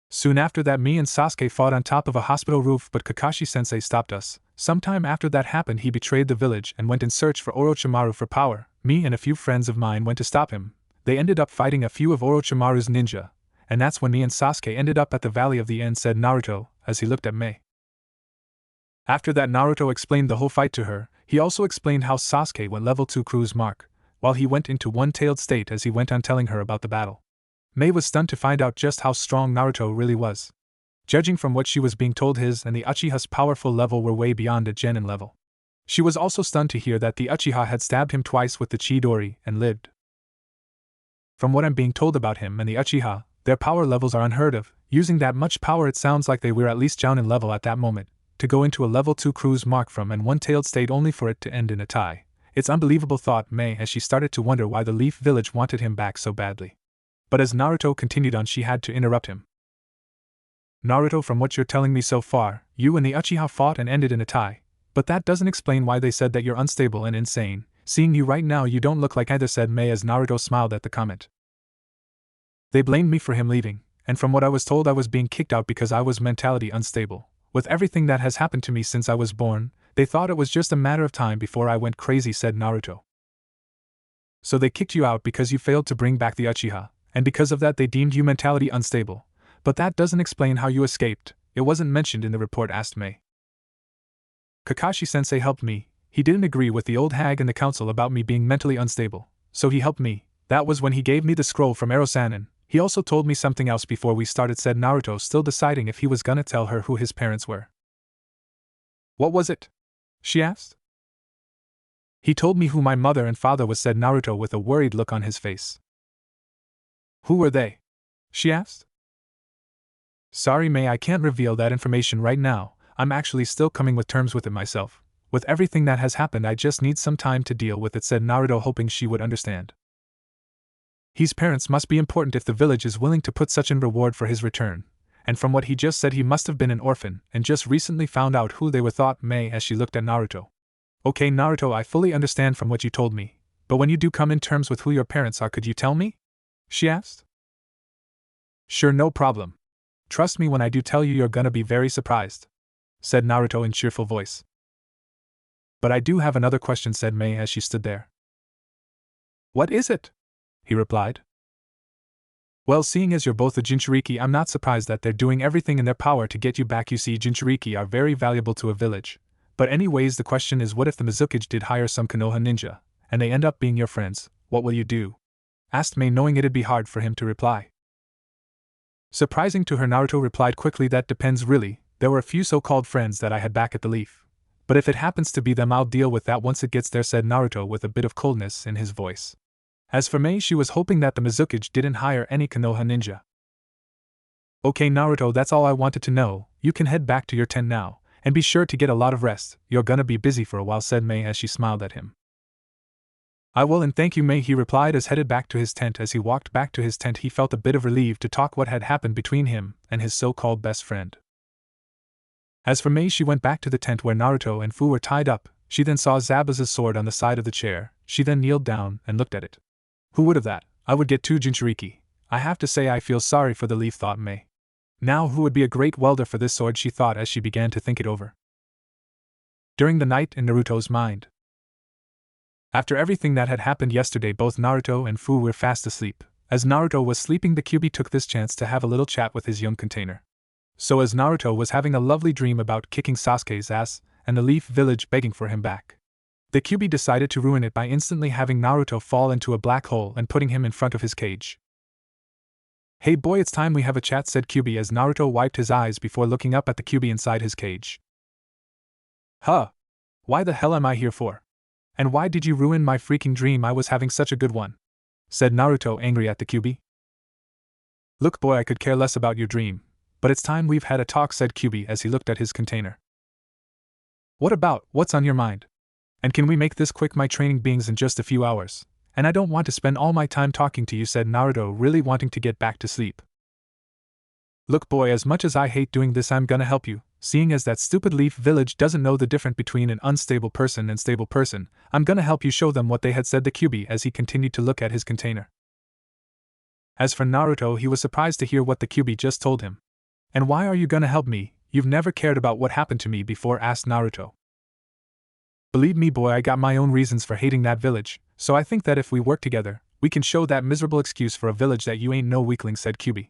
Soon after that, me and Sasuke fought on top of a hospital roof, but Kakashi-sensei stopped us. Sometime after that happened, he betrayed the village and went in search for Orochimaru for power. Me and a few friends of mine went to stop him. They ended up fighting a few of Orochimaru's ninja, and that's when me and Sasuke ended up at the Valley of the End, said Naruto as he looked at Mei. After that, Naruto explained the whole fight to her. He also explained how Sasuke went level 2 cruise mark, while he went into one-tailed state as he went on telling her about the battle. Mei was stunned to find out just how strong Naruto really was. Judging from what she was being told, his and the Uchiha's powerful level were way beyond a genin level. She was also stunned to hear that the Uchiha had stabbed him twice with the Chidori and lived. From what I'm being told about him and the Uchiha, their power levels are unheard of. Using that much power, it sounds like they were at least Jounin level at that moment, to go into a level 2 cruise mark from and one-tailed state only for it to end in a tie. It's unbelievable, thought Mei as she started to wonder why the Leaf Village wanted him back so badly. But as Naruto continued on, she had to interrupt him. Naruto, from what you're telling me so far, you and the Uchiha fought and ended in a tie, but that doesn't explain why they said that you're unstable and insane. Seeing you right now, you don't look like either, said Mei as Naruto smiled at the comment. They blamed me for him leaving, and from what I was told, I was being kicked out because I was mentally unstable. With everything that has happened to me since I was born, they thought it was just a matter of time before I went crazy, said Naruto. So they kicked you out because you failed to bring back the Uchiha, and because of that they deemed you mentally unstable. But that doesn't explain how you escaped. It wasn't mentioned in the report, asked Mei. Kakashi-sensei helped me. He didn't agree with the old hag in the council about me being mentally unstable, so he helped me. That was when he gave me the scroll from Erosanin. He also told me something else before we started, said Naruto, still deciding if he was gonna tell her who his parents were. What was it? She asked. He told me who my mother and father was, said Naruto with a worried look on his face. Who were they? She asked. Sorry, Mei, I can't reveal that information right now. I'm actually still coming with terms with it myself. With everything that has happened, I just need some time to deal with it, said Naruto, hoping she would understand. His parents must be important if the village is willing to put such in reward for his return, and from what he just said, he must have been an orphan and just recently found out who they were, thought Mei as she looked at Naruto. Okay, Naruto, I fully understand from what you told me, but when you do come in terms with who your parents are, could you tell me? She asked. Sure, no problem. Trust me when I do tell you, you're gonna be very surprised, said Naruto in cheerful voice. But I do have another question, said Mei as she stood there. What is it? He replied. Well, seeing as you're both a Jinchuriki, I'm not surprised that they're doing everything in their power to get you back. You see, Jinchuriki are very valuable to a village. But anyways, the question is, what if the Mizukage did hire some Konoha ninja, and they end up being your friends? What will you do? Asked Mei, knowing it'd be hard for him to reply. Surprising to her, Naruto replied quickly, that depends really. There were a few so-called friends that I had back at the Leaf. But if it happens to be them, I'll deal with that once it gets there, said Naruto with a bit of coldness in his voice. As for Mei, she was hoping that the Mizukage didn't hire any Konoha ninja. Okay, Naruto, that's all I wanted to know. You can head back to your tent now, and be sure to get a lot of rest. You're gonna be busy for a while, said Mei as she smiled at him. I will, and thank you, Mei, he replied as headed back to his tent. As he walked back to his tent, he felt a bit of relief to talk what had happened between him and his so-called best friend. As for Mei, she went back to the tent where Naruto and Fu were tied up. She then saw Zabuza's sword on the side of the chair. She then kneeled down and looked at it. Who would have that? I would get 2 Jinchuriki. I have to say I feel sorry for the Leaf, thought Mei. Now who would be a great welder for this sword, she thought as she began to think it over. During the night in Naruto's mind. After everything that had happened yesterday, both Naruto and Fu were fast asleep. As Naruto was sleeping, the Kyuubi took this chance to have a little chat with his young container. So as Naruto was having a lovely dream about kicking Sasuke's ass and the Leaf Village begging for him back, the Kyuubi decided to ruin it by instantly having Naruto fall into a black hole and putting him in front of his cage. Hey boy, it's time we have a chat, said Kyuubi as Naruto wiped his eyes before looking up at the Kyuubi inside his cage. Huh? Why the hell am I here for? And why did you ruin my freaking dream? I was having such a good one, said Naruto, angry at the Kyuubi. Look boy, I could care less about your dream, but it's time we've had a talk, said Kyuubi as he looked at his container. What about? What's on your mind? And can we make this quick? My training begins in just a few hours, and I don't want to spend all my time talking to you, said Naruto, really wanting to get back to sleep. Look boy, as much as I hate doing this, I'm gonna help you. seeing as that stupid leaf village doesn't know the difference between an unstable person and stable person, I'm gonna help you show them what they had said the Kyuubi as he continued to look at his container. As for Naruto, he was surprised to hear what the Kyuubi just told him. And why are you gonna help me? You've never cared about what happened to me before, asked Naruto. Believe me boy, I got my own reasons for hating that village, so I think that if we work together, we can show that miserable excuse for a village that you ain't no weakling, said Kyuubi.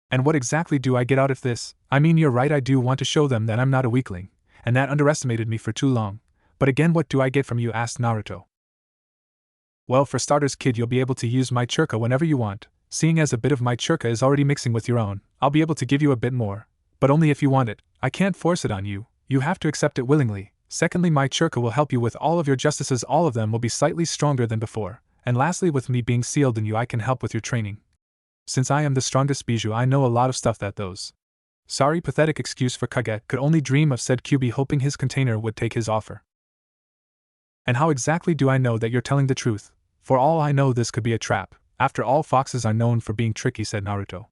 And what exactly do I get out of this? I mean, you're right, I do want to show them that I'm not a weakling, and that underestimated me for too long. But again, what do I get from you, asked Naruto. Well, for starters kid, you'll be able to use my churka whenever you want. Seeing as a bit of my churka is already mixing with your own, I'll be able to give you a bit more. But only if you want it. I can't force it on you, you have to accept it willingly. Secondly, my churka will help you with all of your justices, all of them will be slightly stronger than before. And lastly, with me being sealed in you, I can help with your training. Since I am the strongest Bijou, I know a lot of stuff that those sorry pathetic excuse for Kage could only dream of, said Kyuubi, hoping his container would take his offer. And how exactly do I know that you're telling the truth? For all I know, this could be a trap. After all, foxes are known for being tricky, said Naruto.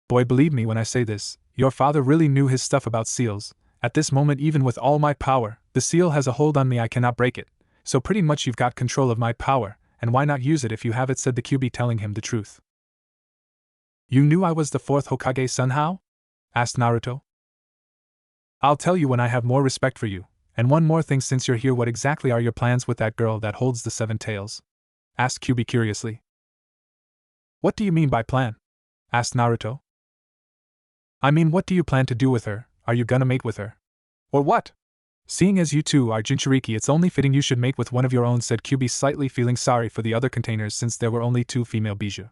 Boy, believe me when I say this, your father really knew his stuff about seals. At this moment, even with all my power, the seal has a hold on me, I cannot break it. So pretty much you've got control of my power, and why not use it if you have it, said the Kyuubi, telling him the truth. You knew I was the fourth Hokage son, how? Asked Naruto. I'll tell you when I have more respect for you. And one more thing, since you're here, what exactly are your plans with that girl that holds the 7 tails? Asked Kyuubi curiously. What do you mean by plan? Asked Naruto. I mean, what do you plan to do with her? Are you gonna mate with her? Or what? Seeing as you two are Jinchuriki, it's only fitting you should mate with one of your own, said Kyuubi, slightly feeling sorry for the other containers since there were only 2 female Bijou.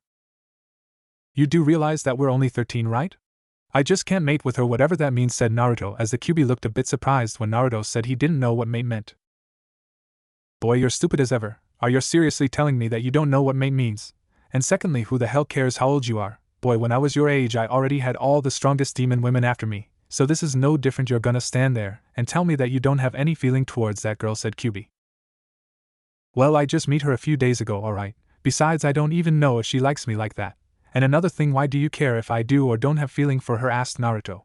You do realize that we're only 13, right? I just can't mate with her, whatever that means, said Naruto, as the Kyuubi looked a bit surprised when Naruto said he didn't know what mate meant. Boy, you're stupid as ever. Are you seriously telling me that you don't know what mate means? And secondly, who the hell cares how old you are? Boy, when I was your age, I already had all the strongest demon women after me, so this is no different. You're gonna stand there and tell me that you don't have any feeling towards that girl, said Kyuubi. Well, I just met her a few days ago, alright. Besides, I don't even know if she likes me like that. And another thing, why do you care if I do or don't have feeling for her, asked Naruto.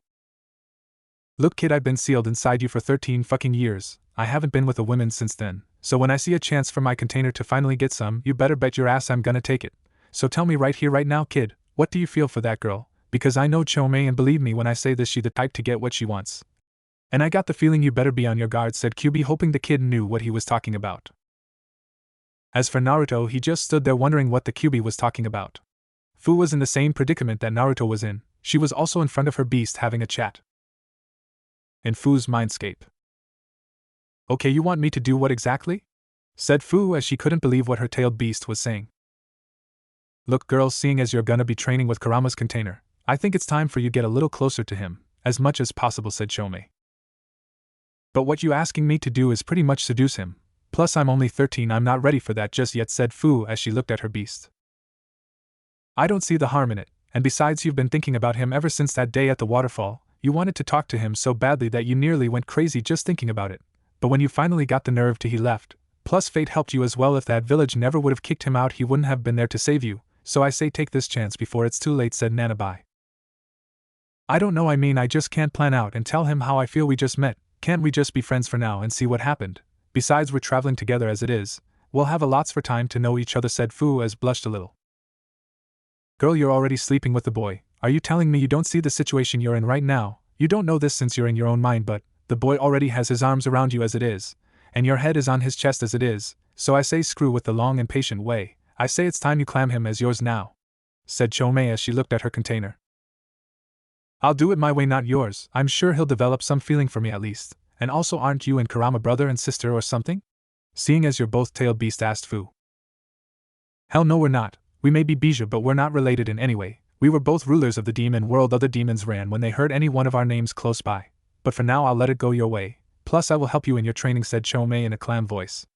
Look kid, I've been sealed inside you for 13 fucking years. I haven't been with a woman since then, so when I see a chance for my container to finally get some, you better bet your ass I'm gonna take it. So tell me right here right now kid, what do you feel for that girl? Because I know Chomei, and believe me when I say this, she the type to get what she wants. And I got the feeling you better be on your guard, said Kyuubi, hoping the kid knew what he was talking about. As for Naruto, he just stood there wondering what the Kyuubi was talking about. Fu was in the same predicament that Naruto was in. She was also in front of her beast having a chat. In Fu's mindscape. Okay, you want me to do what exactly? Said Fu as she couldn't believe what her tailed beast was saying. Look girls, seeing as you're gonna be training with Kurama's container, I think it's time for you to get a little closer to him, as much as possible, said Chomei. But what you asking me to do is pretty much seduce him. Plus I'm only 13, I'm not ready for that just yet, said Fu as she looked at her beast. I don't see the harm in it, and besides you've been thinking about him ever since that day at the waterfall. You wanted to talk to him so badly that you nearly went crazy just thinking about it. But when you finally got the nerve to, he left. Plus fate helped you as well. If that village never would have kicked him out, he wouldn't have been there to save you. So I say take this chance before it's too late, said Nanabai. I don't know, I mean I just can't plan out and tell him how I feel. We just met. Can't we just be friends for now and see what happened? Besides we're traveling together as it is. We'll have a lots for time to know each other, said Fu as blushed a little. Girl, you're already sleeping with the boy. Are you telling me you don't see the situation you're in right now? You don't know this since you're in your own mind, but the boy already has his arms around you as it is, and your head is on his chest as it is, so I say screw with the long and patient way. I say it's time you claim him as yours now, said Chomei as she looked at her container. I'll do it my way, not yours. I'm sure he'll develop some feeling for me at least. And also, aren't you and Kurama brother and sister or something? Seeing as you're both tailed beast, asked Fu. Hell no, we're not. We may be Bijou, but we're not related in any way. We were both rulers of the demon world. Other demons ran when they heard any one of our names close by. But for now I'll let it go your way. Plus I will help you in your training, said Chomei in a calm voice.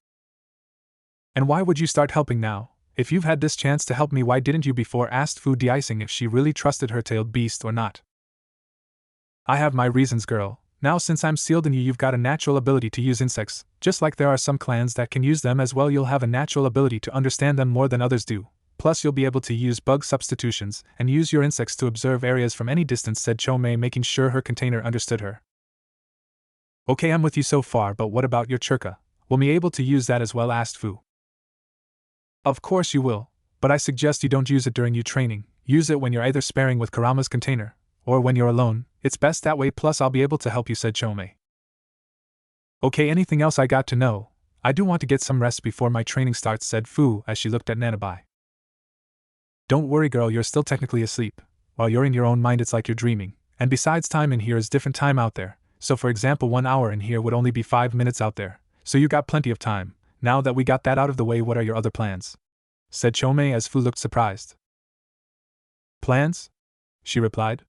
And why would you start helping now? If you've had this chance to help me, why didn't you before? Asked Fu, de-icing if she really trusted her tailed beast or not. I have my reasons, girl. Now since I'm sealed in you, you've got a natural ability to use insects. Just like there are some clans that can use them as well, you'll have a natural ability to understand them more than others do. Plus you'll be able to use bug substitutions and use your insects to observe areas from any distance, said Chomei, making sure her container understood her. Okay, I'm with you so far, but what about your churka? Will we be able to use that as well, asked Fu. Of course you will, but I suggest you don't use it during your training. Use it when you're either sparring with Kurama's container, or when you're alone. It's best that way, plus I'll be able to help you, said Chomei. Okay, anything else I got to know? I do want to get some rest before my training starts, said Fu as she looked at Nanabai. Don't worry girl, you're still technically asleep. While you're in your own mind it's like you're dreaming, and besides time in here is different time out there, so for example 1 hour in here would only be 5 minutes out there, so you got plenty of time. Now that we got that out of the way, what are your other plans? Said Chomei as Fu looked surprised. Plans? She replied.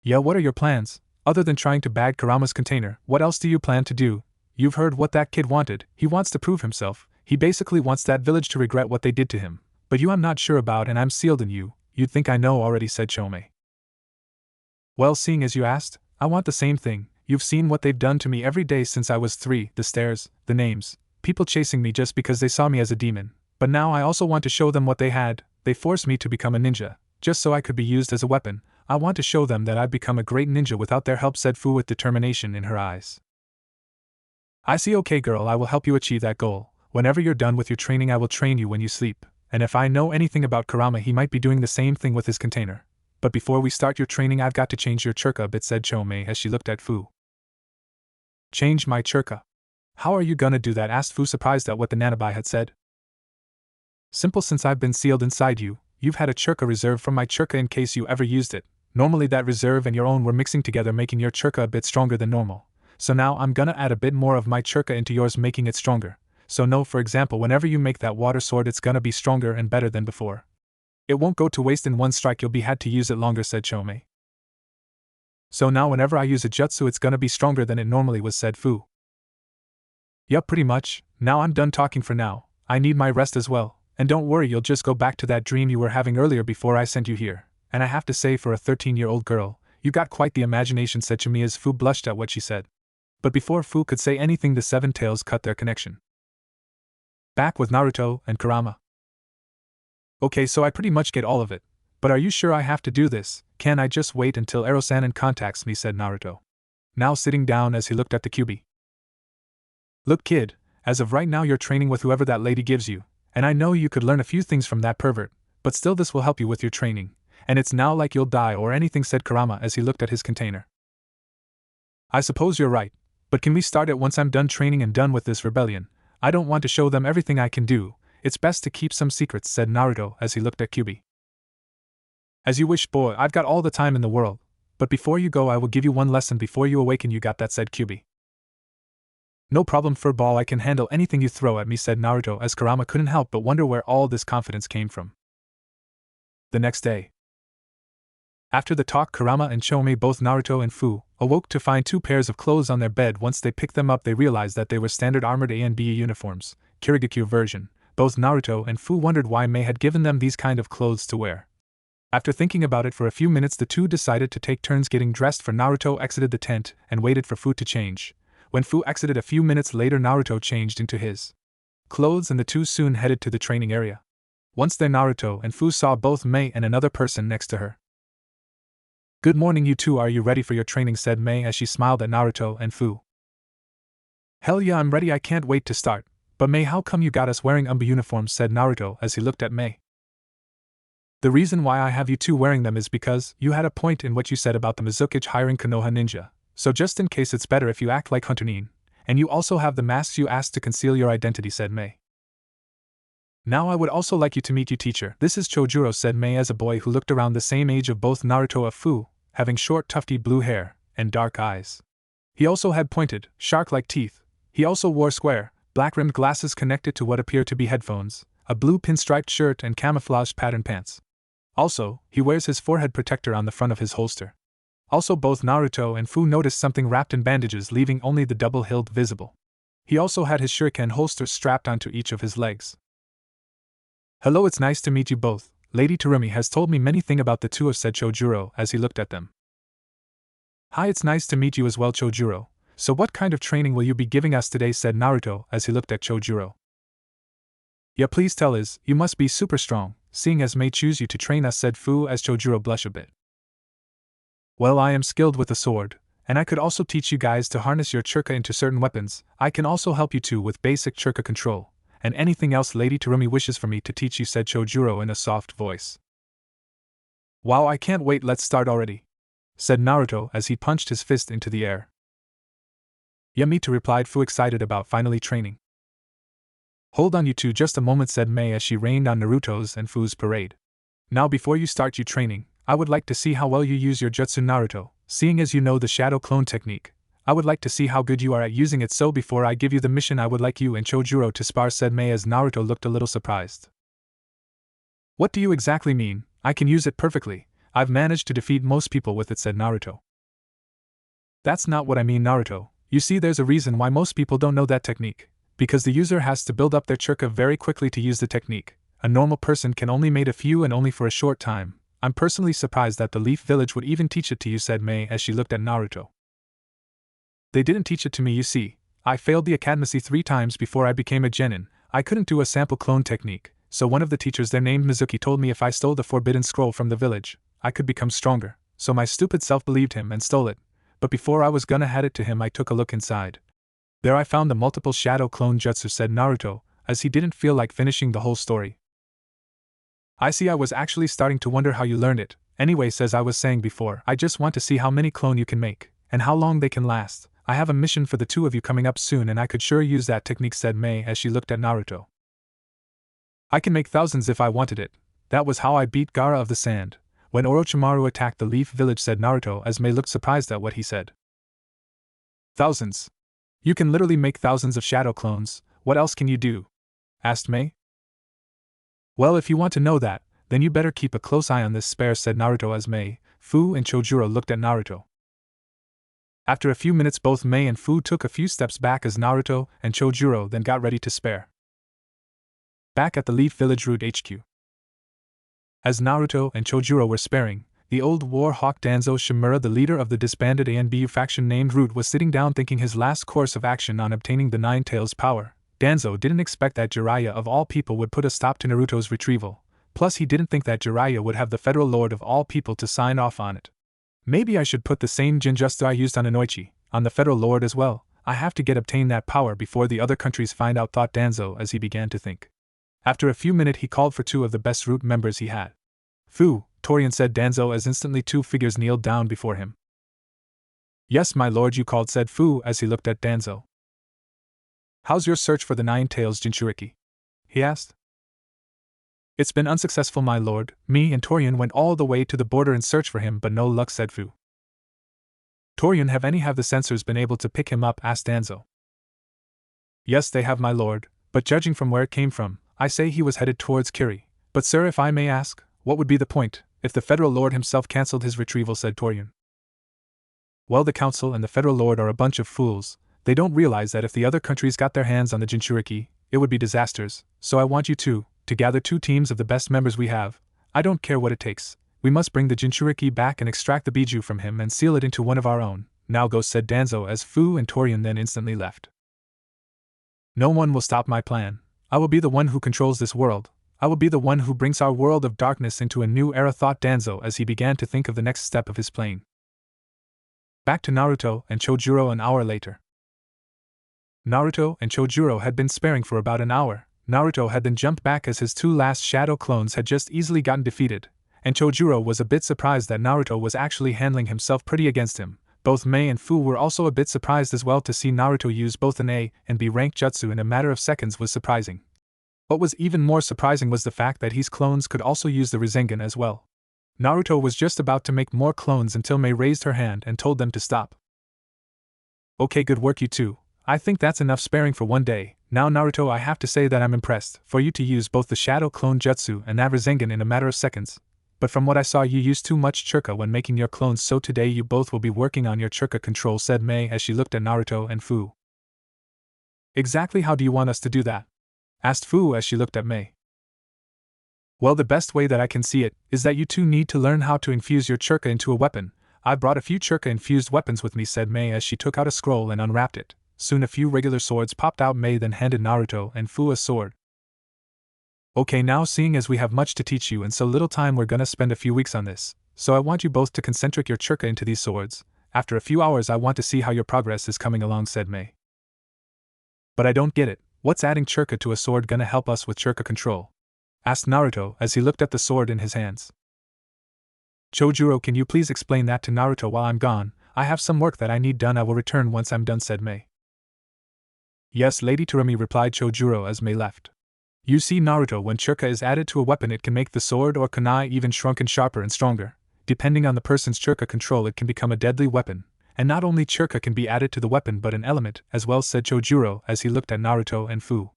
Yeah, what are your plans? Other than trying to bag Kurama's container, what else do you plan to do? You've heard what that kid wanted. He wants to prove himself. He basically wants that village to regret what they did to him. But you I'm not sure about, and I'm sealed in you. You'd think I know already, said Chomei. Well, seeing as you asked, I want the same thing. You've seen what they've done to me every day since I was 3, the stares, the names, people chasing me just because they saw me as a demon. But now I also want to show them what they had. They forced me to become a ninja, just so I could be used as a weapon. I want to show them that I've become a great ninja without their help, said Fu with determination in her eyes. I see. Okay girl, I will help you achieve that goal. Whenever you're done with your training I will train you when you sleep, and if I know anything about Kurama he might be doing the same thing with his container. But before we start your training I've got to change your churka a bit, said Chomei as she looked at Fu. Change my churka? How are you gonna do that, asked Fu, surprised at what the Nanabai had said. Simple, since I've been sealed inside you, you've had a churka reserve from my churka in case you ever used it. Normally that reserve and your own were mixing together, making your churka a bit stronger than normal. So now I'm gonna add a bit more of my churka into yours, making it stronger. So no, for example, whenever you make that water sword it's gonna be stronger and better than before. It won't go to waste in one strike, you'll be had to use it longer, said Chomei. So now whenever I use a jutsu it's gonna be stronger than it normally was, said Fu. Yup, pretty much. Now I'm done talking for now. I need my rest as well. And don't worry, you'll just go back to that dream you were having earlier before I sent you here. And I have to say, for a 13-year-old girl, you got quite the imagination, said Chomei as Fu blushed at what she said. But before Fu could say anything the Seven Tails cut their connection. Back with Naruto and Kurama. Okay, so I pretty much get all of it. But are you sure I have to do this? Can I just wait until Ero-san contacts me, said Naruto. Now sitting down as he looked at the Kyuubi. Look kid, as of right now you're training with whoever that lady gives you. And I know you could learn a few things from that pervert, but still this will help you with your training. And it's now like you'll die or anything, said Kurama as he looked at his container. I suppose you're right, but can we start it once I'm done training and done with this rebellion? I don't want to show them everything I can do. It's best to keep some secrets, said Naruto as he looked at Kyuubi. As you wish, boy, I've got all the time in the world. But before you go I will give you one lesson before you awaken, you got that, said Kyuubi. No problem, furball, I can handle anything you throw at me, said Naruto as Kurama couldn't help but wonder where all this confidence came from. The next day. After the talk, Kurama and Chomei, both Naruto and Fu, awoke to find 2 pairs of clothes on their bed. Once they picked them up they realized that they were standard armored A and B uniforms, Kirigakyo version. Both Naruto and Fu wondered why Mei had given them these kind of clothes to wear. After thinking about it for a few minutes the two decided to take turns getting dressed, for Naruto exited the tent and waited for Fu to change. When Fu exited a few minutes later Naruto changed into his clothes and the two soon headed to the training area. Once there Naruto and Fu saw both Mei and another person next to her. Good morning you two, are you ready for your training, said Mei as she smiled at Naruto and Fu. Hell yeah, I'm ready, I can't wait to start. But Mei, how come you got us wearing umbu uniforms, said Naruto as he looked at Mei. The reason why I have you two wearing them is because you had a point in what you said about the Mizukage hiring Konoha ninja. So just in case it's better if you act like Hunter-nin, and you also have the masks you asked to conceal your identity, said Mei. Now I would also like you to meet you teacher. This is Chojuro, said Mei as a boy who looked around the same age of both Naruto and Fu, having short tufty blue hair and dark eyes. He also had pointed, shark-like teeth. He also wore square, black-rimmed glasses connected to what appeared to be headphones, a blue pinstriped shirt and camouflage pattern pants. Also, he wears his forehead protector on the front of his holster. Also both Naruto and Fu noticed something wrapped in bandages, leaving only the double hilt visible. He also had his shuriken holster strapped onto each of his legs. Hello, it's nice to meet you both. Lady Terumi has told me many things about the two of, said Chojuro as he looked at them. Hi, it's nice to meet you as well, Chojuro. So what kind of training will you be giving us today, said Naruto as he looked at Chojuro. Yeah, please tell us, you must be super strong, seeing as Mei choose you to train us, said Fu as Chojuro blushed a bit. Well, I am skilled with a sword, and I could also teach you guys to harness your churka into certain weapons. I can also help you too with basic churka control, and anything else Lady Terumi wishes for me to teach you, said Chojuro in a soft voice. Wow, I can't wait, let's start already, said Naruto as he punched his fist into the air. Yeah, me too, replied Fu, excited about finally training. Hold on you two just a moment, said Mei as she rained on Naruto's and Fu's parade. Now before you start your training, I would like to see how well you use your jutsu, Naruto. Seeing as you know the shadow clone technique, I would like to see how good you are at using it, so before I give you the mission I would like you and Chojuro to spar, said Mei as Naruto looked a little surprised. What do you exactly mean? I can use it perfectly. I've managed to defeat most people with it, said Naruto. That's not what I mean, Naruto. You see, there's a reason why most people don't know that technique. Because the user has to build up their churka very quickly to use the technique. A normal person can only made a few and only for a short time. I'm personally surprised that the Leaf Village would even teach it to you, said Mei as she looked at Naruto. They didn't teach it to me, you see. I failed the academy 3 times before I became a genin. I couldn't do a sample clone technique, so one of the teachers there named Mizuki told me if I stole the forbidden scroll from the village, I could become stronger, so my stupid self believed him and stole it. But before I was gonna hand it to him, I took a look inside. There I found the multiple shadow clone jutsu, said Naruto, as he didn't feel like finishing the whole story. I see, I was actually starting to wonder how you learned it. Anyway, as I was saying before, I just want to see how many clone you can make, and how long they can last. I have a mission for the two of you coming up soon and I could sure use that technique, said Mei as she looked at Naruto. I can make thousands if I wanted it. That was how I beat Gaara of the Sand when Orochimaru attacked the Leaf Village, said Naruto as Mei looked surprised at what he said. Thousands? You can literally make thousands of shadow clones. What else can you do? Asked Mei. Well, if you want to know that, then you better keep a close eye on this spare, said Naruto as Mei, Fu and Chojuro looked at Naruto. After a few minutes, both Mei and Fu took a few steps back as Naruto and Chojuro then got ready to spare. Back at the Leaf Village Root HQ. As Naruto and Chojuro were sparing, the old war hawk Danzo Shimura, the leader of the disbanded ANBU faction named Root, was sitting down thinking his last course of action on obtaining the Nine Tails power. Danzo didn't expect that Jiraiya of all people would put a stop to Naruto's retrieval, plus he didn't think that Jiraiya would have the federal lord of all people to sign off on it. Maybe I should put the same Jinjutsu I used on Inoichi, on the federal lord as well. I have to obtain that power before the other countries find out, thought Danzo as he began to think. After a few minutes he called for 2 of the best Root members he had. Fu, Torian, said Danzo as instantly 2 figures kneeled down before him. Yes, my lord, you called, said Fu as he looked at Danzo. How's your search for the Nine Tails Jinchuriki? He asked. It's been unsuccessful, my lord. Me and Torian went all the way to the border in search for him, but no luck, said Fu. Torian, have the censors been able to pick him up? Asked Danzo. Yes, they have, my lord, but judging from where it came from, I say he was headed towards Kiri. But sir, if I may ask, what would be the point if the federal lord himself cancelled his retrieval, said Torian. Well, the council and the federal lord are a bunch of fools. They don't realize that if the other countries got their hands on the Jinchuriki, it would be disasters, so I want you to gather 2 teams of the best members we have. I don't care what it takes. We must bring the Jinchuriki back and extract the Biju from him and seal it into one of our own. Now go, said Danzo as Fu and Torian then instantly left. No one will stop my plan. I will be the one who controls this world. I will be the one who brings our world of darkness into a new era, thought Danzo as he began to think of the next step of his plan. Back to Naruto and Chojuro an hour later. Naruto and Chojuro had been sparring for about an hour. Naruto had then jumped back as his 2 last shadow clones had just easily gotten defeated, and Chojuro was a bit surprised that Naruto was actually handling himself pretty against him. Both Mei and Fu were also a bit surprised as well. To see Naruto use both an A and B rank jutsu in a matter of seconds was surprising. What was even more surprising was the fact that his clones could also use the Rasengan as well. Naruto was just about to make more clones until Mei raised her hand and told them to stop. Okay, good work you two. I think that's enough sparring for one day. Now Naruto, I have to say that I'm impressed for you to use both the Shadow Clone Jutsu and that Rasengan in a matter of seconds. But from what I saw, you used too much churka when making your clones, so today you both will be working on your churka control, said Mei as she looked at Naruto and Fu. Exactly how do you want us to do that? Asked Fu as she looked at Mei. Well, the best way that I can see it is that you two need to learn how to infuse your churka into a weapon. I brought a few churka-infused weapons with me, said Mei as she took out a scroll and unwrapped it. Soon a few regular swords popped out. Mei then handed Naruto and Fu a sword. Okay, now seeing as we have much to teach you and so little time, we're gonna spend a few weeks on this, so I want you both to concentric your churka into these swords. After a few hours I want to see how your progress is coming along, said Mei. But I don't get it, what's adding churka to a sword gonna help us with churka control? Asked Naruto as he looked at the sword in his hands. Chojuro, can you please explain that to Naruto while I'm gone? I have some work that I need done. I will return once I'm done, said Mei. Yes, Lady Terumi, replied Chojuro as Mei left. You see, Naruto, when churka is added to a weapon, it can make the sword or kunai even shrunken, sharper and stronger. Depending on the person's churka control, it can become a deadly weapon. And not only churka can be added to the weapon but an element as well, said Chojuro as he looked at Naruto and Fu.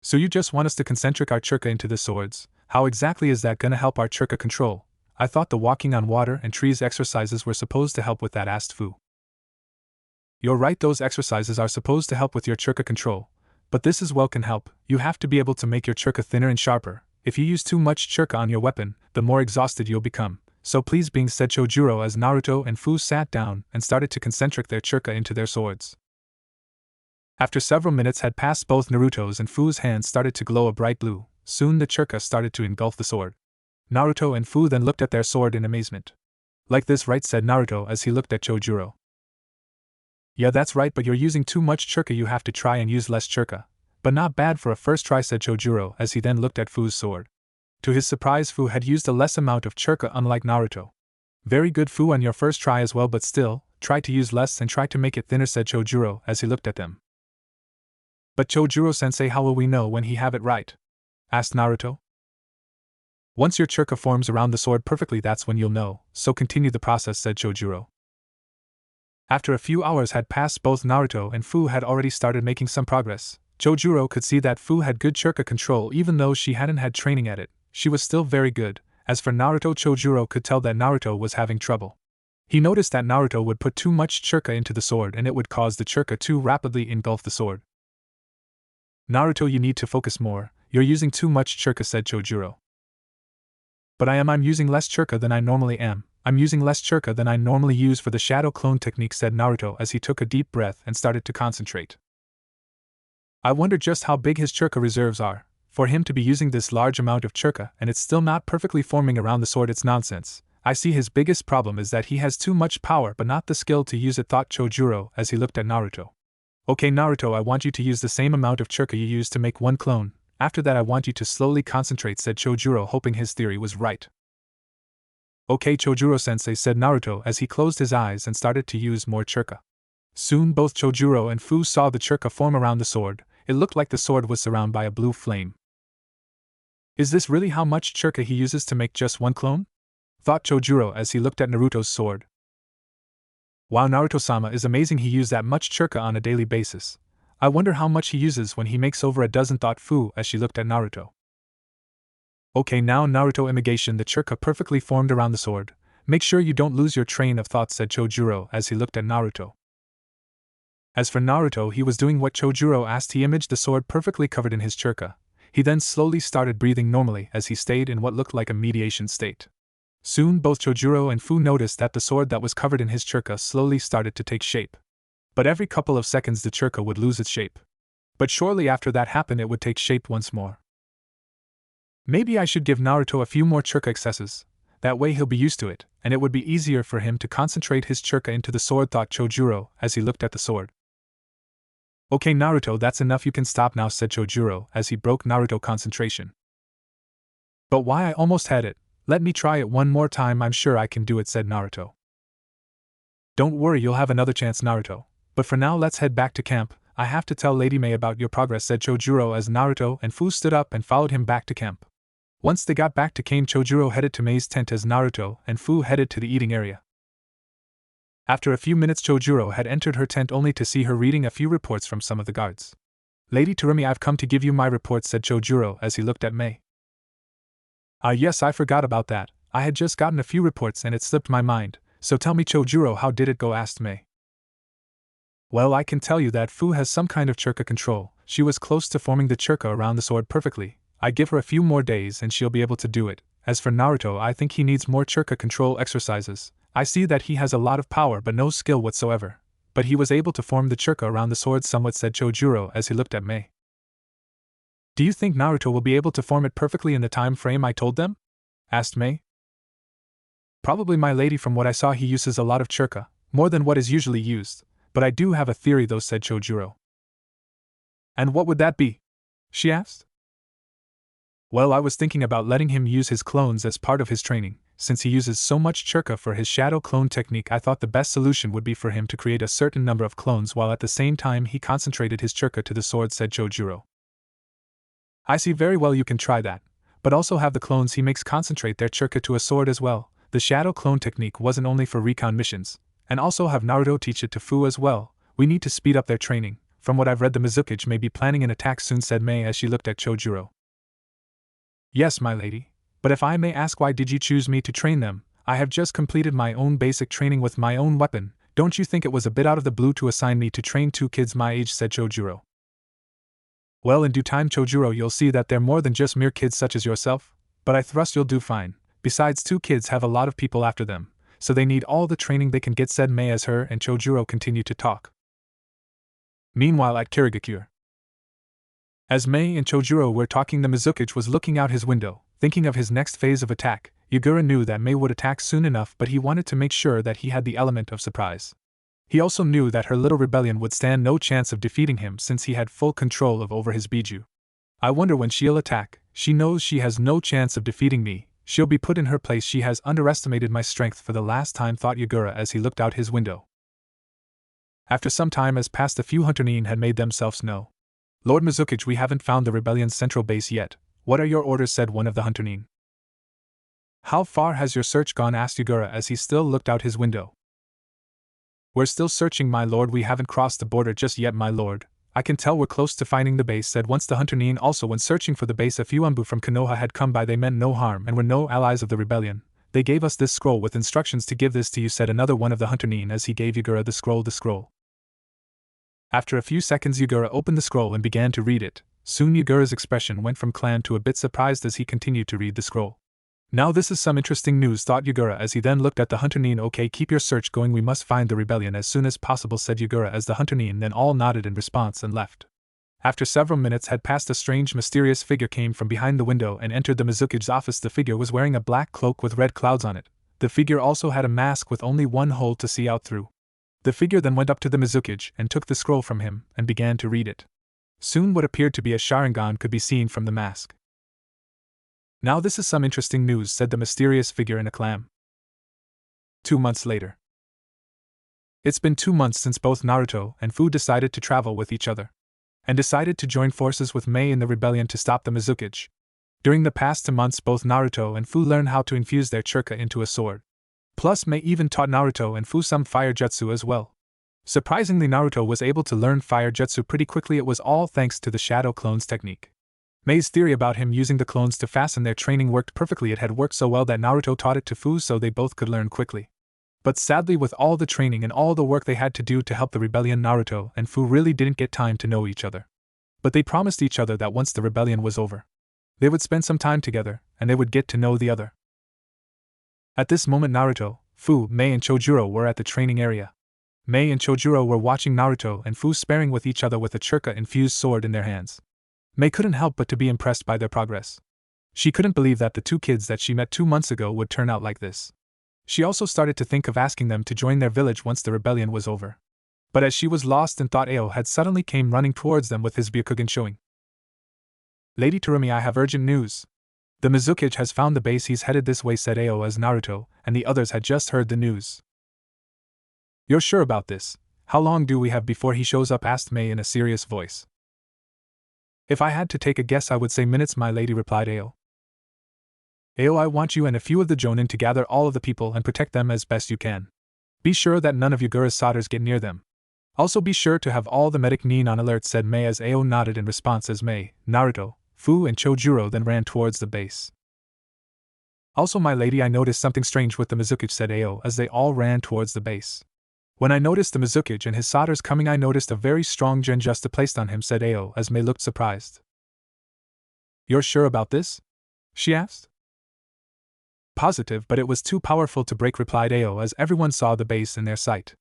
So you just want us to concentric our churka into the swords? How exactly is that gonna help our churka control? I thought the walking on water and trees exercises were supposed to help with that, asked Fu. You're right, those exercises are supposed to help with your churka control. But this as well can help. You have to be able to make your churka thinner and sharper. If you use too much churka on your weapon, the more exhausted you'll become. So please, being said Chojuro as Naruto and Fu sat down and started to concentric their churka into their swords. After several minutes had passed, both Naruto's and Fu's hands started to glow a bright blue. Soon the churka started to engulf the sword. Naruto and Fu then looked at their sword in amazement. Like this, right, said Naruto as he looked at Chojuro. Yeah, that's right, but you're using too much churka. You have to try and use less churka. But not bad for a first try, said Chojuro as he then looked at Fu's sword. To his surprise, Fu had used a less amount of churka, unlike Naruto. Very good, Fu, on your first try as well, but still, try to use less and try to make it thinner, said Chojuro as he looked at them. But Chojuro-sensei, how will we know when he have it right? Asked Naruto. Once your churka forms around the sword perfectly, that's when you'll know, so continue the process, said Chojuro. After a few hours had passed, both Naruto and Fu had already started making some progress. Chojuro could see that Fu had good churka control even though she hadn't had training at it. She was still very good. As for Naruto, Chojuro could tell that Naruto was having trouble. He noticed that Naruto would put too much churka into the sword and it would cause the churka to rapidly engulf the sword. Naruto, you need to focus more, you're using too much churka, said Chojuro. But I'm using less churka than I normally am. I'm using less churka than I normally use for the shadow clone technique, said Naruto as he took a deep breath and started to concentrate. I wonder just how big his churka reserves are. For him to be using this large amount of churka and it's still not perfectly forming around the sword, it's nonsense. I see his biggest problem is that he has too much power but not the skill to use it, thought Chojuro as he looked at Naruto. Okay, Naruto, I want you to use the same amount of churka you used to make one clone. After that I want you to slowly concentrate, said Chojuro, hoping his theory was right. Okay, Chojuro-sensei, said Naruto as he closed his eyes and started to use more churka. Soon both Chojuro and Fu saw the churka form around the sword. It looked like the sword was surrounded by a blue flame. Is this really how much churka he uses to make just one clone? Thought Chojuro as he looked at Naruto's sword. Wow, Naruto-sama is amazing, he used that much churka on a daily basis. I wonder how much he uses when he makes over a dozen, thought Fu as she looked at Naruto. Okay, now Naruto, imitation the churka perfectly formed around the sword. Make sure you don't lose your train of thought, said Chojuro as he looked at Naruto. As for Naruto, he was doing what Chojuro asked. He imaged the sword perfectly covered in his churka. He then slowly started breathing normally as he stayed in what looked like a meditation state. Soon both Chojuro and Fu noticed that the sword that was covered in his churka slowly started to take shape. But every couple of seconds the churka would lose its shape. But shortly after that happened, it would take shape once more. Maybe I should give Naruto a few more churka excesses. That way he'll be used to it, and it would be easier for him to concentrate his churka into the sword, thought Chojuro as he looked at the sword. Okay, Naruto, that's enough, you can stop now, said Chojuro as he broke Naruto's concentration. But why, I almost had it. Let me try it one more time, I'm sure I can do it, said Naruto. Don't worry, you'll have another chance, Naruto. But for now let's head back to camp. I have to tell Lady Mei about your progress, said Chojuro as Naruto and Fu stood up and followed him back to camp. Once they got back to camp, Chojuro headed to Mei's tent as Naruto and Fu headed to the eating area. After a few minutes, Chojuro had entered her tent only to see her reading a few reports from some of the guards. Lady Terumi, I've come to give you my report, said Chojuro as he looked at Mei. Yes, I forgot about that. I had just gotten a few reports and it slipped my mind, so tell me, Chojuro, how did it go, asked Mei. Well, I can tell you that Fu has some kind of churka control. She was close to forming the churka around the sword perfectly. I give her a few more days and she'll be able to do it. As for Naruto, I think he needs more churka control exercises. I see that he has a lot of power but no skill whatsoever. But he was able to form the churka around the sword somewhat, said Chojuro as he looked at Mei. Do you think Naruto will be able to form it perfectly in the time frame I told them? Asked Mei. Probably, my lady. From what I saw, he uses a lot of churka, more than what is usually used, but I do have a theory though, said Chojuro. And what would that be? She asked. Well, I was thinking about letting him use his clones as part of his training. Since he uses so much churka for his shadow clone technique, I thought the best solution would be for him to create a certain number of clones while at the same time he concentrated his churka to the sword, said Chojuro. I see. Very well, you can try that, but also have the clones he makes concentrate their churka to a sword as well. The shadow clone technique wasn't only for recon missions, and also have Naruto teach it to Fu as well. We need to speed up their training. From what I've read, the Mizukage may be planning an attack soon, said Mei as she looked at Chojuro. Yes, my lady. But if I may ask, why did you choose me to train them? I have just completed my own basic training with my own weapon. Don't you think it was a bit out of the blue to assign me to train 2 kids my age, said Chojuro. Well, in due time, Chojuro, you'll see that they're more than just mere kids such as yourself, but I trust you'll do fine. Besides, 2 kids have a lot of people after them, so they need all the training they can get, said Mei as her and Chojuro continued to talk. Meanwhile, at Kirigakure. As Mei and Chojuro were talking, the Mizukage was looking out his window, thinking of his next phase of attack. Yagura knew that Mei would attack soon enough, but he wanted to make sure that he had the element of surprise. He also knew that her little rebellion would stand no chance of defeating him since he had full control over his Biju. I wonder when she'll attack. She knows she has no chance of defeating me. She'll be put in her place. She has underestimated my strength for the last time, thought Yagura as he looked out his window. After some time has passed, a few Hunternin had made themselves known. Lord Mizukage, we haven't found the rebellion's central base yet. What are your orders, said one of the Hunternin. How far has your search gone, asked Yagura as he still looked out his window. We're still searching, my lord. We haven't crossed the border just yet, my lord. I can tell we're close to finding the base, said once the Hunternin. Also, when searching for the base, a few Umbu from Konoha had come by. They meant no harm and were no allies of the rebellion. They gave us this scroll with instructions to give this to you, said another one of the Hunternin as he gave Yagura the scroll. After a few seconds, Yagura opened the scroll and began to read it. Soon Yagura's expression went from clan to a bit surprised as he continued to read the scroll. Now this is some interesting news, thought Yagura as he then looked at the Hunternin. Okay, keep your search going. We must find the rebellion as soon as possible, said Yagura as the Hunternin then all nodded in response and left. After several minutes had passed, a strange mysterious figure came from behind the window and entered the Mizukage's office. The figure was wearing a black cloak with red clouds on it. The figure also had a mask with only one hole to see out through. The figure then went up to the Mizukage and took the scroll from him and began to read it. Soon what appeared to be a Sharingan could be seen from the mask. Now this is some interesting news, said the mysterious figure in a clam. 2 months later. It's been 2 months since both Naruto and Fu decided to travel with each other, and decided to join forces with Mei in the rebellion to stop the Mizukage. During the past 2 months, both Naruto and Fu learned how to infuse their churka into a sword. Plus, Mei even taught Naruto and Fu some fire jutsu as well. Surprisingly, Naruto was able to learn fire jutsu pretty quickly. It was all thanks to the shadow clones technique. Mei's theory about him using the clones to fasten their training worked perfectly. It had worked so well that Naruto taught it to Fu so they both could learn quickly. But sadly, with all the training and all the work they had to do to help the rebellion, Naruto and Fu really didn't get time to know each other. But they promised each other that once the rebellion was over, they would spend some time together and they would get to know the other. At this moment, Naruto, Fu, Mei and Chojuro were at the training area. Mei and Chojuro were watching Naruto and Fu sparring with each other with a churka-infused sword in their hands. Mei couldn't help but to be impressed by their progress. She couldn't believe that the 2 kids that she met 2 months ago would turn out like this. She also started to think of asking them to join their village once the rebellion was over. But as she was lost in thought, Ao had suddenly came running towards them with his Byakugan showing. Lady Terumi, I have urgent news. The Mizukage has found the base. He's headed this way, said Ao as Naruto and the others had just heard the news. You're sure about this? How long do we have before he shows up, asked Mei in a serious voice. If I had to take a guess, I would say minutes, my lady, replied Ao. Ao, I want you and a few of the Jonin to gather all of the people and protect them as best you can. Be sure that none of Yagura's solders get near them. Also be sure to have all the medic nin on alert, said Mei as Ao nodded in response as Mei, Naruto, Fu and Chojuro then ran towards the base. Also, my lady, I noticed something strange with the Mizukage, said Ao as they all ran towards the base. When I noticed the Mizukage and his solders coming, I noticed a very strong Genjusta placed on him, said Ao as Mei looked surprised. You're sure about this? She asked. Positive, but it was too powerful to break, replied Ao as everyone saw the base in their sight.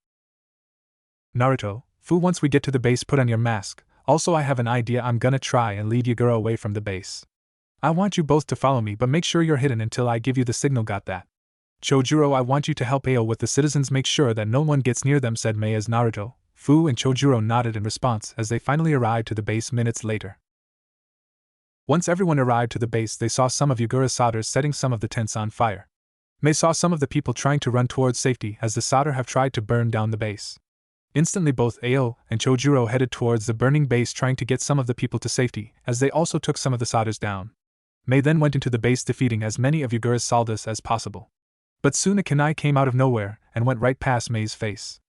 Naruto, Fu, once we get to the base, put on your mask. Also, I have an idea. I'm gonna try and lead Yagura away from the base. I want you both to follow me, but make sure you're hidden until I give you the signal. Got that? Chojuro, I want you to help Ao with the citizens. Make sure that no one gets near them, said Mei as Naruto, Fu and Chojuro nodded in response as they finally arrived to the base minutes later. Once everyone arrived to the base, they saw some of Yagura's solders setting some of the tents on fire. Mei saw some of the people trying to run towards safety as the soldier have tried to burn down the base. Instantly both Ao and Chojuro headed towards the burning base trying to get some of the people to safety, as they also took some of the solders down. Mei then went into the base defeating as many of Yagura's soldiers as possible. But soon a kunai came out of nowhere and went right past Mei's face.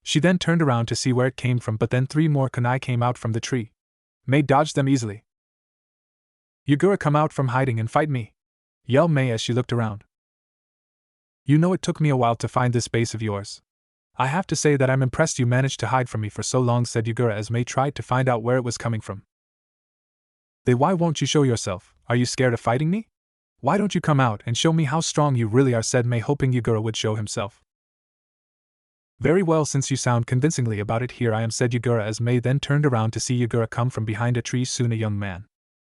She then turned around to see where it came from, but then 3 more kunai came out from the tree. Mei dodged them easily. Yagura, come out from hiding and fight me! Yelled Mei as she looked around. You know, it took me a while to find this base of yours. I have to say that I'm impressed you managed to hide from me for so long, said Yagura as Mei tried to find out where it was coming from. Then why won't you show yourself? Are you scared of fighting me? Why don't you come out and show me how strong you really are, said Mei, hoping Yagura would show himself. Very well, since you sound convincingly about it, here I am, said Yagura as Mei then turned around to see Yagura come from behind a tree, soon a young man.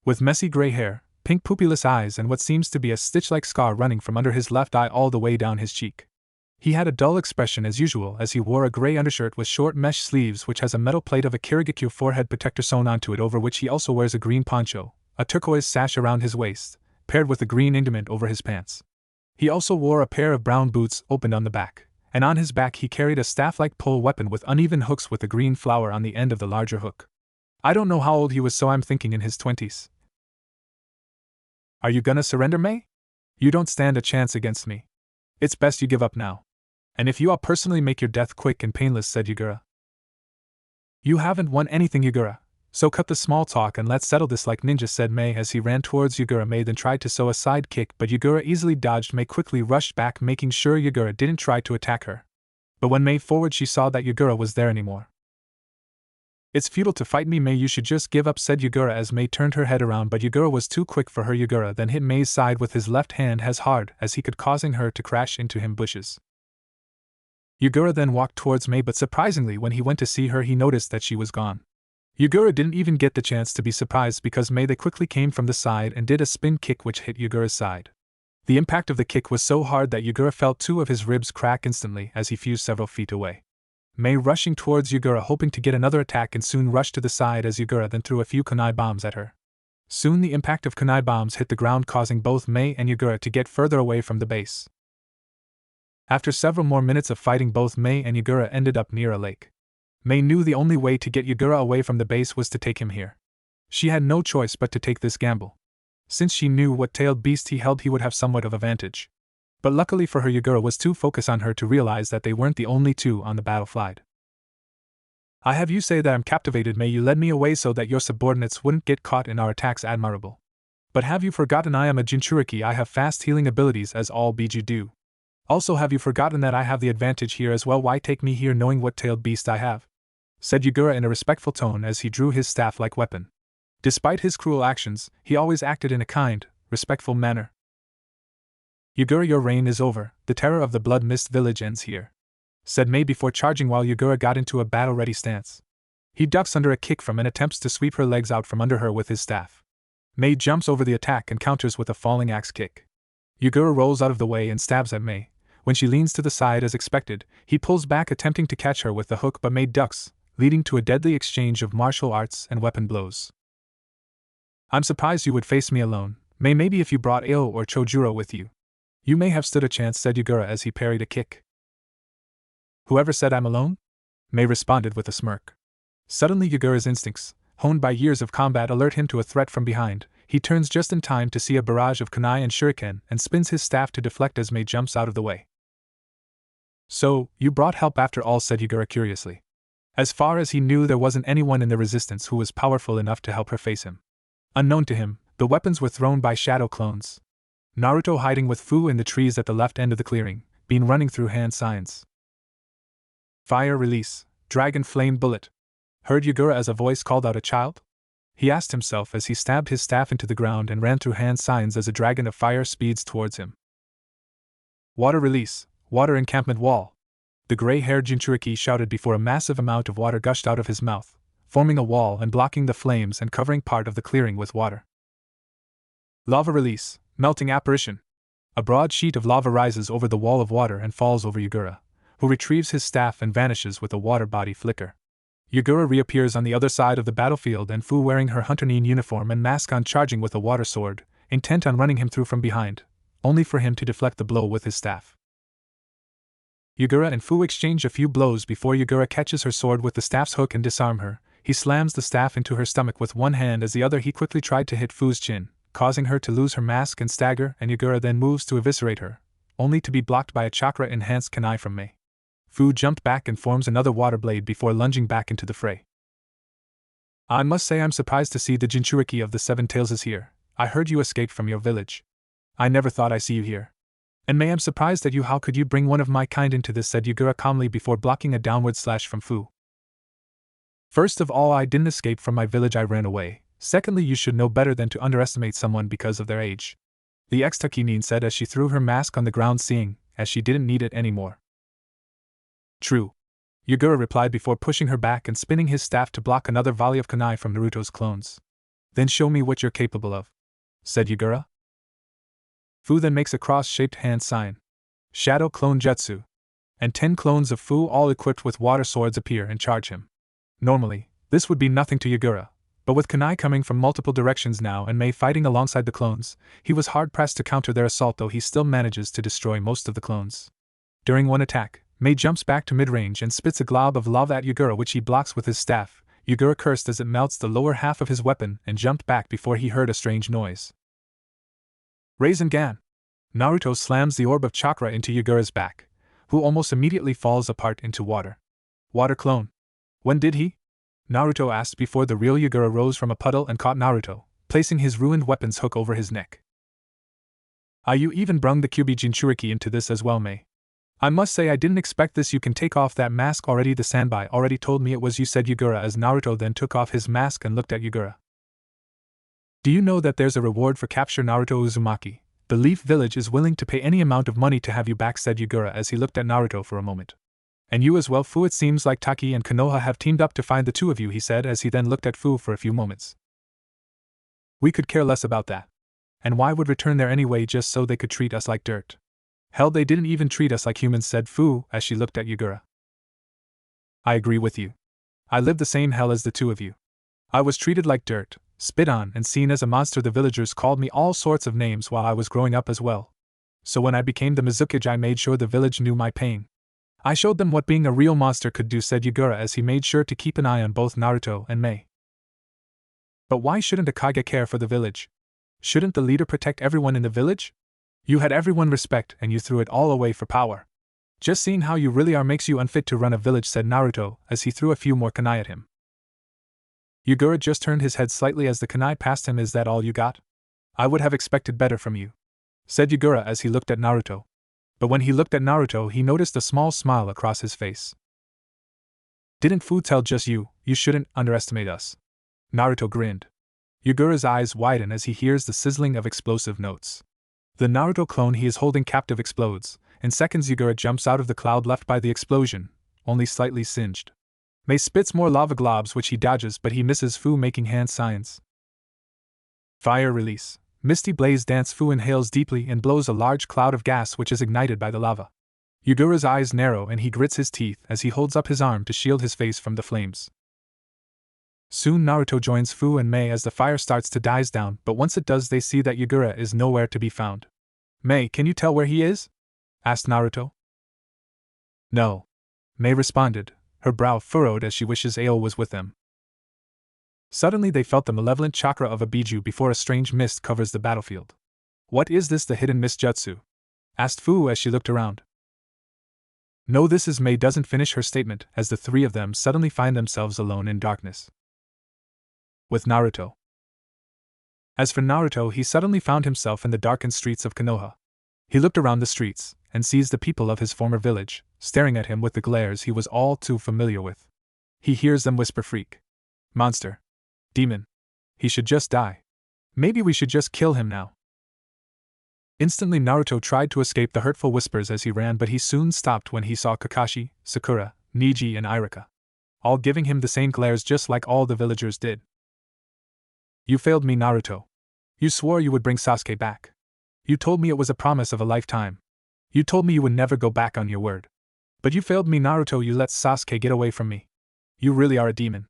With messy gray hair, pink pupilless eyes and what seems to be a stitch-like scar running from under his left eye all the way down his cheek. He had a dull expression as usual as he wore a gray undershirt with short mesh sleeves which has a metal plate of a Kirigikyo forehead protector sewn onto it, over which he also wears a green poncho, a turquoise sash around his waist, paired with a green indiment over his pants. He also wore a pair of brown boots opened on the back, and on his back he carried a staff-like pole weapon with uneven hooks with a green flower on the end of the larger hook. I don't know how old he was, so I'm thinking in his 20s. Are you gonna surrender, Mei? You don't stand a chance against me. It's best you give up now. And if you, I'll personally make your death quick and painless, said Yagura. You haven't won anything, Yagura, so cut the small talk and let's settle this like ninjas, said Mei as he ran towards Yagura. Mei then tried to sow a side kick, but Yagura easily dodged. Mei quickly rushed back, making sure Yagura didn't try to attack her. But when Mei forward, she saw that Yagura was there anymore. It's futile to fight me, Mei, you should just give up, said Yagura as Mei turned her head around, but Yagura was too quick for her. Yagura then hit Mei's side with his left hand as hard as he could, causing her to crash into him bushes. Yagura then walked towards Mei, but surprisingly when he went to see her he noticed that she was gone. Yagura didn't even get the chance to be surprised because Mei they quickly came from the side and did a spin kick which hit Yagura's side. The impact of the kick was so hard that Yagura felt 2 of his ribs crack instantly as he fused several feet away. Mei rushing towards Yagura hoping to get another attack and soon rushed to the side as Yagura then threw a few kunai bombs at her. Soon the impact of kunai bombs hit the ground, causing both Mei and Yagura to get further away from the base. After several more minutes of fighting, both Mei and Yagura ended up near a lake. Mei knew the only way to get Yagura away from the base was to take him here. She had no choice but to take this gamble. Since she knew what tailed beast he held, he would have somewhat of advantage. But luckily for her, Yagura was too focused on her to realize that they weren't the only 2 on the battlefield. I have you say that I'm captivated, Mei. You led me away so that your subordinates wouldn't get caught in our attacks, admirable. But have you forgotten I am a Jinchuriki? I have fast healing abilities as all Biju do. Also, have you forgotten that I have the advantage here as well? Why take me here knowing what tailed beast I have? Said Yagura in a respectful tone as he drew his staff-like weapon. Despite his cruel actions, he always acted in a kind, respectful manner. Yagura, your reign is over, the terror of the Blood Mist village ends here, said Mei before charging while Yagura got into a battle-ready stance. He ducks under a kick from and attempts to sweep her legs out from under her with his staff. Mei jumps over the attack and counters with a falling axe kick. Yagura rolls out of the way and stabs at Mei. When she leans to the side as expected, he pulls back attempting to catch her with the hook, but Mei ducks, leading to a deadly exchange of martial arts and weapon blows. I'm surprised you would face me alone, Mei. Maybe if you brought Ao or Chojuro with you, you may have stood a chance, said Yagura as he parried a kick. Whoever said I'm alone? Mei responded with a smirk. Suddenly Yagura's instincts, honed by years of combat, alert him to a threat from behind. He turns just in time to see a barrage of kunai and shuriken and spins his staff to deflect as Mei jumps out of the way. So, you brought help after all, said Yagura curiously. As far as he knew, there wasn't anyone in the resistance who was powerful enough to help her face him. Unknown to him, the weapons were thrown by shadow clones. Naruto hiding with Fu in the trees at the left end of the clearing, Bean running through hand signs. Fire release, dragon flame bullet. Heard Yagura as a voice called out a child? He asked himself as he stabbed his staff into the ground and ran through hand signs as a dragon of fire speeds towards him. Water release, water encampment wall. The gray-haired Jinchuriki shouted before a massive amount of water gushed out of his mouth, forming a wall and blocking the flames and covering part of the clearing with water. Lava release, melting apparition. A broad sheet of lava rises over the wall of water and falls over Yugura, who retrieves his staff and vanishes with a water body flicker. Yugura reappears on the other side of the battlefield, and Fu wearing her hunter-nin uniform and mask on, charging with a water sword, intent on running him through from behind, only for him to deflect the blow with his staff. Yugura and Fu exchange a few blows before Yugura catches her sword with the staff's hook and disarm her. He slams the staff into her stomach with one hand, as the other he quickly tried to hit Fu's chin, causing her to lose her mask and stagger, and Yugura then moves to eviscerate her, only to be blocked by a chakra-enhanced kunai from Mei. Fu jumped back and forms another water blade before lunging back into the fray. I must say I'm surprised to see the Jinchuriki of the Seven Tails is here. I heard you escaped from your village. I never thought I'd see you here. And Mei, I'm surprised at you. How could you bring one of my kind into this, said Yugura calmly before blocking a downward slash from Fu. First of all, I didn't escape from my village, I ran away. Secondly, you should know better than to underestimate someone because of their age. The ex-Takinin said as she threw her mask on the ground, seeing as she didn't need it anymore. True, Yugura replied before pushing her back and spinning his staff to block another volley of kunai from Naruto's clones. Then show me what you're capable of, said Yugura. Fu then makes a cross-shaped hand sign. Shadow Clone Jutsu. And 10 clones of Fu, all equipped with water swords, appear and charge him. Normally, this would be nothing to Yugura, but with kunai coming from multiple directions now and Mei fighting alongside the clones, he was hard-pressed to counter their assault, though he still manages to destroy most of the clones. During one attack, Mei jumps back to mid-range and spits a glob of lava at Yugura, which he blocks with his staff. Yugura cursed as it melts the lower half of his weapon and jumped back before he heard a strange noise. Rasengan! Naruto slams the orb of chakra into Yugura's back, who almost immediately falls apart into water. Water clone. When did he? Naruto asked before the real Yugura rose from a puddle and caught Naruto, placing his ruined weapon's hook over his neck. You even brung the Kyubi Jinchuriki into this as well, Mei. I must say I didn't expect this. You can take off that mask already. The Sanbai already told me it was you, said Yugura as Naruto then took off his mask and looked at Yugura. Do you know that there's a reward for capture Naruto Uzuamaki? The Leaf Village is willing to pay any amount of money to have you back, said Yugura as he looked at Naruto for a moment. And you as well, Fu. It seems like Taki and Konoha have teamed up to find the two of you, he said as he then looked at Fu for a few moments. We could care less about that. And why would return there anyway, just so they could treat us like dirt? Hell, they didn't even treat us like humans, said Fu as she looked at Yugura. I agree with you. I lived the same hell as the two of you. I was treated like dirt, spit on, and seen as a monster. The villagers called me all sorts of names while I was growing up as well. So when I became the Mizukage, I made sure the village knew my pain. I showed them what being a real monster could do, said Yugura as he made sure to keep an eye on both Naruto and Mei. But why shouldn't a Kage care for the village? Shouldn't the leader protect everyone in the village? You had everyone respect and you threw it all away for power. Just seeing how you really are makes you unfit to run a village, said Naruto as he threw a few more kunai at him. Yugura just turned his head slightly as the kunai passed him. Is that all you got? I would have expected better from you, said Yugura as he looked at Naruto. But when he looked at Naruto, he noticed a small smile across his face. Didn't Fu tell just you shouldn't underestimate us? Naruto grinned. Yugura's eyes widen as he hears the sizzling of explosive notes. The Naruto clone he is holding captive explodes. In seconds, Yugura jumps out of the cloud left by the explosion, only slightly singed. Mei spits more lava globs which he dodges, but he misses Fu, making hand signs. Fire release. Misty blaze dance. Fu inhales deeply and blows a large cloud of gas which is ignited by the lava. Yugura's eyes narrow and he grits his teeth as he holds up his arm to shield his face from the flames. Soon Naruto joins Fu and Mei as the fire starts to dies down, but once it does they see that Yugura is nowhere to be found. Mei, can you tell where he is? Asked Naruto. No, Mei responded, her brow furrowed as she wishes Ao was with them. Suddenly they felt the malevolent chakra of a Biju before a strange mist covers the battlefield. What is this, the hidden mist jutsu? Asked Fu as she looked around. No, this is Mei doesn't finish her statement as the three of them suddenly find themselves alone in darkness. With Naruto. As for Naruto, he suddenly found himself in the darkened streets of Konoha. He looked around the streets and sees the people of his former village staring at him with the glares he was all too familiar with. He hears them whisper, freak, monster, demon. He should just die. Maybe we should just kill him now. Instantly Naruto tried to escape the hurtful whispers as he ran, but he soon stopped when he saw Kakashi, Sakura, Niji and Irika. all giving him the same glares just like all the villagers did. You failed me, Naruto. You swore you would bring Sasuke back. You told me it was a promise of a lifetime. You told me you would never go back on your word. But you failed me, Naruto. You let Sasuke get away from me. You really are a demon.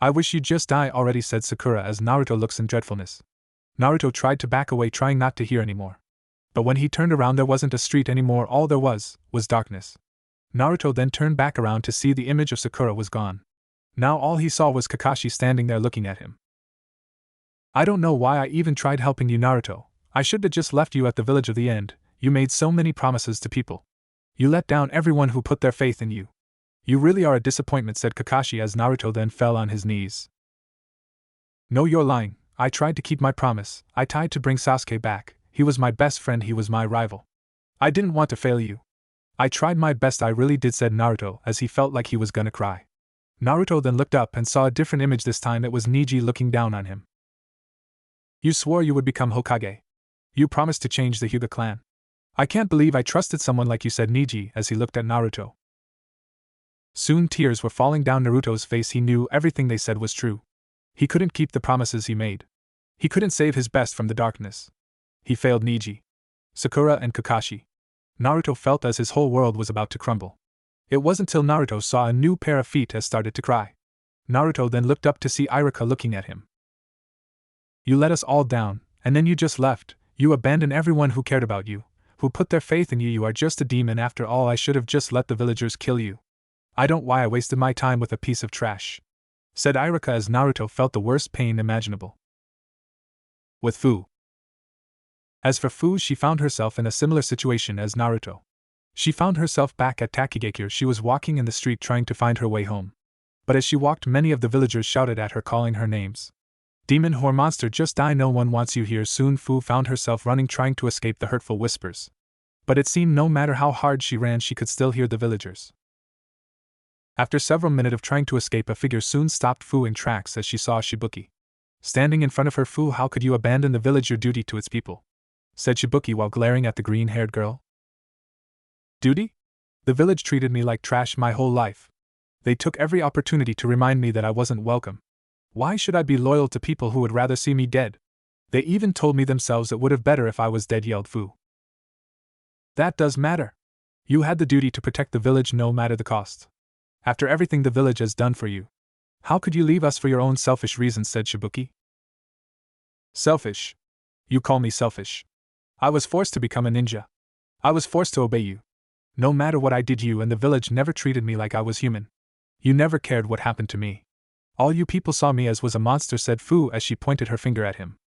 I wish you'd just die already, said Sakura as Naruto looks in dreadfulness. Naruto tried to back away, trying not to hear anymore. But when he turned around, there wasn't a street anymore, all there was darkness. Naruto then turned back around to see the image of Sakura was gone. Now all he saw was Kakashi standing there looking at him. I don't know why I even tried helping you, Naruto. I should have just left you at the village of the end. You made so many promises to people. You let down everyone who put their faith in you. You really are a disappointment, said Kakashi as Naruto then fell on his knees. No, you're lying. I tried to keep my promise. I tried to bring Sasuke back. He was my best friend, he was my rival. I didn't want to fail you. I tried my best, I really did, said Naruto as he felt like he was gonna cry. Naruto then looked up and saw a different image. This time it was Neji looking down on him. You swore you would become Hokage. You promised to change the Hyuga clan. I can't believe I trusted someone like you, said Neji as he looked at Naruto. Soon tears were falling down Naruto's face. He knew everything they said was true. He couldn't keep the promises he made. He couldn't save his best from the darkness. He failed Neji, Sakura and Kakashi. Naruto felt as his whole world was about to crumble. It wasn't till Naruto saw a new pair of feet as started to cry. Naruto then looked up to see Iruka looking at him. You let us all down, and then you just left. You abandoned everyone who cared about you, who put their faith in you. You are just a demon after all. I should have just let the villagers kill you. I don't know why I wasted my time with a piece of trash, said Iruka as Naruto felt the worst pain imaginable. With Fu. As for Fu, she found herself in a similar situation as Naruto. She found herself back at Takigakure. She was walking in the street trying to find her way home. But as she walked, many of the villagers shouted at her, calling her names. Demon, whore, monster, just die, no one wants you here. Soon Fu found herself running, trying to escape the hurtful whispers. But it seemed no matter how hard she ran, she could still hear the villagers. After several minutes of trying to escape, a figure soon stopped Fu in tracks as she saw Shibuki standing in front of her. Fu, how could you abandon the village, your duty to its people? Said Shibuki while glaring at the green-haired girl. Duty? The village treated me like trash my whole life. They took every opportunity to remind me that I wasn't welcome. Why should I be loyal to people who would rather see me dead? They even told me themselves it would have better if I was dead, yelled Fu. That does matter. You had the duty to protect the village no matter the cost. After everything the village has done for you, how could you leave us for your own selfish reasons, said Shibuki. Selfish? You call me selfish? I was forced to become a ninja. I was forced to obey you. No matter what I did, you and the village never treated me like I was human. You never cared what happened to me. All you people saw me as was a monster, said Fu as she pointed her finger at him.